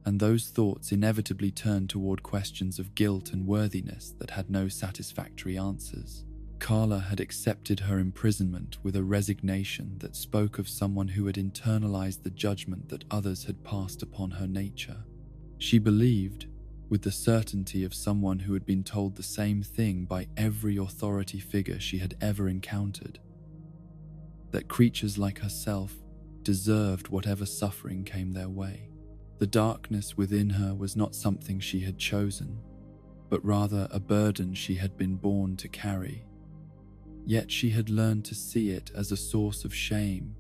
and those thoughts inevitably turned toward questions of guilt and worthiness that had no satisfactory answers. Carla had accepted her imprisonment with a resignation that spoke of someone who had internalized the judgment that others had passed upon her nature. She believed, with the certainty of someone who had been told the same thing by every authority figure she had ever encountered, that creatures like herself deserved whatever suffering came their way. The darkness within her was not something she had chosen, but rather a burden she had been born to carry. Yet she had learned to see it as a source of shame,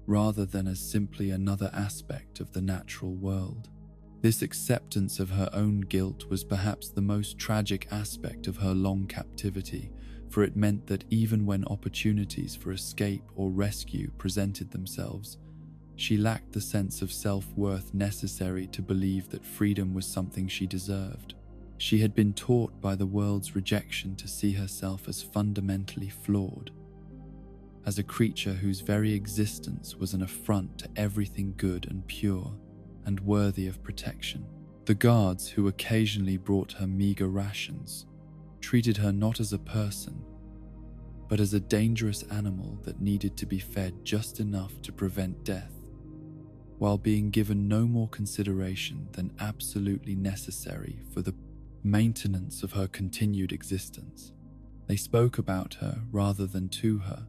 rather than as simply another aspect of the natural world. This acceptance of her own guilt was perhaps the most tragic aspect of her long captivity, for it meant that even when opportunities for escape or rescue presented themselves, she lacked the sense of self-worth necessary to believe that freedom was something she deserved. She had been taught by the world's rejection to see herself as fundamentally flawed, as a creature whose very existence was an affront to everything good and pure and worthy of protection. The guards who occasionally brought her meager rations treated her not as a person, but as a dangerous animal that needed to be fed just enough to prevent death, while being given no more consideration than absolutely necessary for the maintenance of her continued existence. They spoke about her rather than to her,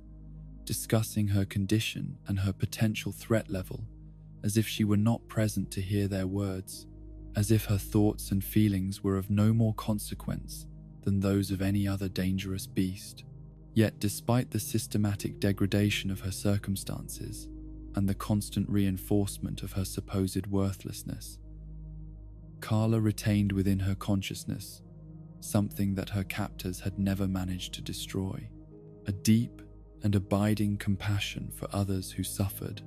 discussing her condition and her potential threat level, as if she were not present to hear their words, as if her thoughts and feelings were of no more consequence than those of any other dangerous beast. Yet despite the systematic degradation of her circumstances and the constant reinforcement of her supposed worthlessness, Carla retained within her consciousness something that her captors had never managed to destroy: a deep and abiding compassion for others who suffered,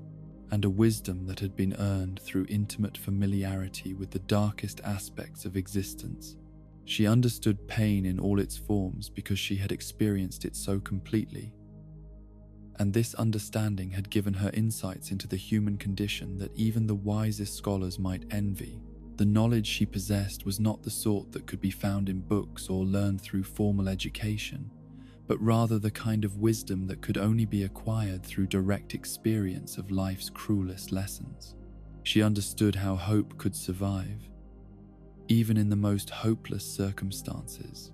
and a wisdom that had been earned through intimate familiarity with the darkest aspects of existence. She understood pain in all its forms because she had experienced it so completely, and this understanding had given her insights into the human condition that even the wisest scholars might envy. The knowledge she possessed was not the sort that could be found in books or learned through formal education, but rather the kind of wisdom that could only be acquired through direct experience of life's cruelest lessons. She understood how hope could survive, even in the most hopeless circumstances,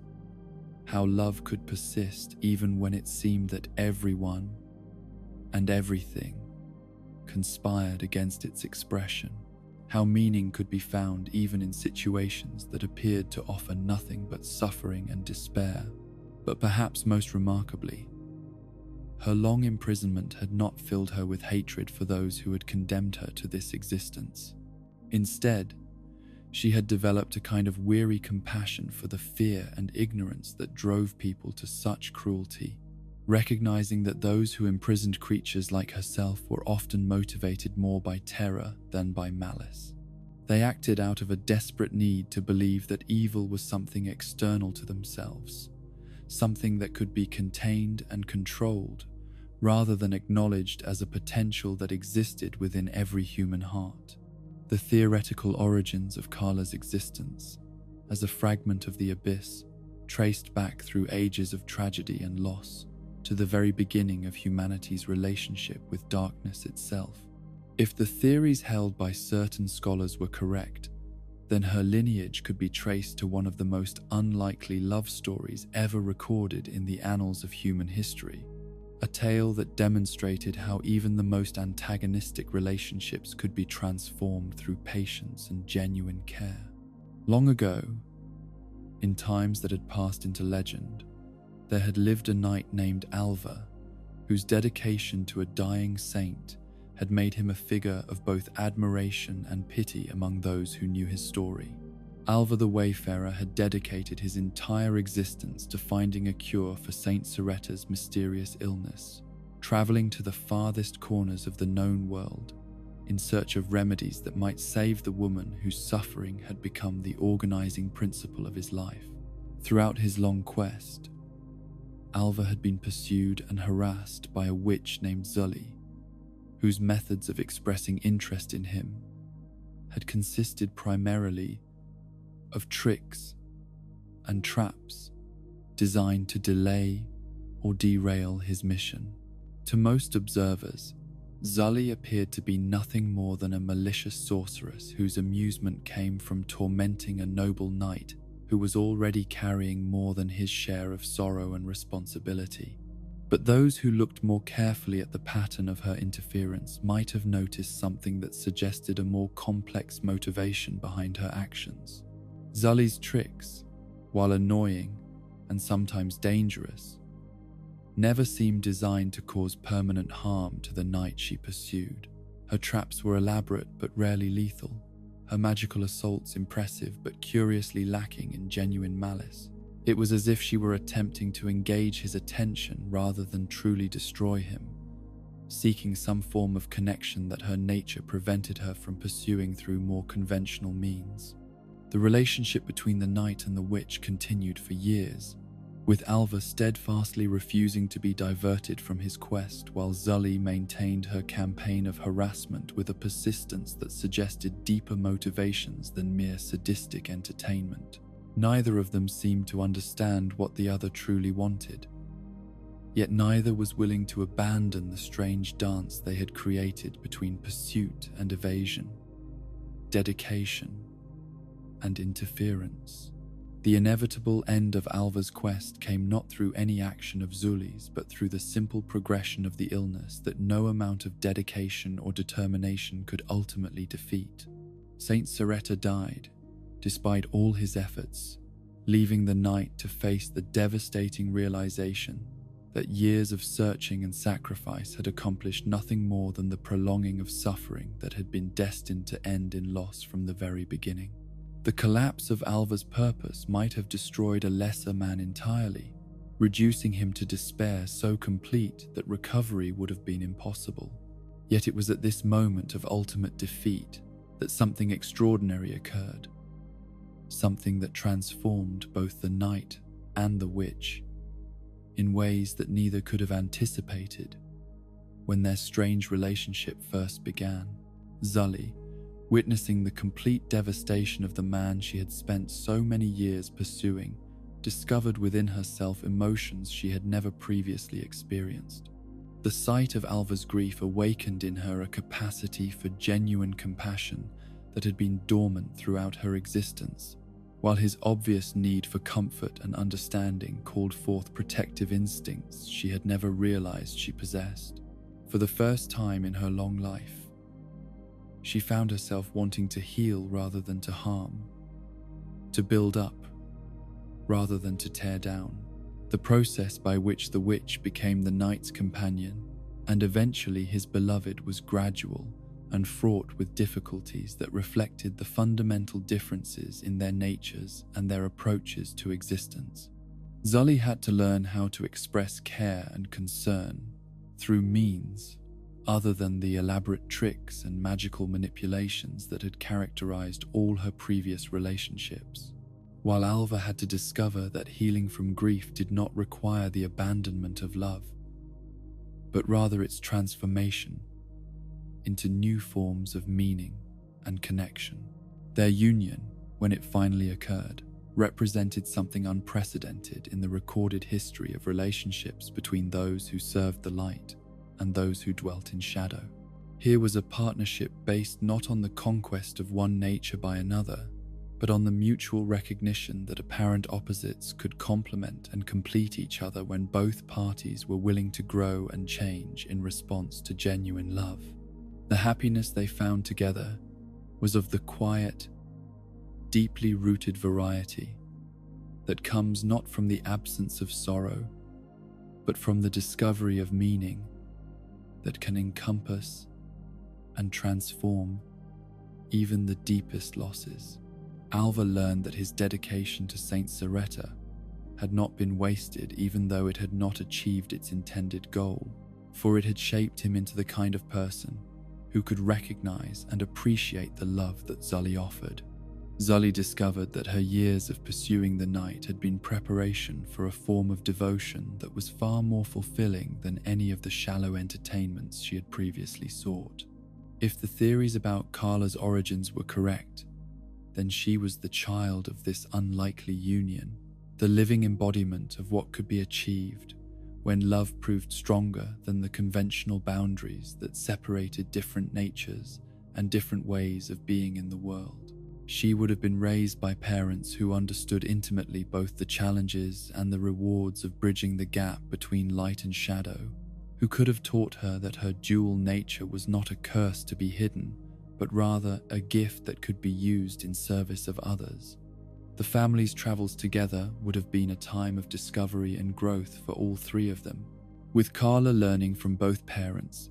how love could persist even when it seemed that everyone and everything conspired against its expression, how meaning could be found even in situations that appeared to offer nothing but suffering and despair. But perhaps most remarkably, her long imprisonment had not filled her with hatred for those who had condemned her to this existence. Instead, she had developed a kind of weary compassion for the fear and ignorance that drove people to such cruelty, recognizing that those who imprisoned creatures like herself were often motivated more by terror than by malice. They acted out of a desperate need to believe that evil was something external to themselves, something that could be contained and controlled, rather than acknowledged as a potential that existed within every human heart. The theoretical origins of Kala's existence, as a fragment of the abyss, traced back through ages of tragedy and loss, to the very beginning of humanity's relationship with darkness itself. If the theories held by certain scholars were correct, then her lineage could be traced to one of the most unlikely love stories ever recorded in the annals of human history, a tale that demonstrated how even the most antagonistic relationships could be transformed through patience and genuine care. Long ago, in times that had passed into legend, there had lived a knight named Alva, whose dedication to a dying saint had made him a figure of both admiration and pity among those who knew his story. Alva the Wayfarer had dedicated his entire existence to finding a cure for Saint Soretta's mysterious illness, traveling to the farthest corners of the known world in search of remedies that might save the woman whose suffering had become the organizing principle of his life. Throughout his long quest, Alva had been pursued and harassed by a witch named Zully, whose methods of expressing interest in him had consisted primarily of tricks and traps designed to delay or derail his mission. To most observers, Zully appeared to be nothing more than a malicious sorceress whose amusement came from tormenting a noble knight who was already carrying more than his share of sorrow and responsibility. But those who looked more carefully at the pattern of her interference might have noticed something that suggested a more complex motivation behind her actions. Zully's tricks, while annoying and sometimes dangerous, never seemed designed to cause permanent harm to the knight she pursued. Her traps were elaborate but rarely lethal, her magical assaults impressive but curiously lacking in genuine malice. It was as if she were attempting to engage his attention rather than truly destroy him, seeking some form of connection that her nature prevented her from pursuing through more conventional means. The relationship between the knight and the witch continued for years, with Alva steadfastly refusing to be diverted from his quest, while Zully maintained her campaign of harassment with a persistence that suggested deeper motivations than mere sadistic entertainment. Neither of them seemed to understand what the other truly wanted, yet neither was willing to abandon the strange dance they had created between pursuit and evasion, dedication and interference. The inevitable end of Alva's quest came not through any action of Zully's, but through the simple progression of the illness that no amount of dedication or determination could ultimately defeat. Saint Soretta died, despite all his efforts, leaving the knight to face the devastating realization that years of searching and sacrifice had accomplished nothing more than the prolonging of suffering that had been destined to end in loss from the very beginning. The collapse of Alva's purpose might have destroyed a lesser man entirely, reducing him to despair so complete that recovery would have been impossible. Yet it was at this moment of ultimate defeat that something extraordinary occurred, something that transformed both the knight and the witch in ways that neither could have anticipated when their strange relationship first began. Zully, witnessing the complete devastation of the man she had spent so many years pursuing, discovered within herself emotions she had never previously experienced. The sight of Alva's grief awakened in her a capacity for genuine compassion that had been dormant throughout her existence, while his obvious need for comfort and understanding called forth protective instincts she had never realized she possessed. For the first time in her long life, she found herself wanting to heal rather than to harm, to build up rather than to tear down. The process by which the witch became the knight's companion and eventually his beloved was gradual and fraught with difficulties that reflected the fundamental differences in their natures and their approaches to existence. Zully had to learn how to express care and concern through means other than the elaborate tricks and magical manipulations that had characterized all her previous relationships. while Alva had to discover that healing from grief did not require the abandonment of love, but rather its transformation into new forms of meaning and connection. Their union, when it finally occurred, represented something unprecedented in the recorded history of relationships between those who served the light and those who dwelt in shadow. Here was a partnership based not on the conquest of one nature by another, but on the mutual recognition that apparent opposites could complement and complete each other when both parties were willing to grow and change in response to genuine love. The happiness they found together was of the quiet, deeply rooted variety that comes not from the absence of sorrow, but from the discovery of meaning that can encompass and transform even the deepest losses. Alva learned that his dedication to Saint Soretta had not been wasted, even though it had not achieved its intended goal, for it had shaped him into the kind of person who could recognize and appreciate the love that Zully offered. Zully discovered that her years of pursuing the night had been preparation for a form of devotion that was far more fulfilling than any of the shallow entertainments she had previously sought. If the theories about Carla's origins were correct, then she was the child of this unlikely union, the living embodiment of what could be achieved when love proved stronger than the conventional boundaries that separated different natures and different ways of being in the world. She would have been raised by parents who understood intimately both the challenges and the rewards of bridging the gap between light and shadow, who could have taught her that her dual nature was not a curse to be hidden, but rather a gift that could be used in service of others. The family's travels together would have been a time of discovery and growth for all three of them, with Carla learning from both parents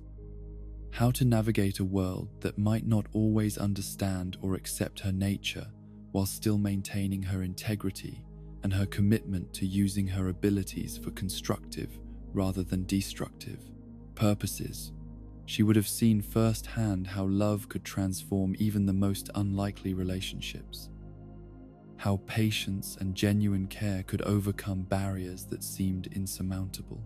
how to navigate a world that might not always understand or accept her nature, while still maintaining her integrity and her commitment to using her abilities for constructive rather than destructive purposes. She would have seen firsthand how love could transform even the most unlikely relationships, how patience and genuine care could overcome barriers that seemed insurmountable.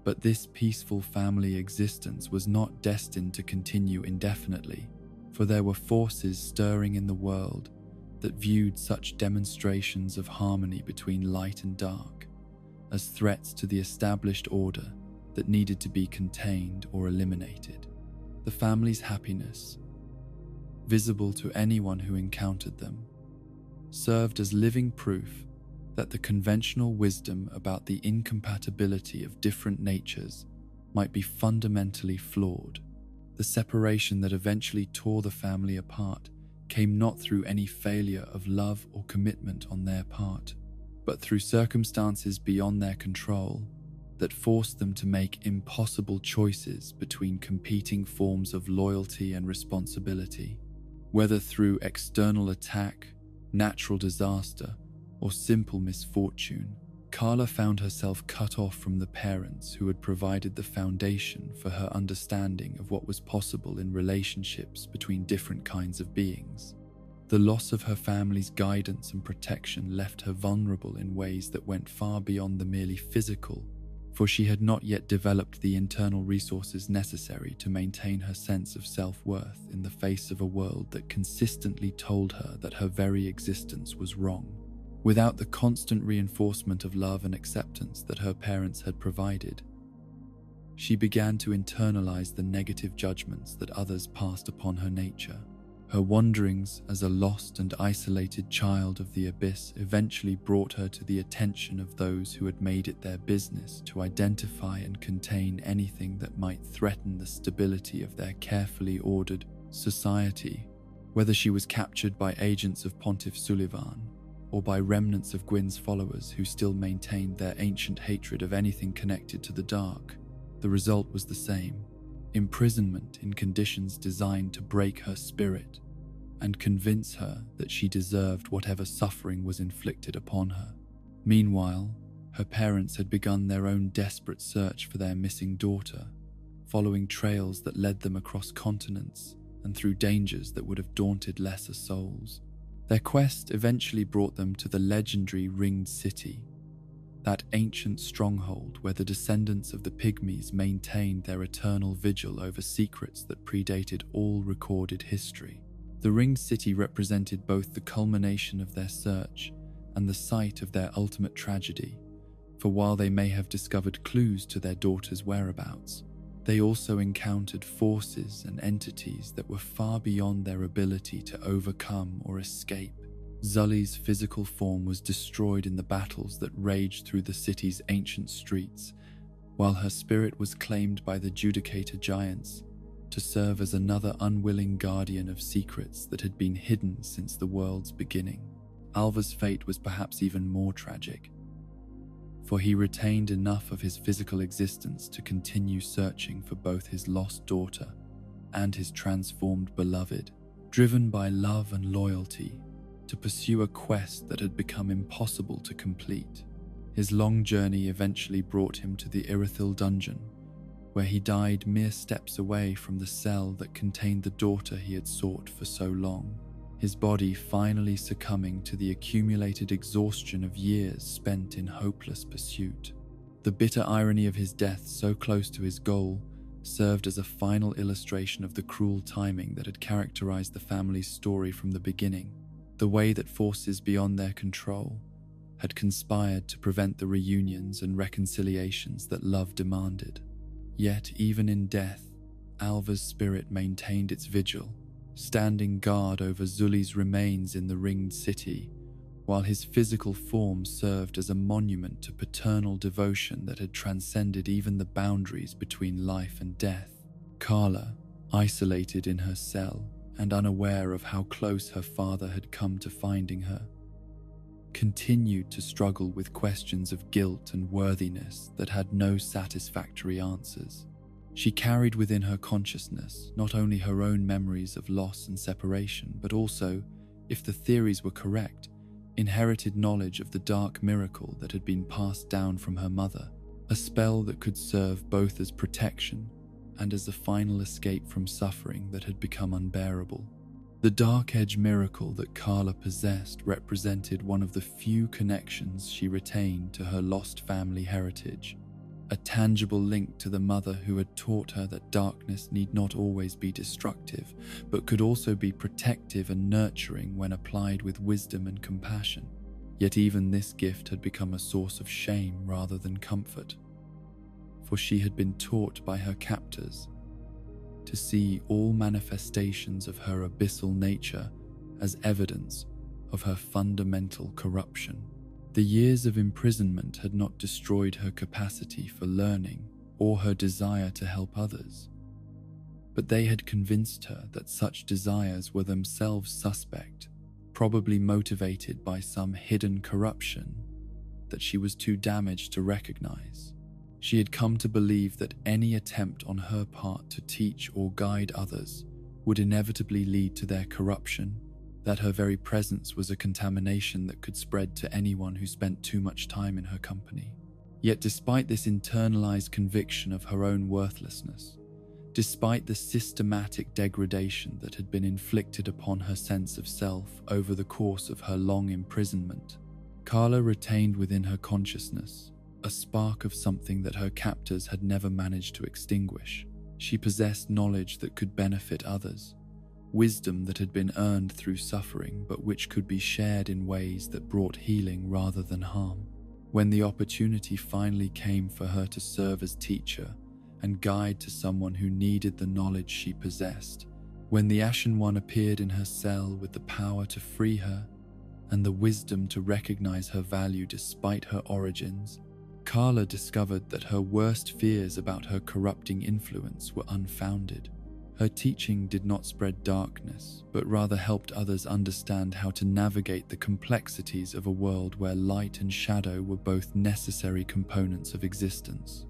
But this peaceful family existence was not destined to continue indefinitely, for there were forces stirring in the world that viewed such demonstrations of harmony between light and dark as threats to the established order that needed to be contained or eliminated. The family's happiness, visible to anyone who encountered them, served as living proof that the conventional wisdom about the incompatibility of different natures might be fundamentally flawed. The separation that eventually tore the family apart came not through any failure of love or commitment on their part, but through circumstances beyond their control that forced them to make impossible choices between competing forms of loyalty and responsibility. Whether through external attack, natural disaster, or simple misfortune, Carla found herself cut off from the parents who had provided the foundation for her understanding of what was possible in relationships between different kinds of beings. The loss of her family's guidance and protection left her vulnerable in ways that went far beyond the merely physical, for she had not yet developed the internal resources necessary to maintain her sense of self-worth in the face of a world that consistently told her that her very existence was wrong. Without the constant reinforcement of love and acceptance that her parents had provided, she began to internalize the negative judgments that others passed upon her nature. Her wanderings as a lost and isolated child of the abyss eventually brought her to the attention of those who had made it their business to identify and contain anything that might threaten the stability of their carefully ordered society. Whether she was captured by agents of Pontiff Sullivan, or by remnants of Gwyn's followers who still maintained their ancient hatred of anything connected to the dark, the result was the same: imprisonment in conditions designed to break her spirit and convince her that she deserved whatever suffering was inflicted upon her. Meanwhile, her parents had begun their own desperate search for their missing daughter, following trails that led them across continents and through dangers that would have daunted lesser souls. Their quest eventually brought them to the legendary Ringed City, that ancient stronghold where the descendants of the Pygmies maintained their eternal vigil over secrets that predated all recorded history. The Ringed City represented both the culmination of their search and the site of their ultimate tragedy, for while they may have discovered clues to their daughter's whereabouts, they also encountered forces and entities that were far beyond their ability to overcome or escape. Zully's physical form was destroyed in the battles that raged through the city's ancient streets, while her spirit was claimed by the Judicator Giants to serve as another unwilling guardian of secrets that had been hidden since the world's beginning. Alva's fate was perhaps even more tragic, for he retained enough of his physical existence to continue searching for both his lost daughter and his transformed beloved, driven by love and loyalty to pursue a quest that had become impossible to complete. His long journey eventually brought him to the Irithyll dungeon, where he died mere steps away from the cell that contained the daughter he had sought for so long, his body finally succumbing to the accumulated exhaustion of years spent in hopeless pursuit. The bitter irony of his death so close to his goal served as a final illustration of the cruel timing that had characterized the family's story from the beginning, the way that forces beyond their control had conspired to prevent the reunions and reconciliations that love demanded. Yet even in death, Alva's spirit maintained its vigil, standing guard over Zully's remains in the Ringed City, while his physical form served as a monument to paternal devotion that had transcended even the boundaries between life and death. Carla, isolated in her cell and unaware of how close her father had come to finding her, continued to struggle with questions of guilt and worthiness that had no satisfactory answers. She carried within her consciousness not only her own memories of loss and separation, but also, if the theories were correct, inherited knowledge of the dark miracle that had been passed down from her mother, a spell that could serve both as protection and as a final escape from suffering that had become unbearable. The Dark Edge miracle that Carla possessed represented one of the few connections she retained to her lost family heritage, a tangible link to the mother who had taught her that darkness need not always be destructive, but could also be protective and nurturing when applied with wisdom and compassion. Yet even this gift had become a source of shame rather than comfort, for she had been taught by her captors to see all manifestations of her abyssal nature as evidence of her fundamental corruption. The years of imprisonment had not destroyed her capacity for learning or her desire to help others, but they had convinced her that such desires were themselves suspect, probably motivated by some hidden corruption that she was too damaged to recognize. She had come to believe that any attempt on her part to teach or guide others would inevitably lead to their corruption, that her very presence was a contamination that could spread to anyone who spent too much time in her company. Yet despite this internalized conviction of her own worthlessness, despite the systematic degradation that had been inflicted upon her sense of self over the course of her long imprisonment, Carla retained within her consciousness a spark of something that her captors had never managed to extinguish. She possessed knowledge that could benefit others, wisdom that had been earned through suffering but which could be shared in ways that brought healing rather than harm. When the opportunity finally came for her to serve as teacher and guide to someone who needed the knowledge she possessed, when the Ashen One appeared in her cell with the power to free her and the wisdom to recognize her value despite her origins, Carla discovered that her worst fears about her corrupting influence were unfounded. Her teaching did not spread darkness, but rather helped others understand how to navigate the complexities of a world where light and shadow were both necessary components of existence.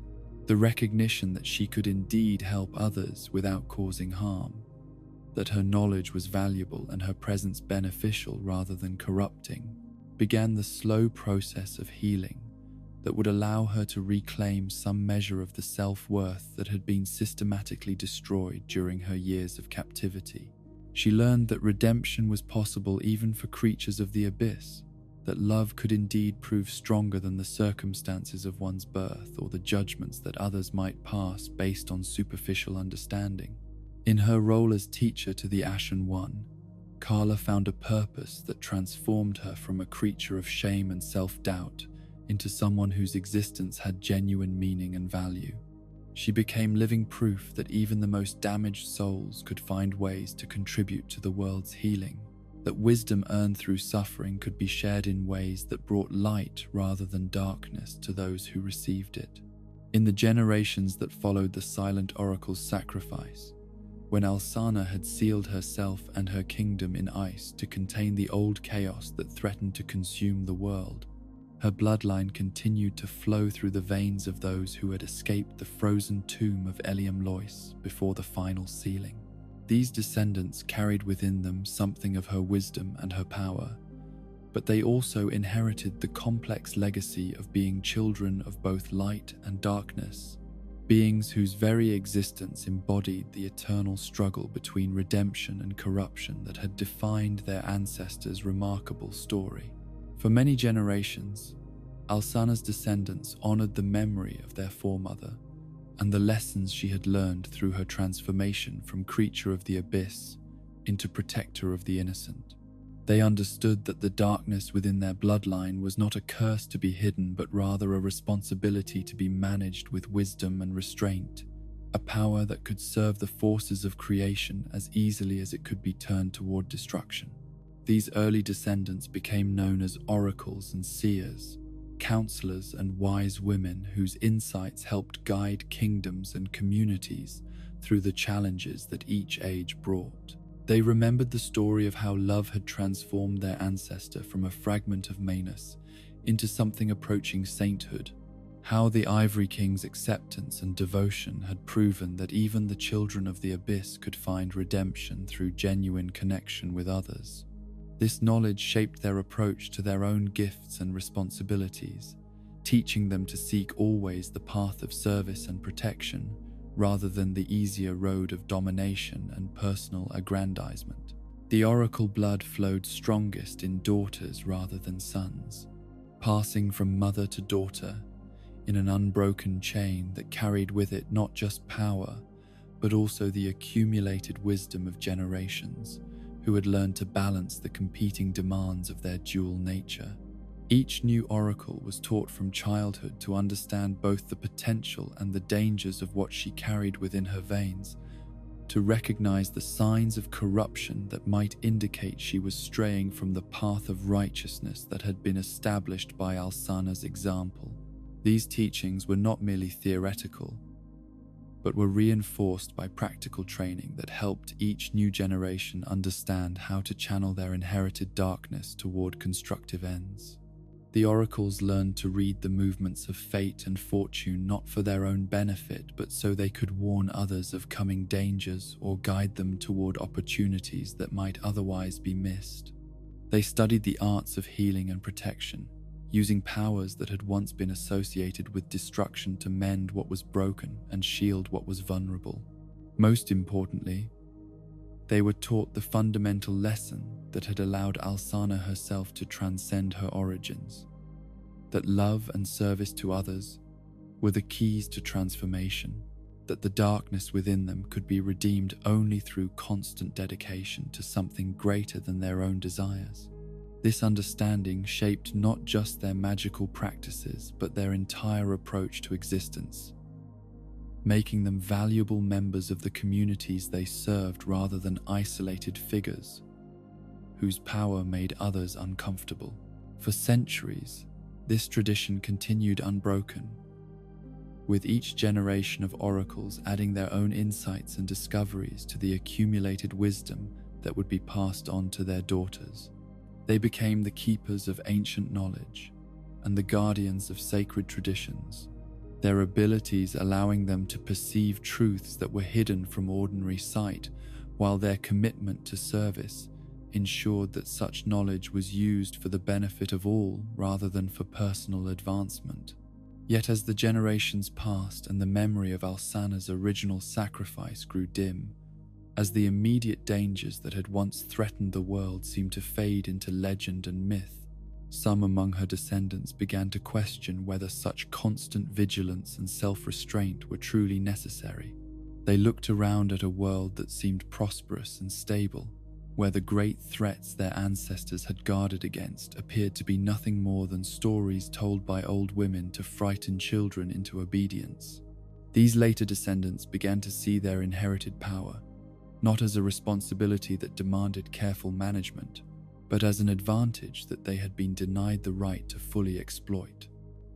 The recognition that she could indeed help others without causing harm, that her knowledge was valuable and her presence beneficial rather than corrupting, began the slow process of healing that would allow her to reclaim some measure of the self-worth that had been systematically destroyed during her years of captivity. She learned that redemption was possible even for creatures of the abyss, that love could indeed prove stronger than the circumstances of one's birth or the judgments that others might pass based on superficial understanding. In her role as teacher to the Ashen One, Carla found a purpose that transformed her from a creature of shame and self-doubt into someone whose existence had genuine meaning and value. She became living proof that even the most damaged souls could find ways to contribute to the world's healing, that wisdom earned through suffering could be shared in ways that brought light rather than darkness to those who received it. In the generations that followed the Silent Oracle's sacrifice, when Alsana had sealed herself and her kingdom in ice to contain the old chaos that threatened to consume the world, her bloodline continued to flow through the veins of those who had escaped the frozen tomb of Eliam Lois before the final sealing. These descendants carried within them something of her wisdom and her power, but they also inherited the complex legacy of being children of both light and darkness, beings whose very existence embodied the eternal struggle between redemption and corruption that had defined their ancestors' remarkable story. For many generations, Alsana's descendants honored the memory of their foremother and the lessons she had learned through her transformation from creature of the abyss into protector of the innocent. They understood that the darkness within their bloodline was not a curse to be hidden, but rather a responsibility to be managed with wisdom and restraint, a power that could serve the forces of creation as easily as it could be turned toward destruction. These early descendants became known as oracles and seers, counselors and wise women whose insights helped guide kingdoms and communities through the challenges that each age brought. They remembered the story of how love had transformed their ancestor from a fragment of Manus into something approaching sainthood, how the Ivory King's acceptance and devotion had proven that even the children of the abyss could find redemption through genuine connection with others. This knowledge shaped their approach to their own gifts and responsibilities, teaching them to seek always the path of service and protection, rather than the easier road of domination and personal aggrandizement. The oracle blood flowed strongest in daughters rather than sons, passing from mother to daughter in an unbroken chain that carried with it not just power, but also the accumulated wisdom of generations who had learned to balance the competing demands of their dual nature. Each new oracle was taught from childhood to understand both the potential and the dangers of what she carried within her veins, to recognize the signs of corruption that might indicate she was straying from the path of righteousness that had been established by Alsana's example. These teachings were not merely theoretical, but were reinforced by practical training that helped each new generation understand how to channel their inherited darkness toward constructive ends. The oracles learned to read the movements of fate and fortune not for their own benefit, but so they could warn others of coming dangers or guide them toward opportunities that might otherwise be missed. They studied the arts of healing and protection, using powers that had once been associated with destruction to mend what was broken and shield what was vulnerable. Most importantly, they were taught the fundamental lesson that had allowed Alsana herself to transcend her origins, that love and service to others were the keys to transformation, that the darkness within them could be redeemed only through constant dedication to something greater than their own desires. This understanding shaped not just their magical practices, but their entire approach to existence, making them valuable members of the communities they served rather than isolated figures whose power made others uncomfortable. For centuries, this tradition continued unbroken, with each generation of oracles adding their own insights and discoveries to the accumulated wisdom that would be passed on to their daughters. They became the keepers of ancient knowledge and the guardians of sacred traditions, their abilities allowing them to perceive truths that were hidden from ordinary sight, while their commitment to service ensured that such knowledge was used for the benefit of all rather than for personal advancement. Yet as the generations passed and the memory of Alsana's original sacrifice grew dim, As the immediate dangers that had once threatened the world seemed to fade into legend and myth, some among her descendants began to question whether such constant vigilance and self-restraint were truly necessary. They looked around at a world that seemed prosperous and stable, where the great threats their ancestors had guarded against appeared to be nothing more than stories told by old women to frighten children into obedience. These later descendants began to see their inherited power not as a responsibility that demanded careful management, but as an advantage that they had been denied the right to fully exploit.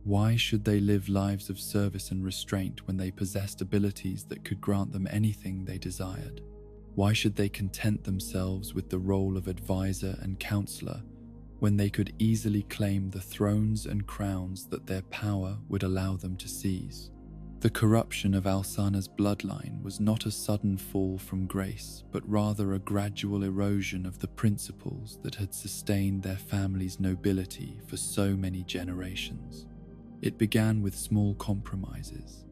Why should they live lives of service and restraint when they possessed abilities that could grant them anything they desired? Why should they content themselves with the role of advisor and counselor when they could easily claim the thrones and crowns that their power would allow them to seize? The corruption of Alsana's bloodline was not a sudden fall from grace, but rather a gradual erosion of the principles that had sustained their family's nobility for so many generations. It began with small compromises,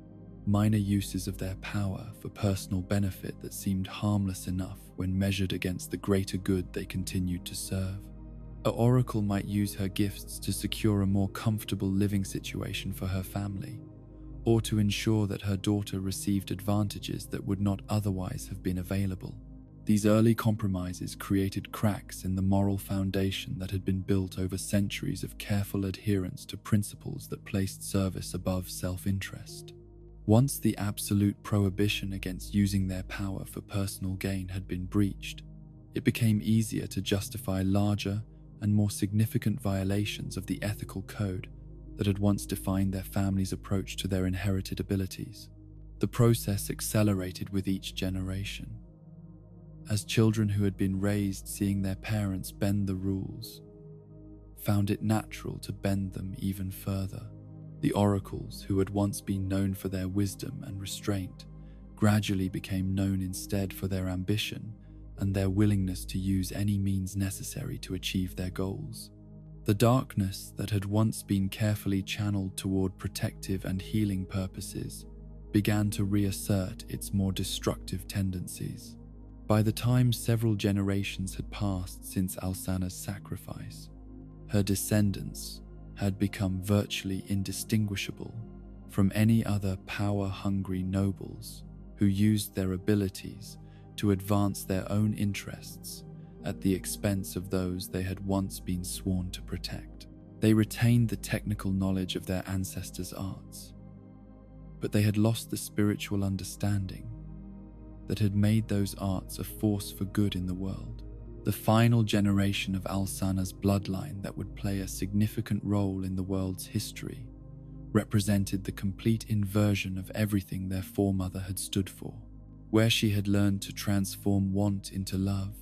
minor uses of their power for personal benefit that seemed harmless enough when measured against the greater good they continued to serve. An oracle might use her gifts to secure a more comfortable living situation for her family, or to ensure that her daughter received advantages that would not otherwise have been available. These early compromises created cracks in the moral foundation that had been built over centuries of careful adherence to principles that placed service above self-interest. Once the absolute prohibition against using their power for personal gain had been breached, it became easier to justify larger and more significant violations of the ethical code that had once defined their family's approach to their inherited abilities. The process accelerated with each generation, as children who had been raised seeing their parents bend the rules found it natural to bend them even further. The oracles, who had once been known for their wisdom and restraint, gradually became known instead for their ambition and their willingness to use any means necessary to achieve their goals. The darkness that had once been carefully channeled toward protective and healing purposes began to reassert its more destructive tendencies. By the time several generations had passed since Alsana's sacrifice, her descendants had become virtually indistinguishable from any other power-hungry nobles who used their abilities to advance their own interests at the expense of those they had once been sworn to protect. They retained the technical knowledge of their ancestors' arts, but they had lost the spiritual understanding that had made those arts a force for good in the world. The final generation of Alsana's bloodline that would play a significant role in the world's history represented the complete inversion of everything their foremother had stood for. Where she had learned to transform want into love,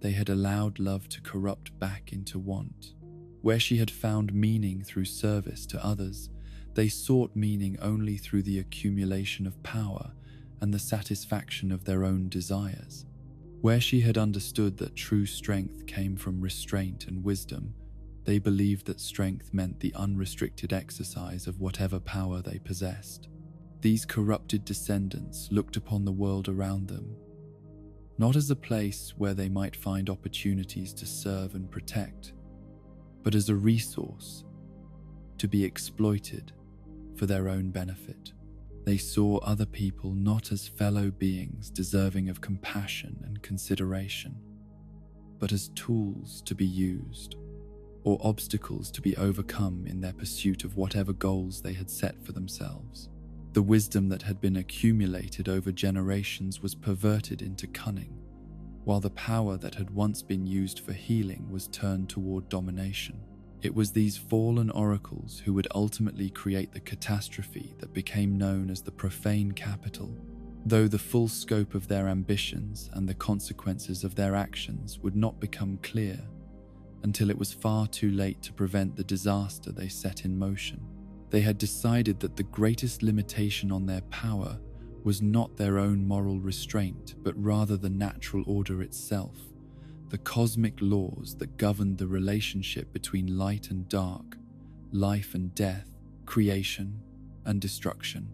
they had allowed love to corrupt back into want. Where she had found meaning through service to others, they sought meaning only through the accumulation of power and the satisfaction of their own desires. Where she had understood that true strength came from restraint and wisdom, they believed that strength meant the unrestricted exercise of whatever power they possessed. These corrupted descendants looked upon the world around them not as a place where they might find opportunities to serve and protect, but as a resource to be exploited for their own benefit. They saw other people not as fellow beings deserving of compassion and consideration, but as tools to be used, or obstacles to be overcome in their pursuit of whatever goals they had set for themselves. The wisdom that had been accumulated over generations was perverted into cunning, while the power that had once been used for healing was turned toward domination. It was these fallen oracles who would ultimately create the catastrophe that became known as the profane capital, though the full scope of their ambitions and the consequences of their actions would not become clear until it was far too late to prevent the disaster they set in motion. They had decided that the greatest limitation on their power was not their own moral restraint, but rather the natural order itself, the cosmic laws that governed the relationship between light and dark, life and death, creation and destruction.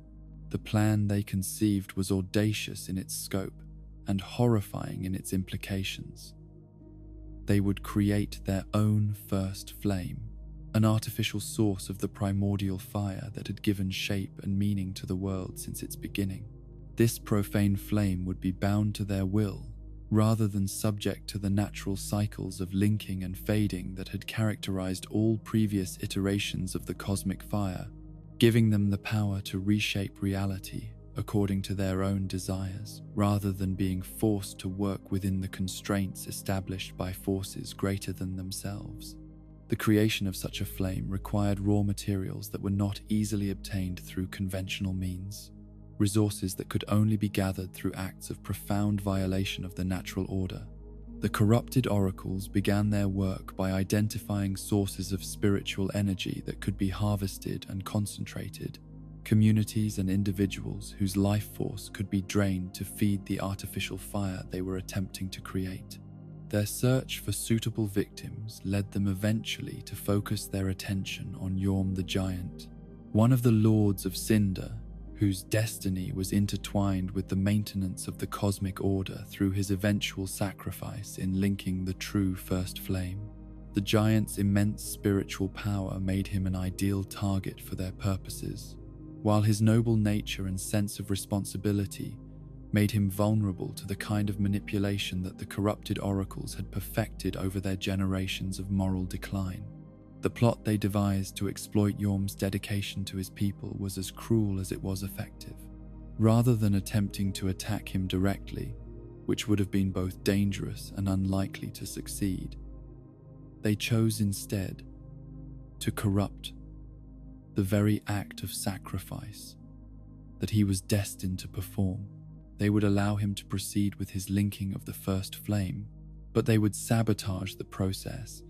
The plan they conceived was audacious in its scope, and horrifying in its implications. They would create their own first flame, an artificial source of the primordial fire that had given shape and meaning to the world since its beginning. This profane flame would be bound to their will, rather than subject to the natural cycles of linking and fading that had characterized all previous iterations of the cosmic fire, giving them the power to reshape reality according to their own desires, rather than being forced to work within the constraints established by forces greater than themselves. The creation of such a flame required raw materials that were not easily obtained through conventional means, resources that could only be gathered through acts of profound violation of the natural order. The corrupted oracles began their work by identifying sources of spiritual energy that could be harvested and concentrated, communities and individuals whose life force could be drained to feed the artificial fire they were attempting to create. Their search for suitable victims led them eventually to focus their attention on Yhorm the Giant, one of the Lords of Cinder, whose destiny was intertwined with the maintenance of the cosmic order through his eventual sacrifice in linking the true first flame. The giant's immense spiritual power made him an ideal target for their purposes, while his noble nature and sense of responsibility made him vulnerable to the kind of manipulation that the corrupted oracles had perfected over their generations of moral decline. The plot they devised to exploit Yhorm's dedication to his people was as cruel as it was effective. Rather than attempting to attack him directly, which would have been both dangerous and unlikely to succeed, they chose instead to corrupt the very act of sacrifice that he was destined to perform. They would allow him to proceed with his linking of the first flame, but they would sabotage the process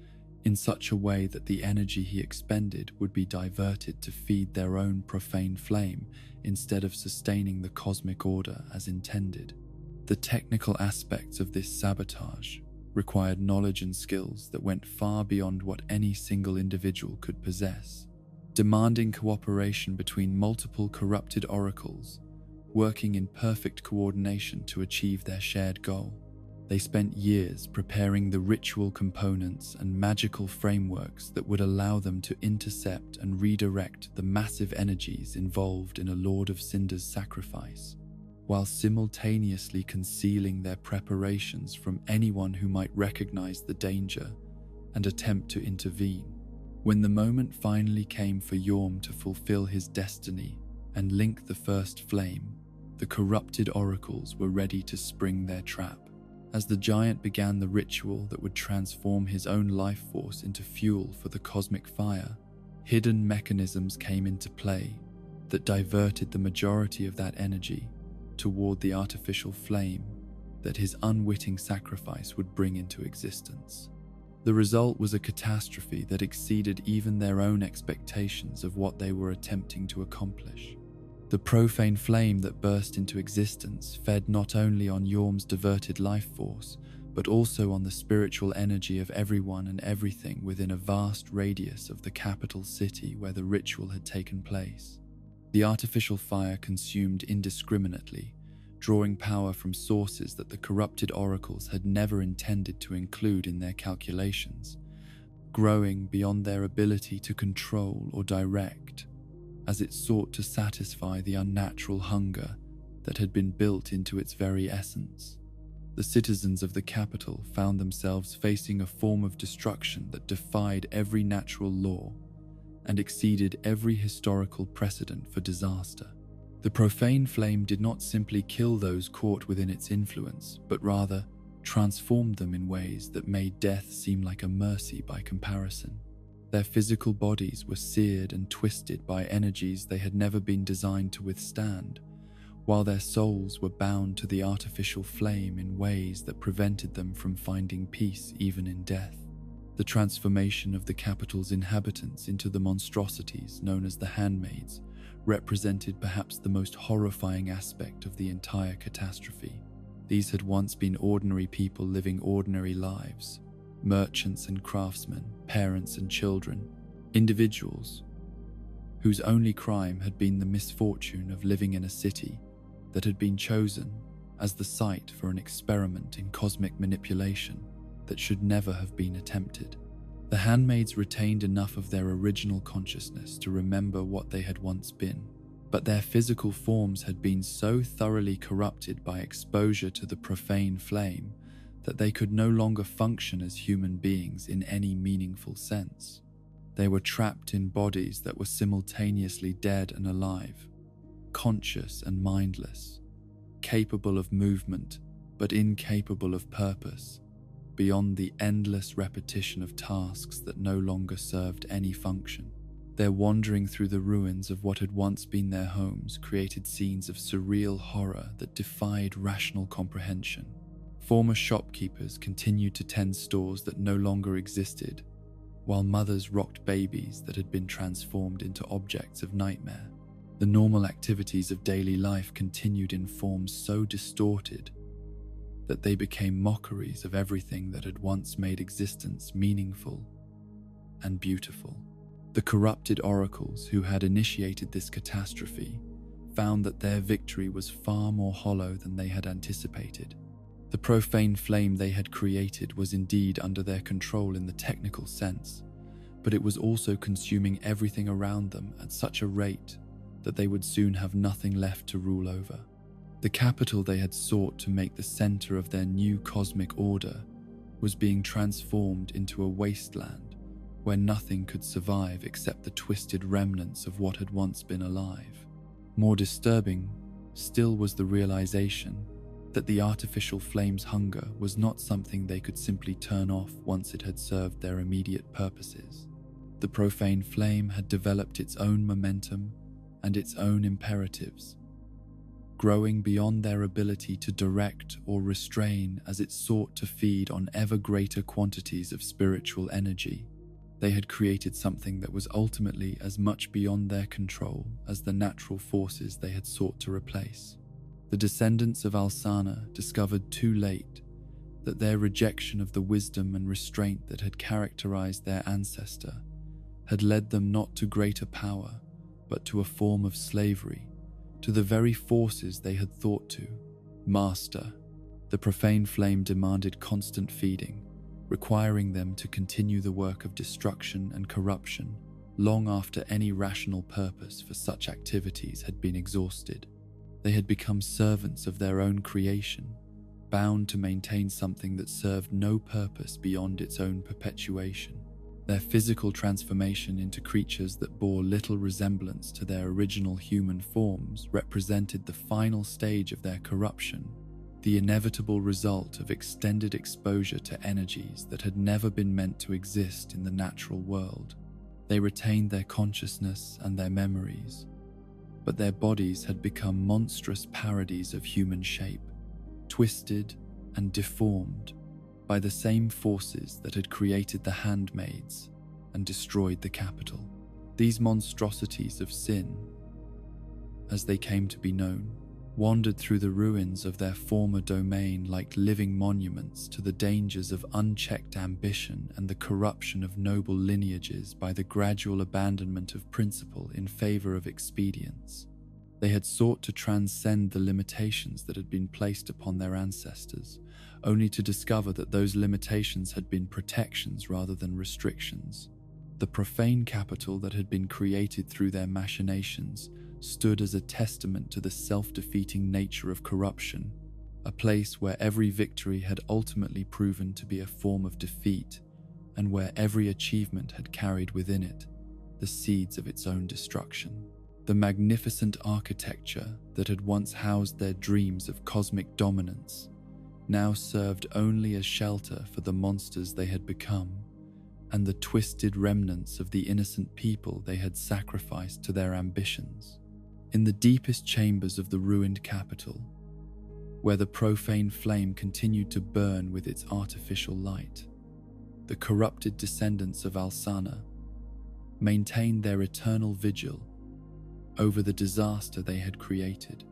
in such a way that the energy he expended would be diverted to feed their own profane flame instead of sustaining the cosmic order as intended. The technical aspects of this sabotage required knowledge and skills that went far beyond what any single individual could possess, demanding cooperation between multiple corrupted oracles, working in perfect coordination to achieve their shared goal. They spent years preparing the ritual components and magical frameworks that would allow them to intercept and redirect the massive energies involved in a Lord of Cinder's sacrifice, while simultaneously concealing their preparations from anyone who might recognize the danger and attempt to intervene. When the moment finally came for Yhorm to fulfill his destiny and link the first flame, the corrupted oracles were ready to spring their trap. As the giant began the ritual that would transform his own life force into fuel for the cosmic fire, hidden mechanisms came into play that diverted the majority of that energy toward the artificial flame that his unwitting sacrifice would bring into existence. The result was a catastrophe that exceeded even their own expectations of what they were attempting to accomplish. The profane flame that burst into existence fed not only on Yhorm's diverted life force, but also on the spiritual energy of everyone and everything within a vast radius of the capital city where the ritual had taken place. The artificial fire consumed indiscriminately, drawing power from sources that the corrupted oracles had never intended to include in their calculations, growing beyond their ability to control or direct, as it sought to satisfy the unnatural hunger that had been built into its very essence. The citizens of the capital found themselves facing a form of destruction that defied every natural law and exceeded every historical precedent for disaster. The profane flame did not simply kill those caught within its influence, but rather transformed them in ways that made death seem like a mercy by comparison. Their physical bodies were seared and twisted by energies they had never been designed to withstand, while their souls were bound to the artificial flame in ways that prevented them from finding peace even in death. The transformation of the capital's inhabitants into the monstrosities known as the handmaids represented perhaps the most horrifying aspect of the entire catastrophe. These had once been ordinary people living ordinary lives, merchants and craftsmen, parents and children, individuals whose only crime had been the misfortune of living in a city that had been chosen as the site for an experiment in cosmic manipulation that should never have been attempted. The handmaids retained enough of their original consciousness to remember what they had once been, but their physical forms had been so thoroughly corrupted by exposure to the profane flame that they could no longer function as human beings in any meaningful sense. They were trapped in bodies that were simultaneously dead and alive, conscious and mindless, capable of movement but incapable of purpose, beyond the endless repetition of tasks that no longer served any function. Their wandering through the ruins of what had once been their homes created scenes of surreal horror that defied rational comprehension. Former shopkeepers continued to tend stores that no longer existed, while mothers rocked babies that had been transformed into objects of nightmare. The normal activities of daily life continued in forms so distorted that they became mockeries of everything that had once made existence meaningful and beautiful. The corrupted oracles who had initiated this catastrophe found that their victory was far more hollow than they had anticipated. The profane flame they had created was indeed under their control in the technical sense, but it was also consuming everything around them at such a rate that they would soon have nothing left to rule over. The capital they had sought to make the center of their new cosmic order was being transformed into a wasteland where nothing could survive except the twisted remnants of what had once been alive. More disturbing still was the realization that the artificial flame's hunger was not something they could simply turn off once it had served their immediate purposes. The profane flame had developed its own momentum and its own imperatives, growing beyond their ability to direct or restrain as it sought to feed on ever greater quantities of spiritual energy. They had created something that was ultimately as much beyond their control as the natural forces they had sought to replace. The descendants of Alsana discovered too late that their rejection of the wisdom and restraint that had characterized their ancestor had led them not to greater power, but to a form of slavery, to the very forces they had thought to master. The profane flame demanded constant feeding, requiring them to continue the work of destruction and corruption long after any rational purpose for such activities had been exhausted. They had become servants of their own creation, bound to maintain something that served no purpose beyond its own perpetuation. Their physical transformation into creatures that bore little resemblance to their original human forms represented the final stage of their corruption, the inevitable result of extended exposure to energies that had never been meant to exist in the natural world. They retained their consciousness and their memories, but their bodies had become monstrous parodies of human shape, twisted and deformed by the same forces that had created the handmaids and destroyed the capital. These monstrosities of sin, as they came to be known, wandered through the ruins of their former domain like living monuments to the dangers of unchecked ambition and the corruption of noble lineages by the gradual abandonment of principle in favor of expedience. They had sought to transcend the limitations that had been placed upon their ancestors, only to discover that those limitations had been protections rather than restrictions. The profane capital that had been created through their machinations stood as a testament to the self-defeating nature of corruption, a place where every victory had ultimately proven to be a form of defeat, and where every achievement had carried within it the seeds of its own destruction. The magnificent architecture that had once housed their dreams of cosmic dominance now served only as shelter for the monsters they had become, and the twisted remnants of the innocent people they had sacrificed to their ambitions. In the deepest chambers of the ruined capital, where the profane flame continued to burn with its artificial light, the corrupted descendants of Alsana maintained their eternal vigil over the disaster they had created.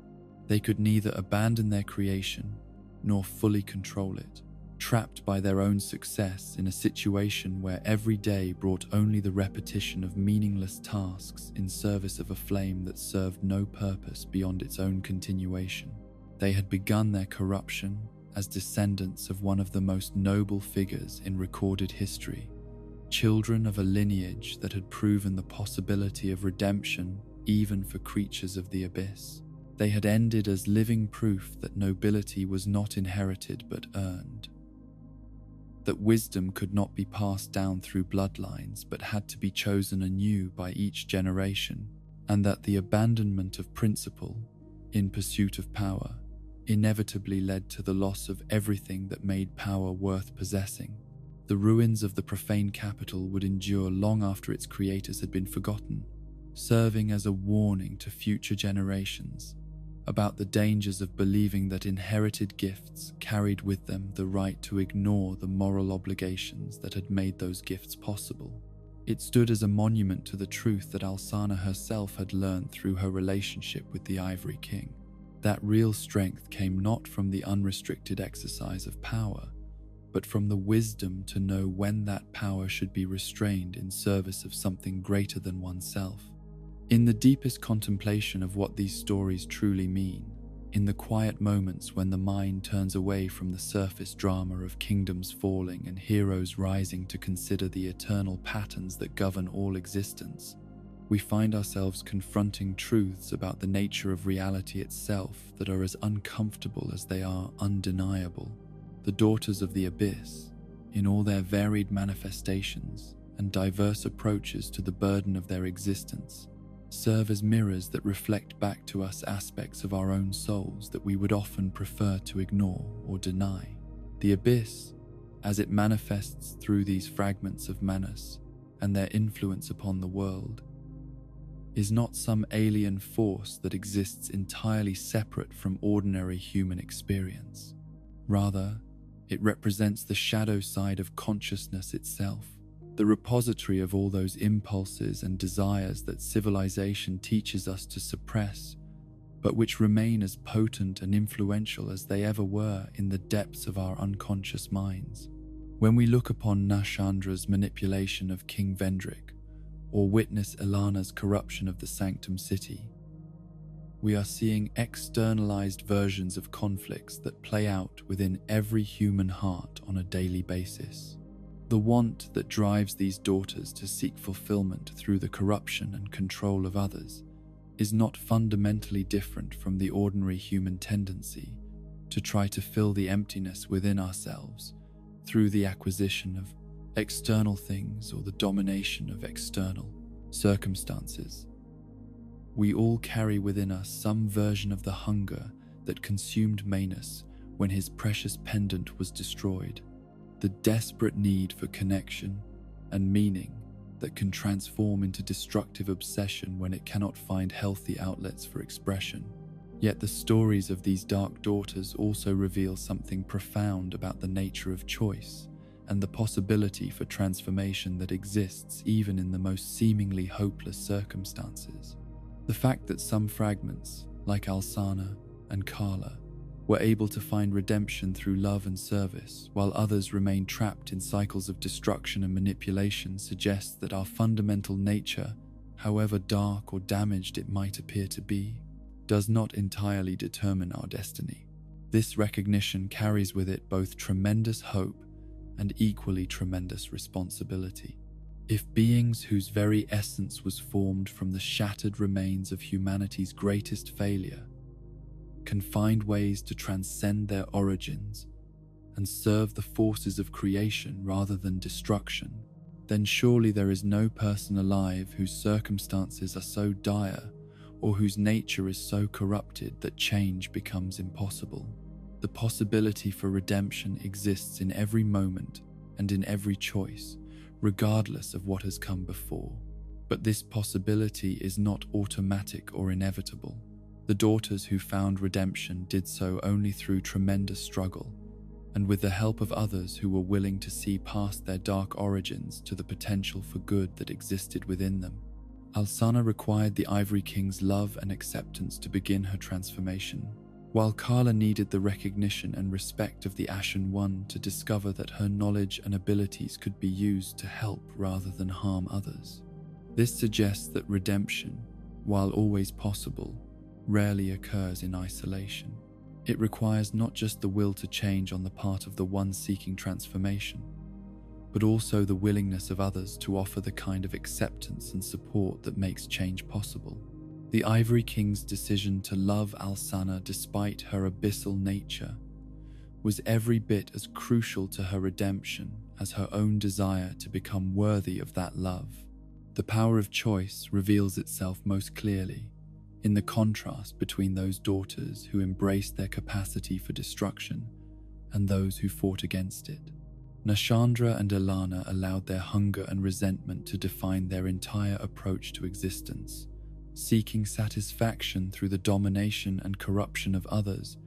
They could neither abandon their creation nor fully control it, trapped by their own success in a situation where every day brought only the repetition of meaningless tasks in service of a flame that served no purpose beyond its own continuation. They had begun their corruption as descendants of one of the most noble figures in recorded history, children of a lineage that had proven the possibility of redemption even for creatures of the abyss. They had ended as living proof that nobility was not inherited but earned, that wisdom could not be passed down through bloodlines but had to be chosen anew by each generation, and that the abandonment of principle in pursuit of power inevitably led to the loss of everything that made power worth possessing. The ruins of the profane capital would endure long after its creators had been forgotten, serving as a warning to future generations about the dangers of believing that inherited gifts carried with them the right to ignore the moral obligations that had made those gifts possible. It stood as a monument to the truth that Alsana herself had learned through her relationship with the Ivory King. That real strength came not from the unrestricted exercise of power, but from the wisdom to know when that power should be restrained in service of something greater than oneself. In the deepest contemplation of what these stories truly mean, in the quiet moments when the mind turns away from the surface drama of kingdoms falling and heroes rising to consider the eternal patterns that govern all existence, we find ourselves confronting truths about the nature of reality itself that are as uncomfortable as they are undeniable. The daughters of the abyss, in all their varied manifestations and diverse approaches to the burden of their existence, serve as mirrors that reflect back to us aspects of our own souls that we would often prefer to ignore or deny. The abyss, as it manifests through these fragments of Manus and their influence upon the world, is not some alien force that exists entirely separate from ordinary human experience. Rather, it represents the shadow side of consciousness itself, the repository of all those impulses and desires that civilization teaches us to suppress, but which remain as potent and influential as they ever were in the depths of our unconscious minds. When we look upon Nashandra's manipulation of King Vendrick, or witness Ilana's corruption of the Sanctum City, we are seeing externalized versions of conflicts that play out within every human heart on a daily basis. The want that drives these daughters to seek fulfillment through the corruption and control of others is not fundamentally different from the ordinary human tendency to try to fill the emptiness within ourselves through the acquisition of external things or the domination of external circumstances. We all carry within us some version of the hunger that consumed Manus when his precious pendant was destroyed, the desperate need for connection and meaning that can transform into destructive obsession when it cannot find healthy outlets for expression. Yet the stories of these dark daughters also reveal something profound about the nature of choice and the possibility for transformation that exists even in the most seemingly hopeless circumstances. The fact that some fragments, like Alsana and Carla, were able to find redemption through love and service, while others remain trapped in cycles of destruction and manipulation, suggests that our fundamental nature, however dark or damaged it might appear to be, does not entirely determine our destiny. This recognition carries with it both tremendous hope and equally tremendous responsibility. If beings whose very essence was formed from the shattered remains of humanity's greatest failure can find ways to transcend their origins and serve the forces of creation rather than destruction, then surely there is no person alive whose circumstances are so dire or whose nature is so corrupted that change becomes impossible. The possibility for redemption exists in every moment and in every choice, regardless of what has come before. But this possibility is not automatic or inevitable. The daughters who found redemption did so only through tremendous struggle, and with the help of others who were willing to see past their dark origins to the potential for good that existed within them. Alsana required the Ivory King's love and acceptance to begin her transformation, while Carla needed the recognition and respect of the Ashen One to discover that her knowledge and abilities could be used to help rather than harm others. This suggests that redemption, while always possible, rarely occurs in isolation. It requires not just the will to change on the part of the one seeking transformation, but also the willingness of others to offer the kind of acceptance and support that makes change possible. The Ivory King's decision to love Alsana despite her abyssal nature was every bit as crucial to her redemption as her own desire to become worthy of that love. The power of choice reveals itself most clearly in the contrast between those daughters who embraced their capacity for destruction and those who fought against it. Nashandra and Elana allowed their hunger and resentment to define their entire approach to existence, seeking satisfaction through the domination and corruption of others,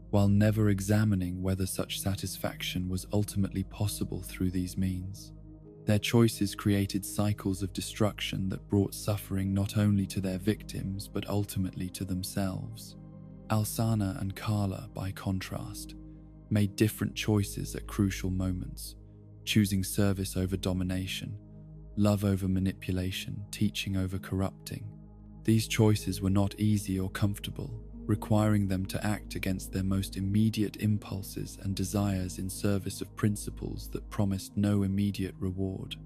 while never examining whether such satisfaction was ultimately possible through these means. Their choices created cycles of destruction that brought suffering not only to their victims but ultimately to themselves. Alsana and Kala, by contrast, made different choices at crucial moments, choosing service over domination, love over manipulation, teaching over corrupting. These choices were not easy or comfortable, requiring them to act against their most immediate impulses and desires in service of principles that promised no immediate reward.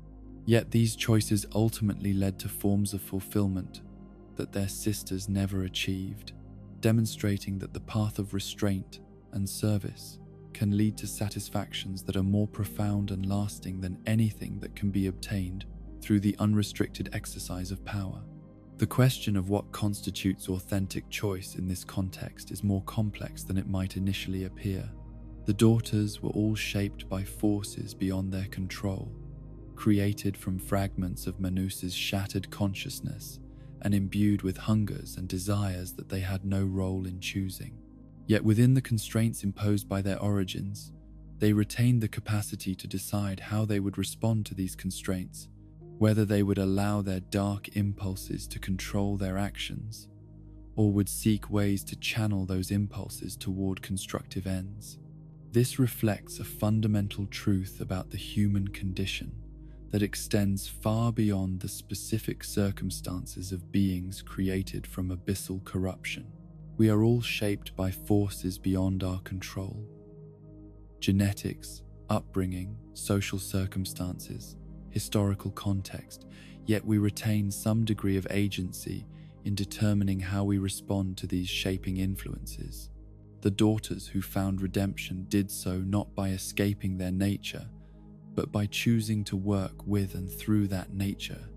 Yet these choices ultimately led to forms of fulfillment that their sisters never achieved, demonstrating that the path of restraint and service can lead to satisfactions that are more profound and lasting than anything that can be obtained through the unrestricted exercise of power. The question of what constitutes authentic choice in this context is more complex than it might initially appear. The daughters were all shaped by forces beyond their control, created from fragments of Manusa's shattered consciousness and imbued with hungers and desires that they had no role in choosing. Yet within the constraints imposed by their origins, they retained the capacity to decide how they would respond to these constraints, whether they would allow their dark impulses to control their actions, or would seek ways to channel those impulses toward constructive ends. This reflects a fundamental truth about the human condition that extends far beyond the specific circumstances of beings created from abyssal corruption. We are all shaped by forces beyond our control. Genetics, upbringing, social circumstances, historical context, yet we retain some degree of agency in determining how we respond to these shaping influences. The daughters who found redemption did so not by escaping their nature, but by choosing to work with and through that nature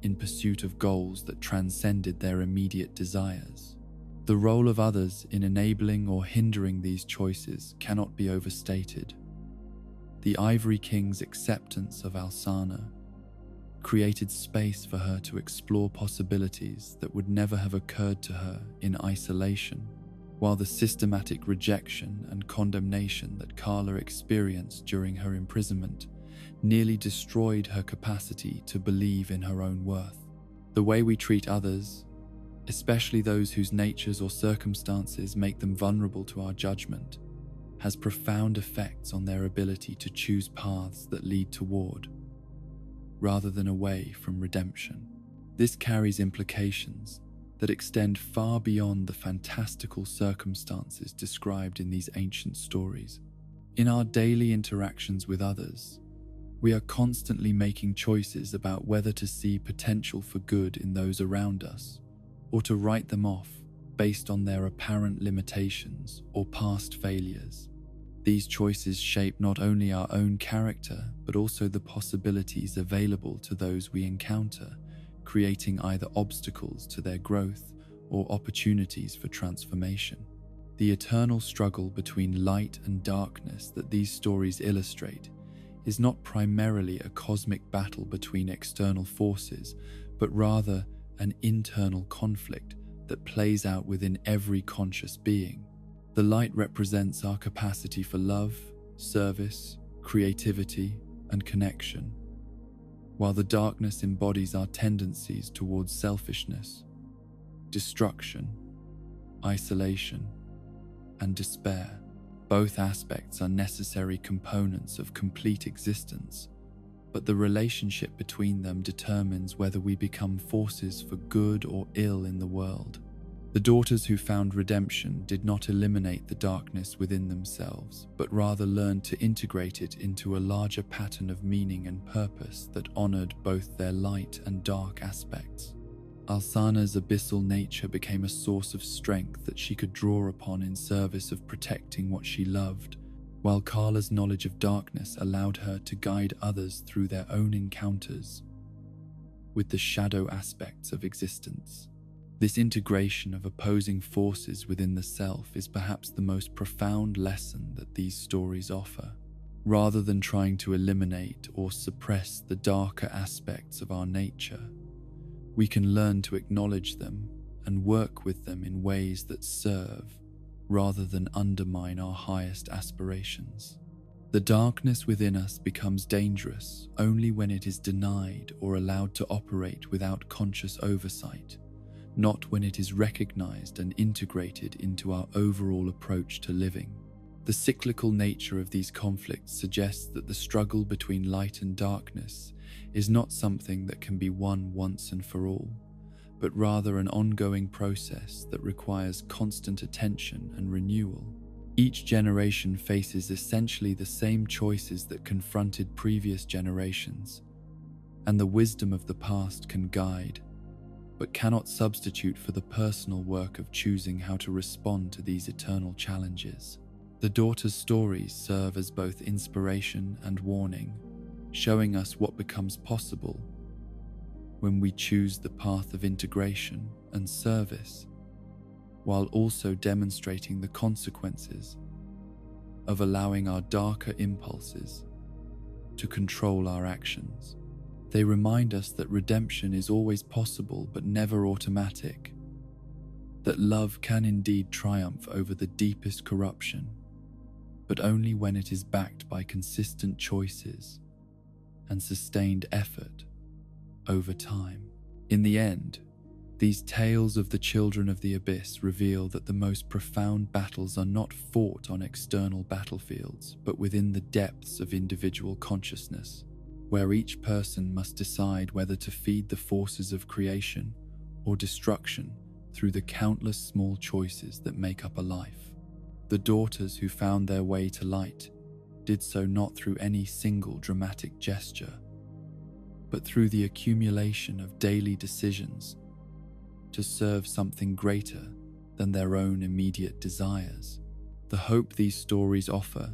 in pursuit of goals that transcended their immediate desires. The role of others in enabling or hindering these choices cannot be overstated. The Ivory King's acceptance of Alsana created space for her to explore possibilities that would never have occurred to her in isolation, while the systematic rejection and condemnation that Kala experienced during her imprisonment nearly destroyed her capacity to believe in her own worth. The way we treat others, especially those whose natures or circumstances make them vulnerable to our judgment, has profound effects on their ability to choose paths that lead toward, rather than away from, redemption. This carries implications that extend far beyond the fantastical circumstances described in these ancient stories. In our daily interactions with others, we are constantly making choices about whether to see potential for good in those around us, or to write them off based on their apparent limitations or past failures. These choices shape not only our own character, but also the possibilities available to those we encounter, creating either obstacles to their growth or opportunities for transformation. The eternal struggle between light and darkness that these stories illustrate is not primarily a cosmic battle between external forces, but rather an internal conflict that plays out within every conscious being. The light represents our capacity for love, service, creativity, and connection, while the darkness embodies our tendencies towards selfishness, destruction, isolation, and despair. Both aspects are necessary components of complete existence, but the relationship between them determines whether we become forces for good or ill in the world. The daughters who found redemption did not eliminate the darkness within themselves, but rather learned to integrate it into a larger pattern of meaning and purpose that honored both their light and dark aspects. Alsana's abyssal nature became a source of strength that she could draw upon in service of protecting what she loved, while Carla's knowledge of darkness allowed her to guide others through their own encounters with the shadow aspects of existence. This integration of opposing forces within the self is perhaps the most profound lesson that these stories offer. Rather than trying to eliminate or suppress the darker aspects of our nature, we can learn to acknowledge them and work with them in ways that serve rather than undermine our highest aspirations. The darkness within us becomes dangerous only when it is denied or allowed to operate without conscious oversight, not when it is recognized and integrated into our overall approach to living. The cyclical nature of these conflicts suggests that the struggle between light and darkness is not something that can be won once and for all, but rather an ongoing process that requires constant attention and renewal. Each generation faces essentially the same choices that confronted previous generations, and the wisdom of the past can guide, but cannot substitute for the personal work of choosing how to respond to these eternal challenges. The daughters' stories serve as both inspiration and warning, showing us what becomes possible when we choose the path of integration and service, while also demonstrating the consequences of allowing our darker impulses to control our actions. They remind us that redemption is always possible but never automatic, that love can indeed triumph over the deepest corruption, but only when it is backed by consistent choices and sustained effort over time. In the end, these tales of the children of the abyss reveal that the most profound battles are not fought on external battlefields, but within the depths of individual consciousness, where each person must decide whether to feed the forces of creation or destruction through the countless small choices that make up a life. The daughters who found their way to light did so not through any single dramatic gesture, but through the accumulation of daily decisions to serve something greater than their own immediate desires. The hope these stories offer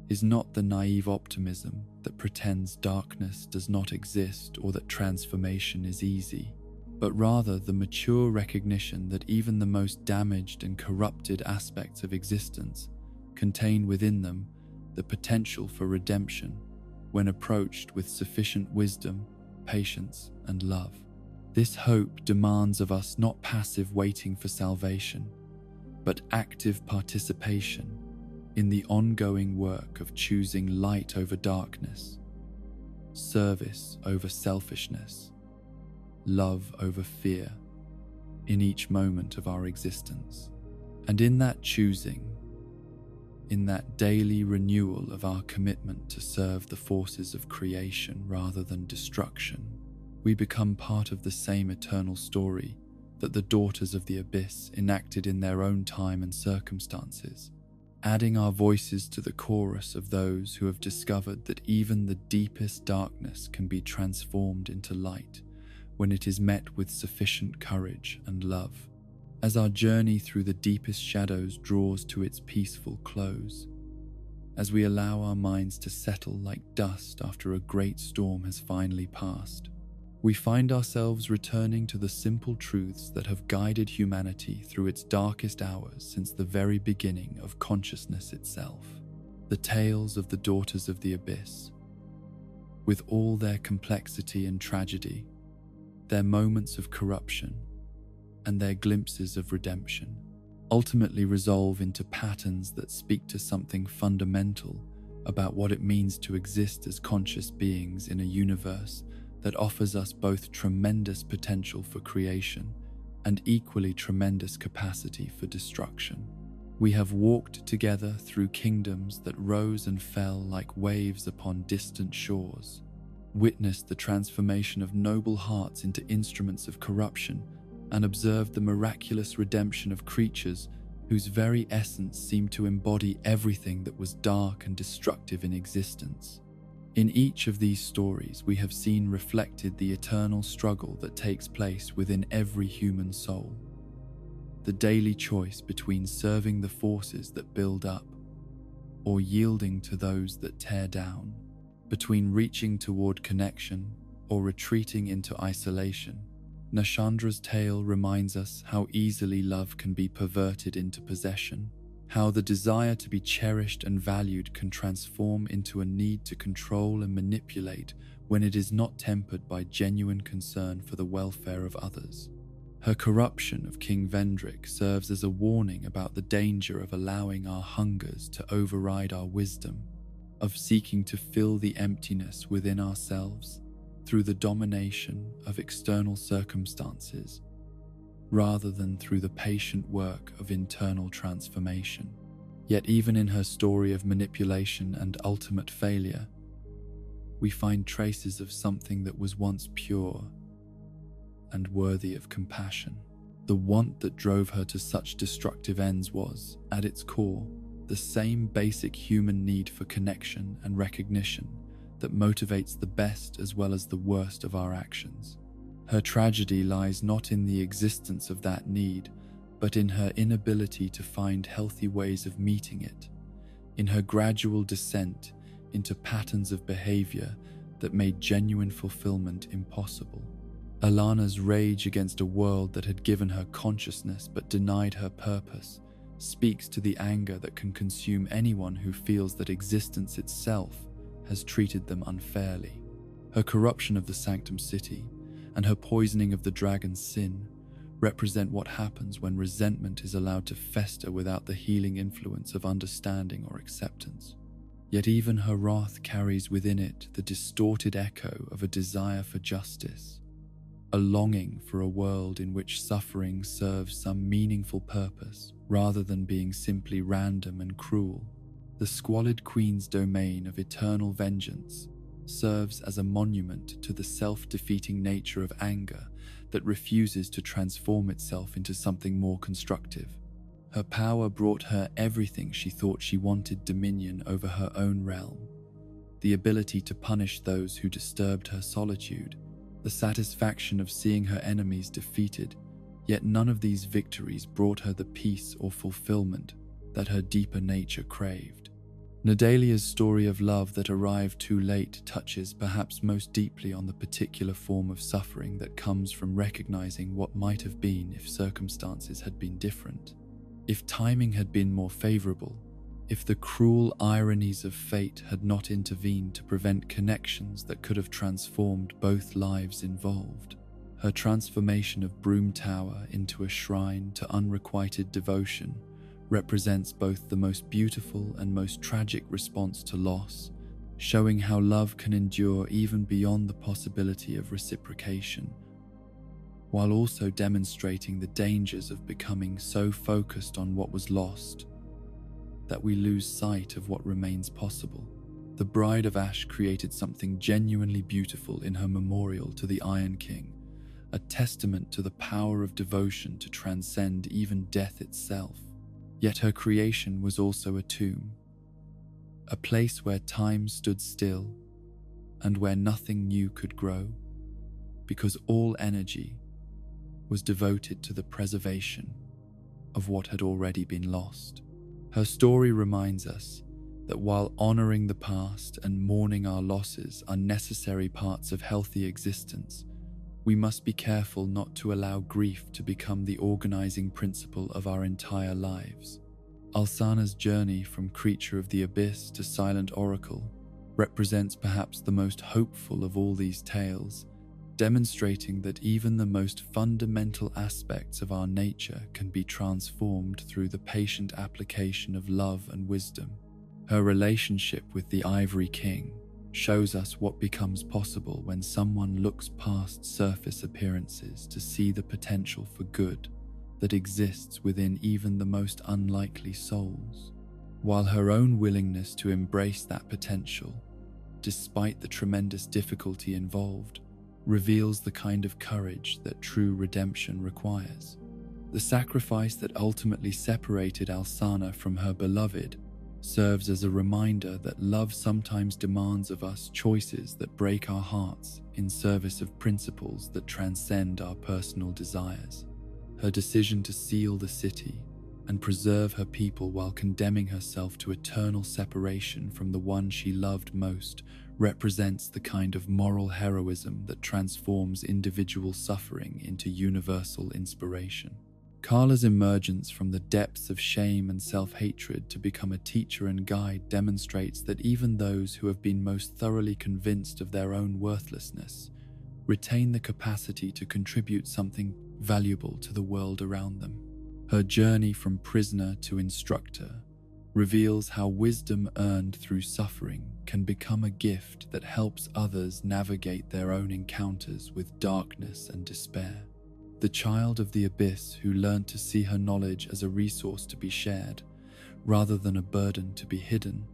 is not the naive optimism that pretends darkness does not exist or that transformation is easy, but rather the mature recognition that even the most damaged and corrupted aspects of existence contain within them the potential for redemption when approached with sufficient wisdom, patience, and love. This hope demands of us not passive waiting for salvation, but active participation in the ongoing work of choosing light over darkness, service over selfishness, love over fear in each moment of our existence. And in that choosing, in that daily renewal of our commitment to serve the forces of creation rather than destruction, we become part of the same eternal story that the daughters of the abyss enacted in their own time and circumstances, adding our voices to the chorus of those who have discovered that even the deepest darkness can be transformed into light when it is met with sufficient courage and love. As our journey through the deepest shadows draws to its peaceful close, as we allow our minds to settle like dust after a great storm has finally passed, we find ourselves returning to the simple truths that have guided humanity through its darkest hours since the very beginning of consciousness itself. The tales of the daughters of the abyss, with all their complexity and tragedy, their moments of corruption, and their glimpses of redemption, ultimately resolve into patterns that speak to something fundamental about what it means to exist as conscious beings in a universe that offers us both tremendous potential for creation and equally tremendous capacity for destruction. We have walked together through kingdoms that rose and fell like waves upon distant shores, witnessed the transformation of noble hearts into instruments of corruption, and observed the miraculous redemption of creatures whose very essence seemed to embody everything that was dark and destructive in existence. In each of these stories, we have seen reflected the eternal struggle that takes place within every human soul. The daily choice between serving the forces that build up or yielding to those that tear down, between reaching toward connection or retreating into isolation. Nashandra's tale reminds us how easily love can be perverted into possession, how the desire to be cherished and valued can transform into a need to control and manipulate when it is not tempered by genuine concern for the welfare of others. Her corruption of King Vendrick serves as a warning about the danger of allowing our hungers to override our wisdom, of seeking to fill the emptiness within ourselves through the domination of external circumstances, rather than through the patient work of internal transformation. Yet even in her story of manipulation and ultimate failure, we find traces of something that was once pure and worthy of compassion. The want that drove her to such destructive ends was, at its core, the same basic human need for connection and recognition that motivates the best as well as the worst of our actions. Her tragedy lies not in the existence of that need, but in her inability to find healthy ways of meeting it, in her gradual descent into patterns of behavior that made genuine fulfillment impossible. Alana's rage against a world that had given her consciousness but denied her purpose speaks to the anger that can consume anyone who feels that existence itself has treated them unfairly. Her corruption of the Sanctum City and her poisoning of the dragon's sin represent what happens when resentment is allowed to fester without the healing influence of understanding or acceptance. Yet even her wrath carries within it the distorted echo of a desire for justice, a longing for a world in which suffering serves some meaningful purpose rather than being simply random and cruel. The squalid queen's domain of eternal vengeance serves as a monument to the self-defeating nature of anger that refuses to transform itself into something more constructive. Her power brought her everything she thought she wanted: dominion over her own realm, the ability to punish those who disturbed her solitude, the satisfaction of seeing her enemies defeated. Yet none of these victories brought her the peace or fulfillment that her deeper nature craved. Nadalia's story of love that arrived too late touches perhaps most deeply on the particular form of suffering that comes from recognizing what might have been if circumstances had been different, if timing had been more favorable, if the cruel ironies of fate had not intervened to prevent connections that could have transformed both lives involved. Her transformation of Broom Tower into a shrine to unrequited devotion represents both the most beautiful and most tragic response to loss, showing how love can endure even beyond the possibility of reciprocation, while also demonstrating the dangers of becoming so focused on what was lost that we lose sight of what remains possible. The Bride of Ash created something genuinely beautiful in her memorial to the Iron King, a testament to the power of devotion to transcend even death itself. Yet her creation was also a tomb, a place where time stood still and where nothing new could grow, because all energy was devoted to the preservation of what had already been lost. Her story reminds us that while honoring the past and mourning our losses are necessary parts of healthy existence, we must be careful not to allow grief to become the organizing principle of our entire lives. Alsana's journey from creature of the abyss to silent oracle represents perhaps the most hopeful of all these tales, demonstrating that even the most fundamental aspects of our nature can be transformed through the patient application of love and wisdom. Her relationship with the Ivory King shows us what becomes possible when someone looks past surface appearances to see the potential for good that exists within even the most unlikely souls, while her own willingness to embrace that potential, despite the tremendous difficulty involved, reveals the kind of courage that true redemption requires. The sacrifice that ultimately separated Alsana from her beloved serves as a reminder that love sometimes demands of us choices that break our hearts in service of principles that transcend our personal desires. Her decision to seal the city and preserve her people while condemning herself to eternal separation from the one she loved most represents the kind of moral heroism that transforms individual suffering into universal inspiration. Carla's emergence from the depths of shame and self-hatred to become a teacher and guide demonstrates that even those who have been most thoroughly convinced of their own worthlessness retain the capacity to contribute something valuable to the world around them. Her journey from prisoner to instructor reveals how wisdom earned through suffering can become a gift that helps others navigate their own encounters with darkness and despair. The child of the abyss who learned to see her knowledge as a resource to be shared, rather than a burden to be hidden,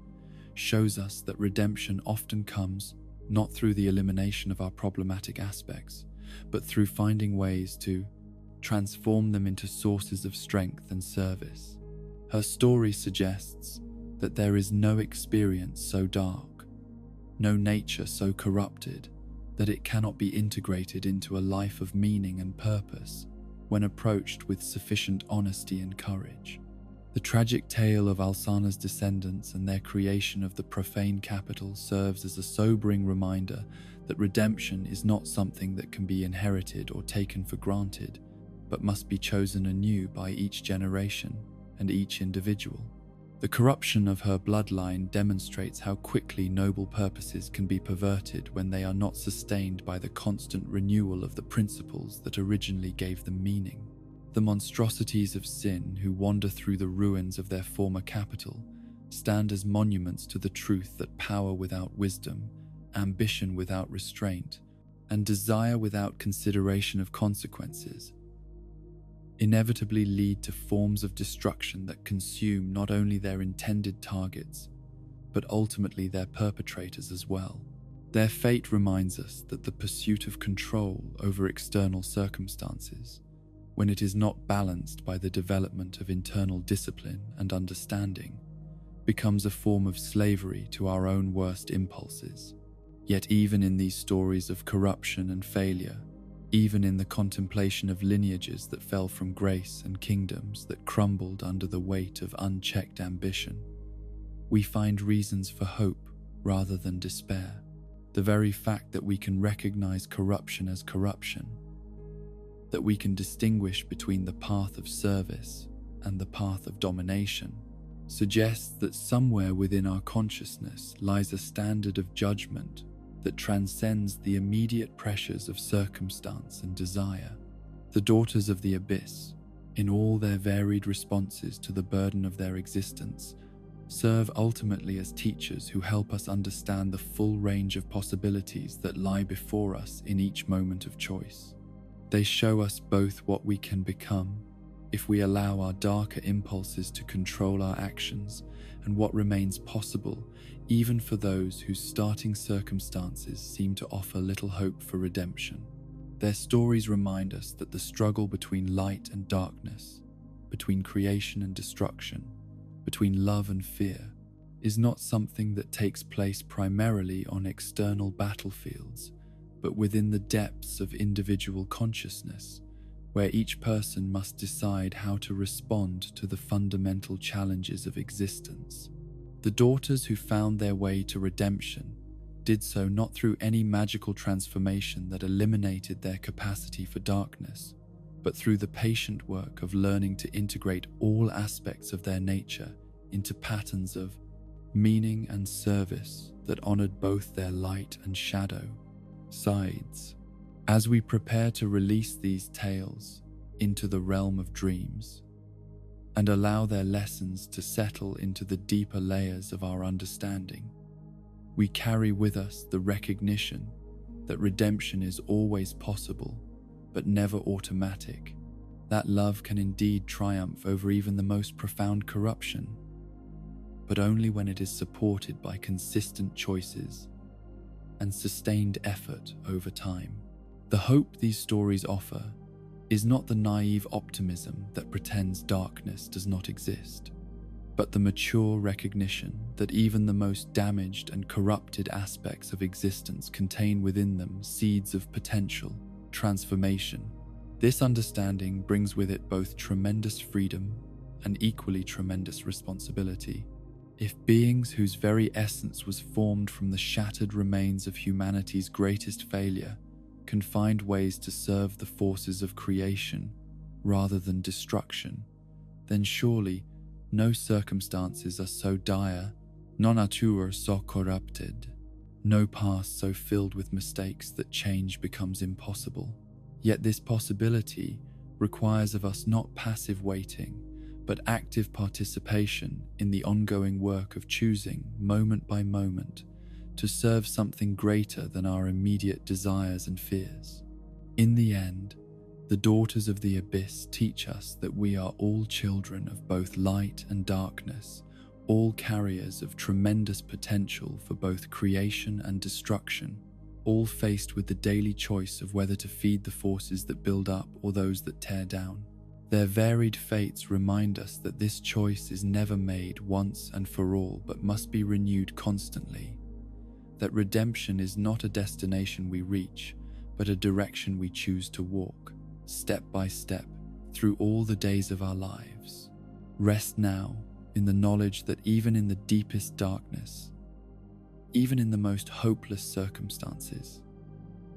shows us that redemption often comes not through the elimination of our problematic aspects, but through finding ways to transform them into sources of strength and service. Her story suggests that there is no experience so dark, no nature so corrupted, that it cannot be integrated into a life of meaning and purpose when approached with sufficient honesty and courage. The tragic tale of Alsana's descendants and their creation of the profane capital serves as a sobering reminder that redemption is not something that can be inherited or taken for granted, but must be chosen anew by each generation and each individual. The corruption of her bloodline demonstrates how quickly noble purposes can be perverted when they are not sustained by the constant renewal of the principles that originally gave them meaning. The monstrosities of sin who wander through the ruins of their former capital stand as monuments to the truth that power without wisdom, ambition without restraint, and desire without consideration of consequences inevitably lead to forms of destruction that consume not only their intended targets, but ultimately their perpetrators as well. Their fate reminds us that the pursuit of control over external circumstances, when it is not balanced by the development of internal discipline and understanding, becomes a form of slavery to our own worst impulses. Yet even in these stories of corruption and failure, even in the contemplation of lineages that fell from grace and kingdoms that crumbled under the weight of unchecked ambition, we find reasons for hope rather than despair. The very fact that we can recognize corruption as corruption, that we can distinguish between the path of service and the path of domination, suggests that somewhere within our consciousness lies a standard of judgment that transcends the immediate pressures of circumstance and desire. The daughters of the abyss, in all their varied responses to the burden of their existence, serve ultimately as teachers who help us understand the full range of possibilities that lie before us in each moment of choice. They show us both what we can become if we allow our darker impulses to control our actions, and what remains possible even for those whose starting circumstances seem to offer little hope for redemption. Their stories remind us that the struggle between light and darkness, between creation and destruction, between love and fear, is not something that takes place primarily on external battlefields, but within the depths of individual consciousness, where each person must decide how to respond to the fundamental challenges of existence. The daughters who found their way to redemption did so not through any magical transformation that eliminated their capacity for darkness, but through the patient work of learning to integrate all aspects of their nature into patterns of meaning and service that honored both their light and shadow sides. As we prepare to release these tales into the realm of dreams and allow their lessons to settle into the deeper layers of our understanding, we carry with us the recognition that redemption is always possible, but never automatic, that love can indeed triumph over even the most profound corruption, but only when it is supported by consistent choices and sustained effort over time. The hope these stories offer is not the naive optimism that pretends darkness does not exist, but the mature recognition that even the most damaged and corrupted aspects of existence contain within them seeds of potential transformation. This understanding brings with it both tremendous freedom and equally tremendous responsibility. If beings whose very essence was formed from the shattered remains of humanity's greatest failure can find ways to serve the forces of creation rather than destruction, then surely no circumstances are so dire, no nature so corrupted, no past so filled with mistakes that change becomes impossible. Yet this possibility requires of us not passive waiting, but active participation in the ongoing work of choosing, moment by moment, to serve something greater than our immediate desires and fears. In the end, the daughters of the abyss teach us that we are all children of both light and darkness, all carriers of tremendous potential for both creation and destruction, all faced with the daily choice of whether to feed the forces that build up or those that tear down. Their varied fates remind us that this choice is never made once and for all, but must be renewed constantly, that redemption is not a destination we reach, but a direction we choose to walk, step by step, through all the days of our lives. Rest now in the knowledge that even in the deepest darkness, even in the most hopeless circumstances,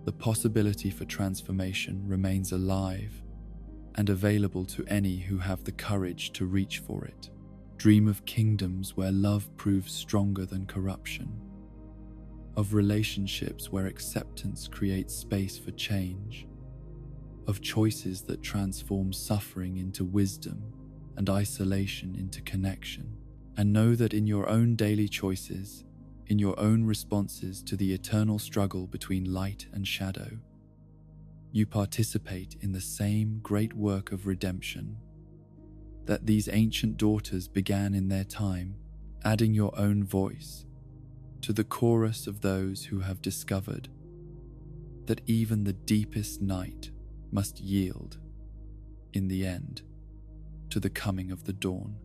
the possibility for transformation remains alive and available to any who have the courage to reach for it. Dream of kingdoms where love proves stronger than corruption, of relationships where acceptance creates space for change, of choices that transform suffering into wisdom and isolation into connection. And know that in your own daily choices, in your own responses to the eternal struggle between light and shadow, you participate in the same great work of redemption that these ancient daughters began in their time, adding your own voice to the chorus of those who have discovered that even the deepest night must yield, in the end, to the coming of the dawn.